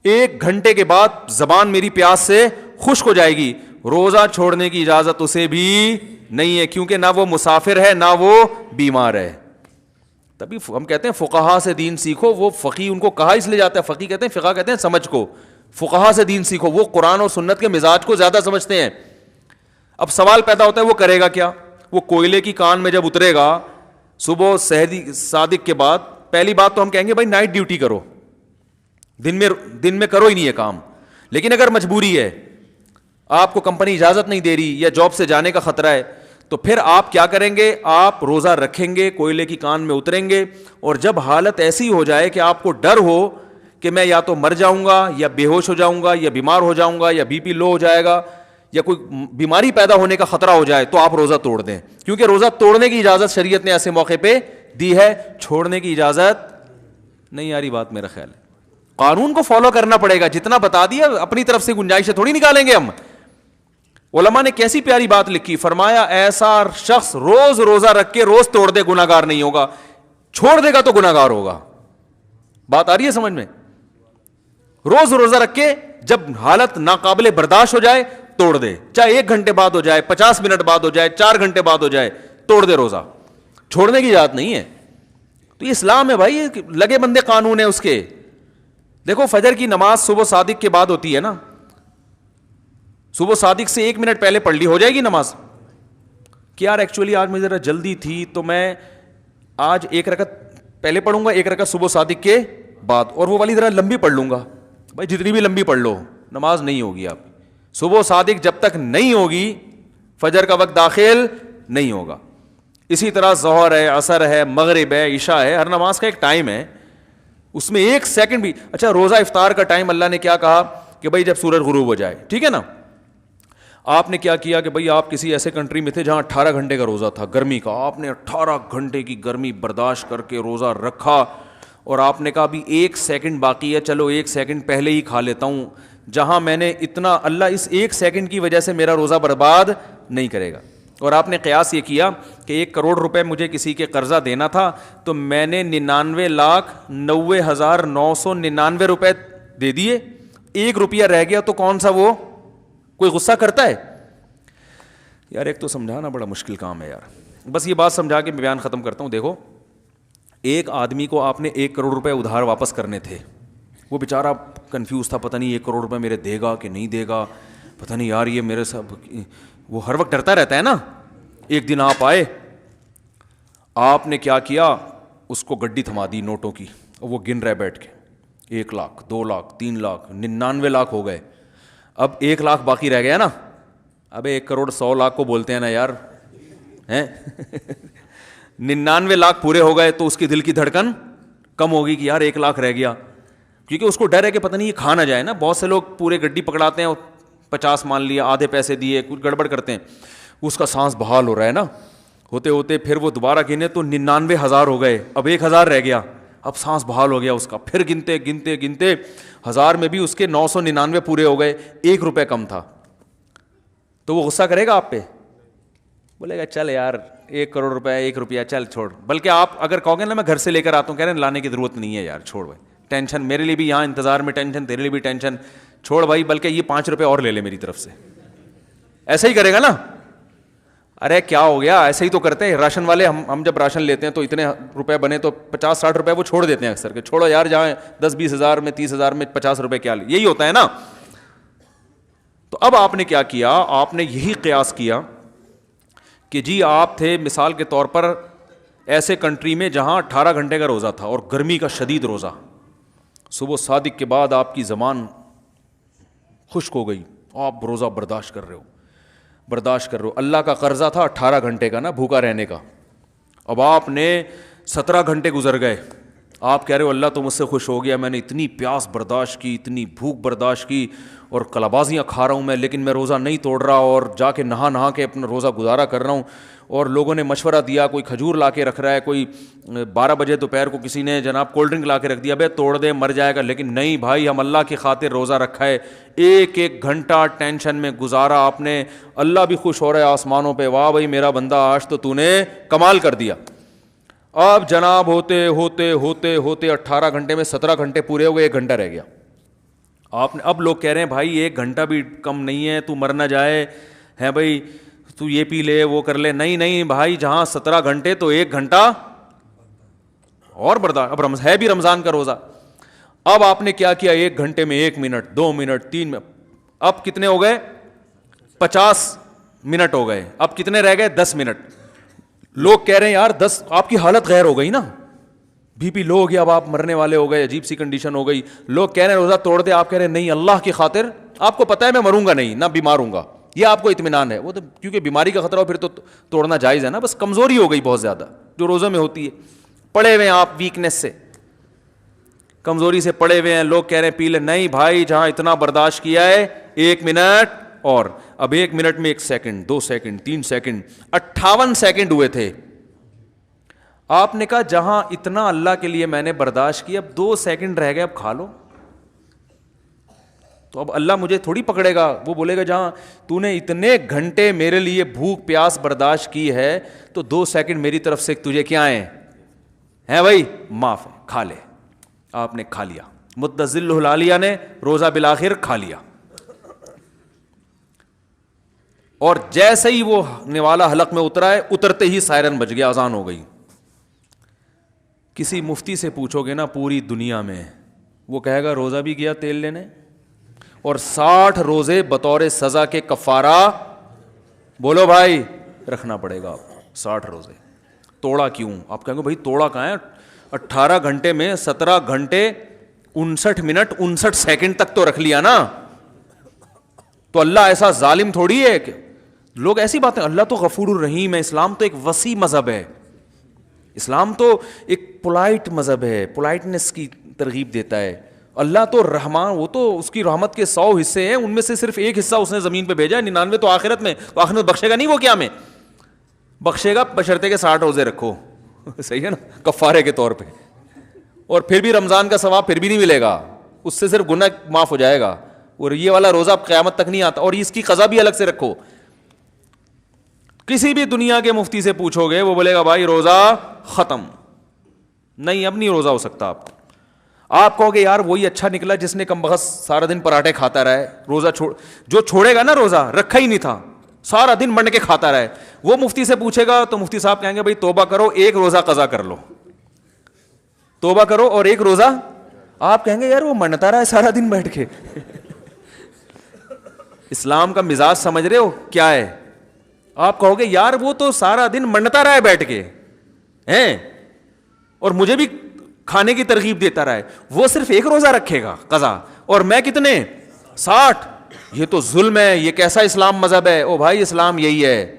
1 گھنٹے کے بعد زبان میری پیاس سے خشک ہو جائے گی, روزہ چھوڑنے کی اجازت اسے بھی نہیں ہے, کیونکہ نہ وہ مسافر ہے نہ وہ بیمار ہے. تبھی ہم کہتے ہیں فقہا سے دین سیکھو. وہ فقی ان کو کہا اس لیے جاتا ہے, فقی کہتے ہیں, فقہ کہتے ہیں سمجھ کو, فقہا سے دین سیکھو. وہ قرآن اور سنت کے مزاج کو زیادہ سمجھتے ہیں. اب سوال پیدا ہوتا ہے وہ کرے گا کیا؟ وہ کوئلے کی کان میں جب اترے گا صبح صادق کے بعد, پہلی بات تو ہم کہیں گے بھائی نائٹ ڈیوٹی کرو, دن میں کرو ہی نہیں ہے کام. لیکن اگر مجبوری ہے, آپ کو کمپنی اجازت نہیں دے رہی یا جاب سے جانے کا خطرہ ہے, تو پھر آپ کیا کریں گے؟ آپ روزہ رکھیں گے, کوئلے کی کان میں اتریں گے, اور جب حالت ایسی ہو جائے کہ آپ کو ڈر ہو کہ میں یا تو مر جاؤں گا یا بے ہوش ہو جاؤں گا یا بیمار ہو جاؤں گا یا بی پی لو ہو جائے گا یا کوئی بیماری پیدا ہونے کا خطرہ ہو جائے, تو آپ روزہ توڑ دیں. کیونکہ روزہ توڑنے کی اجازت شریعت نے ایسے موقع پہ دی ہے, چھوڑنے کی اجازت نہیں. آ رہی بات میرا خیال ہے. قانون کو فالو کرنا پڑے گا, جتنا بتا دیا اپنی طرف سے گنجائشیں تھوڑی نکالیں گے ہم. علماء نے کیسی پیاری بات لکھی, فرمایا ایسا شخص روز روزہ رکھ کے روز توڑ دے گناہ گار نہیں ہوگا, چھوڑ دے گا تو گناہ گار ہوگا. بات آ رہی ہے سمجھ میں؟ روز روزہ رکھ کے جب حالت ناقابل برداشت ہو جائے توڑ دے, چاہے 1 گھنٹے بعد ہو جائے, 50 منٹ بعد ہو جائے, 4 گھنٹے بعد ہو جائے, توڑ دے روزہ. چھوڑنے کی اجازت نہیں ہے. تو یہ اسلام ہے بھائی, لگے بندے قانون ہے اس کے. دیکھو فجر کی نماز صبح صادق کے بعد ہوتی ہے نا, صبح صادق سے 1 منٹ پہلے پڑھ لی ہو جائے گی نماز. کہ یار ایکچولی آج مجھے ذرا جلدی تھی تو میں آج 1 رکعت پہلے پڑھوں گا, 1 رکعت صبح صادق کے بعد, اور وہ والی ذرا لمبی پڑھ لوں گا. بھائی جتنی بھی لمبی پڑھ لو نماز نہیں ہوگی آپ. صبح صادق جب تک نہیں ہوگی فجر کا وقت داخل نہیں ہوگا. اسی طرح ظہر ہے, عصر ہے, مغرب ہے, عشاء ہے, ہر نماز کا ایک ٹائم ہے, اس میں 1 سیکنڈ بھی. اچھا روزہ افطار کا ٹائم اللہ نے کیا کہا کہ بھائی جب سورج غروب ہو جائے, ٹھیک ہے نا. آپ نے کیا کیا کہ بھائی آپ کسی ایسے کنٹری میں تھے جہاں 18 گھنٹے کا روزہ تھا گرمی کا, آپ نے 18 گھنٹے کی گرمی برداشت کر کے روزہ رکھا, اور آپ نے کہا ابھی 1 سیکنڈ باقی ہے, چلو 1 سیکنڈ پہلے ہی کھا لیتا ہوں, جہاں میں نے اتنا, اللہ اس 1 سیکنڈ کی وجہ سے میرا روزہ برباد نہیں کرے گا. اور آپ نے قیاس یہ کیا کہ 1 کروڑ روپے مجھے کسی کے قرضہ دینا تھا, تو میں نے 99,90,999 روپے دے دیے, 1 روپیہ رہ گیا, تو کون سا وہ کوئی غصہ کرتا ہے یار؟ ایک تو سمجھانا بڑا مشکل کام ہے یار. بس یہ بات سمجھا کے میں بیان ختم کرتا ہوں. دیکھو ایک آدمی کو آپ نے 1 کروڑ روپے ادھار واپس کرنے تھے, وہ بیچارہ کنفیوز تھا, پتہ نہیں 1 کروڑ روپے میرے دے گا کہ نہیں دے گا, پتہ نہیں یار یہ میرے ساتھ, وہ ہر وقت ڈرتا رہتا ہے نا. ایک دن آپ آئے, آپ نے کیا کیا, اس کو گڈی تھما دی نوٹوں کی, اور وہ گن رہے بیٹھ کے, 1 لاکھ, 2 لاکھ, 3 لاکھ, 99 لاکھ ہو گئے. اب 1 لاکھ باقی رہ گیا نا. ابے 1 کروڑ 100 لاکھ کو بولتے ہیں نا یار, ہیں 99 لاکھ پورے ہو گئے, تو اس کی دل کی دھڑکن کم ہوگی کہ یار 1 لاکھ رہ گیا, کیونکہ اس کو ڈر ہے کہ پتہ نہیں یہ کھا نہ جائے نا. بہت سے لوگ پورے گڈی پکڑاتے ہیں, 50 مان لیا, آدھے پیسے دیے, کچھ گڑبڑ کرتے ہیں, اس کا سانس بحال ہو رہا ہے نا, ہوتے ہوتے پھر وہ دوبارہ گنے تو 99,000 ہو گئے, اب 1,000 رہ گیا, اب سانس بحال ہو گیا اس کا, پھر گنتے گنتے گنتے 1000 میں بھی اس کے 999 پورے ہو گئے, 1 روپے کم تھا. تو وہ غصہ کرے گا آپ پہ, بولے گا چل یار 1 کروڑ روپے 1 روپیہ چل چھوڑ. بلکہ آپ اگر کہو گے نا میں گھر سے لے کر آتا ہوں, کہہ رہے ہیں لانے کی ضرورت نہیں ہے یار, چھوڑ بھائی, ٹینشن میرے لیے بھی یہاں انتظار میں ٹینشن, تیرے لیے بھی ٹینشن, چھوڑ بھائی, بلکہ یہ 5 روپے اور لے لے میری طرف سے. ایسا ہی کرے گا نا. ارے کیا ہو گیا, ایسے ہی تو کرتے ہیں راشن والے. ہم جب راشن لیتے ہیں تو اتنے روپے بنے تو 50-60 روپے وہ چھوڑ دیتے ہیں اکثر, کہ چھوڑو یار, جہاں 10-20 ہزار میں 30 ہزار میں 50 روپے کیا, یہی ہوتا ہے نا. تو اب آپ نے کیا کیا, آپ نے یہی قیاس کیا کہ جی آپ تھے مثال کے طور پر ایسے کنٹری میں جہاں 18 گھنٹے کا روزہ تھا اور گرمی کا شدید روزہ, صبح صادق کے بعد آپ کی زبان خشک ہو گئی, آپ روزہ برداشت کر رہے ہو, اللہ کا قرضہ تھا 18 گھنٹے کا نا بھوکا رہنے کا, اب آپ نے 17 گھنٹے گزر گئے, آپ کہہ رہے ہو اللہ تو مجھ سے خوش ہو گیا, میں نے اتنی پیاس برداشت کی, اتنی بھوک برداشت کی, اور کلابازیاں کھا رہا ہوں میں, لیکن میں روزہ نہیں توڑ رہا, اور جا کے نہا کے اپنا روزہ گزارا کر رہا ہوں. اور لوگوں نے مشورہ دیا, کوئی کھجور لا کے رکھ رہا ہے, کوئی 12 بجے دوپہر کو کسی نے جناب کولڈ ڈرنک لا کے رکھ دیا, بھائی توڑ دے مر جائے گا, لیکن نہیں بھائی ہم اللہ کی خاطر روزہ رکھا ہے, ایک ایک گھنٹہ ٹینشن میں گزارا آپ نے, اللہ بھی خوش ہو رہا ہے آسمانوں پہ, واہ بھائی میرا بندہ آج تو نے کمال کر دیا. اب جناب ہوتے ہوتے ہوتے ہوتے 18 گھنٹے میں 17 گھنٹے پورے ہو گئے, 1 گھنٹہ رہ گیا. آپ نے, اب لوگ کہہ رہے ہیں بھائی 1 گھنٹہ بھی کم نہیں ہے, تو مر نہ جائے ہے بھائی, تو یہ پی لے وہ کر لے. نہیں بھائی, جہاں 17 گھنٹے تو 1 گھنٹہ اور برداشت. اب ہے بھی رمضان کا روزہ. اب آپ نے کیا کیا, 1 گھنٹے میں 1 منٹ 2 منٹ 3 منٹ, اب کتنے ہو گئے, 50 منٹ ہو گئے. اب کتنے رہ گئے, 10 منٹ. لوگ کہہ رہے ہیں یار 10, آپ کی حالت غیر ہو گئی نا, بی پی لو ہو گیا, اب آپ مرنے والے ہو گئے, عجیب سی کنڈیشن ہو گئی. لوگ کہہ رہے ہیں روزہ توڑ دے, آپ کہہ رہے ہیں نہیں اللہ کی خاطر, آپ کو پتہ ہے میں مروں گا نہیں, نہ بیمار ہوں گا, یہ آپ کو اطمینان ہے. وہ تو کیونکہ بیماری کا خطرہ ہو پھر تو توڑنا جائز ہے نا, بس کمزوری ہو گئی بہت زیادہ جو روزوں میں ہوتی ہے, پڑے ہوئے ہیں آپ ویکنیس سے, کمزوری سے پڑے ہوئے ہیں. لوگ کہہ رہے ہیں پی لے, نہیں بھائی جہاں اتنا برداشت کیا ہے 1 منٹ اور, اب 1 منٹ میں 1 سیکنڈ 2 سیکنڈ 3 سیکنڈ 58 سیکنڈ ہوئے تھے. آپ نے کہا جہاں اتنا اللہ کے لیے میں نے برداشت کیا, اب 2 سیکنڈ رہ گئے, اب کھا لو. تو اب اللہ مجھے تھوڑی پکڑے گا, وہ بولے گا جہاں تو نے اتنے گھنٹے میرے لیے بھوک پیاس برداشت کی ہے تو 2 سیکنڈ میری طرف سے تجھے کیا ہیں بھائی, معاف ہے, کھا لے. آپ نے کھا لیا, متذل العالیہ نے روزہ بالآخر کھا لیا. اور جیسے ہی وہ نوالا حلق میں اترا ہے, اترتے ہی سائرن بج گیا, اذان ہو گئی. کسی مفتی سے پوچھو گے نا پوری دنیا میں, وہ کہے گا روزہ بھی گیا تیل لینے, اور 60 روزے بطور سزا کے کفارہ, بولو بھائی رکھنا پڑے گا آپ 60 روزے. توڑا کیوں, آپ کہیں گے بھائی توڑا کہاں ہے, 18 گھنٹے میں 17 گھنٹے 59 منٹ 59 سیکنڈ تک تو رکھ لیا نا, تو اللہ ایسا ظالم تھوڑی ہے کہ لوگ ایسی باتیں, اللہ تو غفور الرحیم ہے. اسلام تو ایک وسیع مذہب ہے, اسلام تو ایک پولائٹ مذہب ہے, پولائٹنس کی ترغیب دیتا ہے. اللہ تو رحمان, وہ تو اس کی رحمت کے 100 حصے ہیں, ان میں سے صرف 1 حصہ اس نے زمین پہ بھیجا ہے, 99 تو آخرت میں, تو آخرت میں بخشے گا نہیں, وہ کیا میں بخشے گا بشرطے کے 60 روزے رکھو, صحیح ہے نا, کفارے کے طور پہ. اور پھر بھی رمضان کا ثواب پھر بھی نہیں ملے گا, اس سے صرف گناہ معاف ہو جائے گا, اور یہ والا روزہ قیامت تک نہیں آتا, اور اس کی قضا بھی الگ سے رکھو. کسی بھی دنیا کے مفتی سے پوچھو گے وہ بولے گا بھائی روزہ ختم, نہیں اب نہیں روزہ ہو سکتا. آپ کہو گے یار وہی اچھا نکلا جس نے کم بخت سارا دن پراٹھے کھاتا رہا ہے, روزہ جو چھوڑے گا نا روزہ رکھا ہی نہیں تھا, سارا دن بن کے کھاتا رہا ہے, وہ مفتی سے پوچھے گا تو مفتی صاحب کہیں گے بھائی توبہ کرو, 1 روزہ قضا کر لو, توبہ کرو اور 1 روزہ. آپ کہیں گے یار وہ منتا رہا ہے سارا دن بیٹھ کے. اسلام کا مزاج سمجھ رہے ہو کیا ہے, آپ کہو گے یار وہ تو سارا دن منتا رہا ہے بیٹھ کے ہیں, اور مجھے بھی کھانے کی ترغیب دیتا رہا ہے, وہ صرف 1 روزہ رکھے گا قضا, اور میں کتنے 60, یہ تو ظلم ہے, یہ کیسا اسلام مذہب ہے. او بھائی اسلام یہی ہے,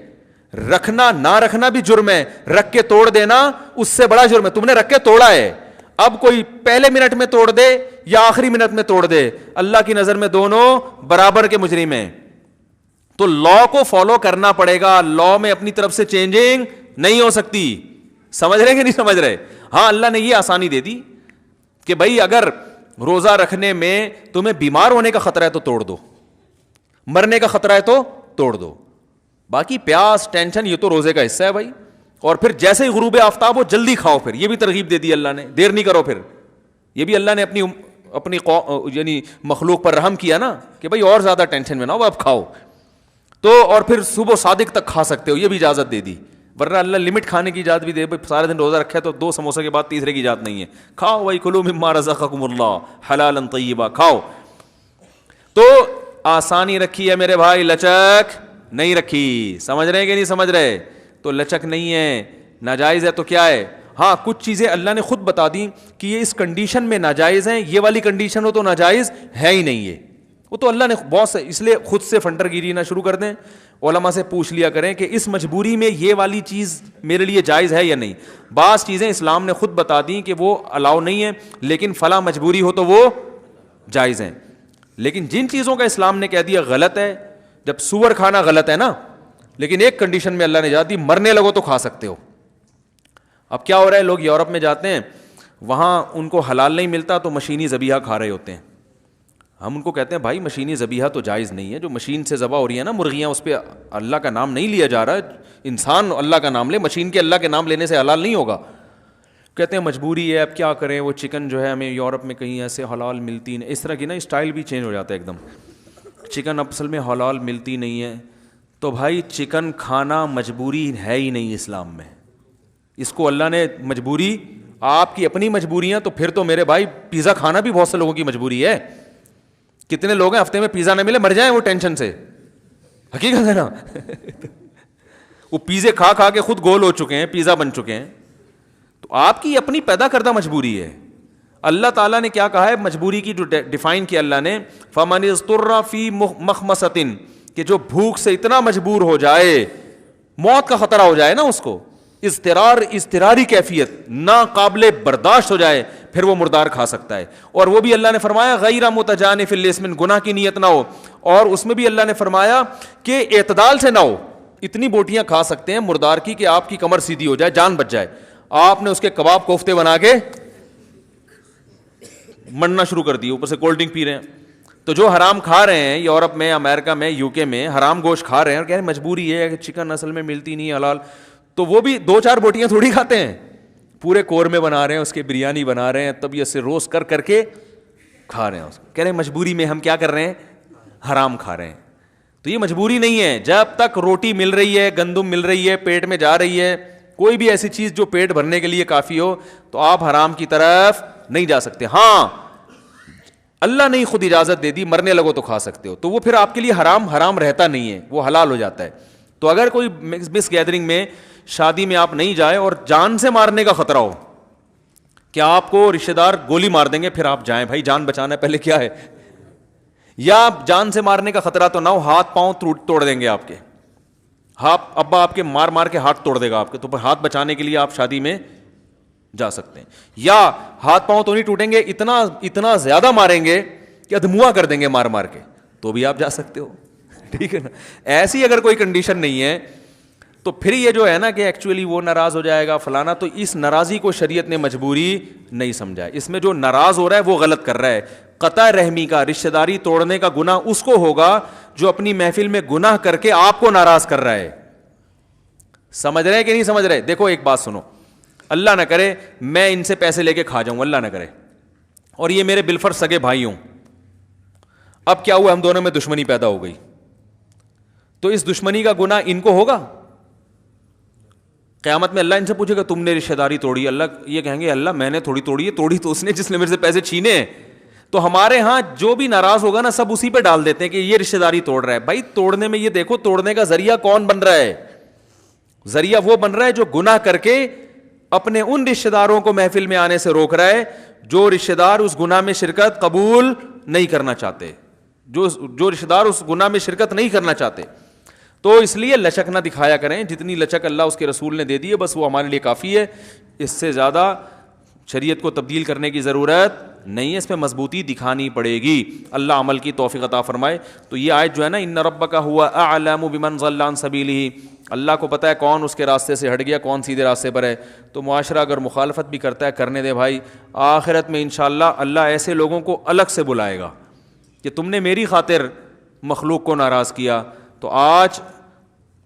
رکھنا نہ رکھنا بھی جرم ہے, رکھ کے توڑ دینا اس سے بڑا جرم ہے. تم نے رکھ کے توڑا ہے, اب کوئی پہلے منٹ میں توڑ دے یا آخری منٹ میں توڑ دے, اللہ کی نظر میں دونوں برابر کے مجرم ہیں. تو لا کو فالو کرنا پڑے گا, لا میں اپنی طرف سے چینجنگ نہیں ہو سکتی. سمجھ رہے کہ نہیں سمجھ رہے؟ ہاں اللہ نے یہ آسانی دے دی کہ بھائی اگر روزہ رکھنے میں تمہیں بیمار ہونے کا خطرہ ہے تو توڑ دو, مرنے کا خطرہ ہے تو توڑ دو, باقی پیاس ٹینشن یہ تو روزے کا حصہ ہے بھائی. اور پھر جیسے ہی غروب آفتاب ہو جلدی کھاؤ, پھر یہ بھی ترغیب دے دی اللہ نے, دیر نہیں کرو. پھر یہ بھی اللہ نے اپنی یعنی مخلوق پر رحم کیا نا کہ بھائی اور زیادہ ٹینشن میں نہ ہو, اب کھاؤ. تو اور پھر صبح صادق تک کھا سکتے ہو, یہ بھی اجازت دے دی. ورنہ اللہ لمٹ کھانے کی اجازت بھی دے, سارے دن روزہ رکھا ہے تو 2 سموسے کے بعد تیسرے کی اجازت نہیں ہے. کھاؤ بھائی, کلوا مما رزقکم اللہ حلالا طیبا, کھاؤ. تو آسانی رکھی ہے میرے بھائی, لچک نہیں رکھی. سمجھ رہے کہ نہیں سمجھ رہے؟ تو لچک نہیں ہے, ناجائز ہے تو کیا ہے. ہاں کچھ چیزیں اللہ نے خود بتا دیں کہ یہ اس کنڈیشن میں ناجائز ہیں, یہ والی کنڈیشن ہو تو ناجائز ہے ہی نہیں. یہ وہ تو اللہ نے بہت سے, اس لیے خود سے فنٹر گیری نہ شروع کر دیں, علماء سے پوچھ لیا کریں کہ اس مجبوری میں یہ والی چیز میرے لیے جائز ہے یا نہیں. بعض چیزیں اسلام نے خود بتا دیں کہ وہ الاؤ نہیں ہے, لیکن فلاں مجبوری ہو تو وہ جائز ہیں. لیکن جن چیزوں کا اسلام نے کہہ دیا غلط ہے, جب سور کھانا غلط ہے نا, لیکن ایک کنڈیشن میں اللہ نے جا دی, مرنے لگو تو کھا سکتے ہو. اب کیا ہو رہا ہے, لوگ یورپ میں جاتے ہیں, وہاں ان کو حلال نہیں ملتا تو مشینی ذبیحہ کھا رہے ہوتے ہیں. ہم ان کو کہتے ہیں بھائی مشینی ذبیحہ تو جائز نہیں ہے, جو مشین سے ذبح ہو رہی ہے نا مرغیاں, اس پہ اللہ کا نام نہیں لیا جا رہا. انسان اللہ کا نام لے, مشین کے اللہ کے نام لینے سے حلال نہیں ہوگا. کہتے ہیں مجبوری ہے, اب کیا کریں, وہ چکن جو ہے ہمیں یورپ میں کہیں ایسے حلال ملتی نہیں. اس طرح کی نا اسٹائل بھی چینج ہو جاتا ہے ایک دم, چکن اصل میں حلال ملتی نہیں ہے. تو بھائی چکن کھانا مجبوری ہے ہی نہیں اسلام میں, اس کو اللہ نے مجبوری, آپ کی اپنی مجبوریاں, تو پھر تو میرے بھائی پیزا کھانا بھی بہت سے لوگوں کی مجبوری ہے. کتنے لوگ ہیں ہفتے میں پیزا نہ ملے مر جائیں وہ ٹینشن سے, حقیقت ہے نا. وہ پیزے کھا کھا کے خود گول ہو چکے ہیں, پیزا بن چکے ہیں. تو آپ کی اپنی پیدا کردہ مجبوری ہے. اللہ تعالیٰ نے کیا کہا ہے مجبوری کی جو ڈیفائن کیا اللہ نے, فَمَنِ اضْطُرَّ فِي مَخْمَصَةٍ, کہ جو بھوک سے اتنا مجبور ہو جائے, موت کا خطرہ ہو جائے نا اس کو, اضطراری کیفیت ناقابل برداشت ہو جائے, پھر وہ مردار کھا سکتا ہے. اور وہ بھی اللہ نے فرمایا غیر متجانف لإثم, گناہ کی نیت نہ ہو. اور اس میں بھی اللہ نے فرمایا کہ اعتدال سے نہ ہو. اتنی بوٹیاں کھا سکتے ہیں مردار کی کہ آپ کی کمر سیدھی ہو جائے, جان بچ جائے. آپ نے اس کے کباب کوفتے بنا کے مرنا شروع کر دی, اوپر سے کولڈ ڈرنک پی رہے ہیں. تو جو حرام کھا رہے ہیں یورپ میں, امریکہ میں, یو کے میں, حرام گوشت کھا رہے ہیں اور کہہ رہے ہیں مجبوری ہے کہ چکن اصل میں ملتی نہیں حلال, تو وہ بھی 2-4 بوٹیاں تھوڑی کھاتے ہیں, پورے قورمے بنا رہے ہیں, اس کے بریانی بنا رہے ہیں, طبیعت سے روسٹ کر کے کھا رہے ہیں. کہہ رہے ہیں مجبوری میں ہم کیا کر رہے ہیں, حرام کھا رہے ہیں. تو یہ مجبوری نہیں ہے. جب تک روٹی مل رہی ہے, گندم مل رہی ہے, پیٹ میں جا رہی ہے, کوئی بھی ایسی چیز جو پیٹ بھرنے کے لیے کافی ہو, تو آپ حرام کی طرف نہیں جا سکتے. ہاں اللہ نے خود اجازت دے دی, مرنے لگو تو کھا سکتے ہو, تو وہ پھر آپ کے لیے حرام رہتا نہیں ہے, وہ حلال ہو جاتا ہے. تو اگر کوئی مس گیدرنگ میں, شادی میں آپ نہیں جائیں اور جان سے مارنے کا خطرہ ہو کہ آپ کو رشتہ دار گولی مار دیں گے, پھر آپ جائیں. بھائی جان بچانا ہے پہلے کیا ہے. یا جان سے مارنے کا خطرہ تو نہ ہو, ہاتھ پاؤں توڑ دیں گے آپ کے, ابا آپ کے مار کے ہاتھ توڑ دے گا آپ کے, تو پھر ہاتھ بچانے کے لیے آپ شادی میں جا سکتے ہیں. یا ہاتھ پاؤں تو نہیں ٹوٹیں گے, اتنا زیادہ ماریں گے کہ ادھموا کر دیں گے مار کے, تو بھی آپ جا سکتے ہو. ٹھیک ہے نا. ایسی اگر کوئی کنڈیشن نہیں ہے تو پھر یہ جو ہے نا کہ ایکچولی وہ ناراض ہو جائے گا فلانا, تو اس ناراضی کو شریعت نے مجبوری نہیں سمجھا. اس میں جو ناراض ہو رہا ہے وہ غلط کر رہا ہے. قطع رحمی کا, رشتہ داری توڑنے کا گناہ اس کو ہوگا جو اپنی محفل میں گناہ کر کے آپ کو ناراض کر رہا ہے. سمجھ رہے کہ نہیں سمجھ رہے؟ دیکھو ایک بات سنو, اللہ نہ کرے میں ان سے پیسے لے کے کھا جاؤں, اللہ نہ کرے, اور یہ میرے بالفرض سگے بھائی ہوں. اب کیا ہوا, ہم دونوں میں دشمنی پیدا ہو گئی, تو اس دشمنی کا گناہ ان کو ہوگا. قیامت میں اللہ ان سے پوچھے گا تم نے رشتہ داری توڑی. اللہ یہ کہیں گے اللہ میں نے تھوڑی توڑی ہے, توڑی تو اس نے جس نے میرے سے پیسے چھینے ہیں. تو ہمارے ہاں جو بھی ناراض ہوگا نا, سب اسی پہ ڈال دیتے ہیں کہ یہ رشتہ داری توڑ رہا ہے. بھائی توڑنے میں یہ دیکھو, توڑنے کا ذریعہ کون بن رہا ہے. ذریعہ وہ بن رہا ہے جو گناہ کر کے اپنے ان رشتہ داروں کو محفل میں آنے سے روک رہا ہے جو رشتہ دار اس گناہ میں شرکت قبول نہیں کرنا چاہتے, جو رشتہ دار اس گناہ میں شرکت نہیں کرنا چاہتے. تو اس لیے لچک نہ دکھایا کریں, جتنی لچک اللہ اس کے رسول نے دے دی ہے بس وہ ہمارے لیے کافی ہے. اس سے زیادہ شریعت کو تبدیل کرنے کی ضرورت نہیں ہے, اس پہ مضبوطی دکھانی پڑے گی. اللہ عمل کی توفیق عطا فرمائے. تو یہ آیت جو ہے نا, ان ربک هو اعلم بمن ضل عن سبیلہ, اللہ کو پتہ ہے کون اس کے راستے سے ہٹ گیا, کون سیدھے راستے پر ہے. تو معاشرہ اگر مخالفت بھی کرتا ہے کرنے دے بھائی, آخرت میں انشاءاللہ اللہ ایسے لوگوں کو الگ سے بلائے گا کہ تم نے میری خاطر مخلوق کو ناراض کیا. تو آج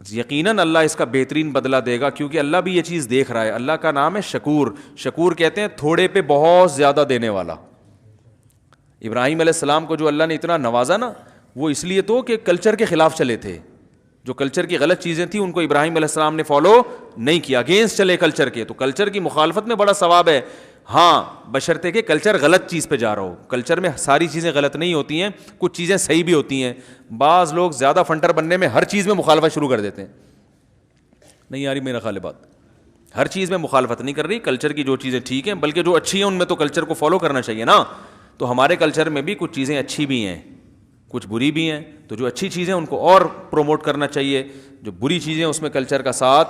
یقیناً اللہ اس کا بہترین بدلہ دے گا, کیونکہ اللہ بھی یہ چیز دیکھ رہا ہے. اللہ کا نام ہے شکور. شکور کہتے ہیں تھوڑے پہ بہت زیادہ دینے والا. ابراہیم علیہ السلام کو جو اللہ نے اتنا نوازا نا, وہ اس لیے تو کہ کلچر کے خلاف چلے تھے. جو کلچر کی غلط چیزیں تھیں ان کو ابراہیم علیہ السلام نے فالو نہیں کیا, اگینسٹ چلے کلچر کے. تو کلچر کی مخالفت میں بڑا ثواب ہے. ہاں بشرطے کہ کلچر غلط چیز پہ جا رہا ہو. کلچر میں ساری چیزیں غلط نہیں ہوتی ہیں, کچھ چیزیں صحیح بھی ہوتی ہیں. بعض لوگ زیادہ فنٹر بننے میں ہر چیز میں مخالفت شروع کر دیتے ہیں. نہیں یاری میرا خیال بات, ہر چیز میں مخالفت نہیں کر رہی, کلچر کی جو چیزیں ٹھیک ہیں, بلکہ جو اچھی ہیں ان میں تو کلچر کو فالو کرنا چاہیے نا. تو ہمارے کلچر میں بھی کچھ چیزیں اچھی بھی ہیں, کچھ بری بھی ہیں, تو جو اچھی چیزیں ان کو اور پروموٹ کرنا چاہیے, جو بری چیزیں اس میں کلچر کا ساتھ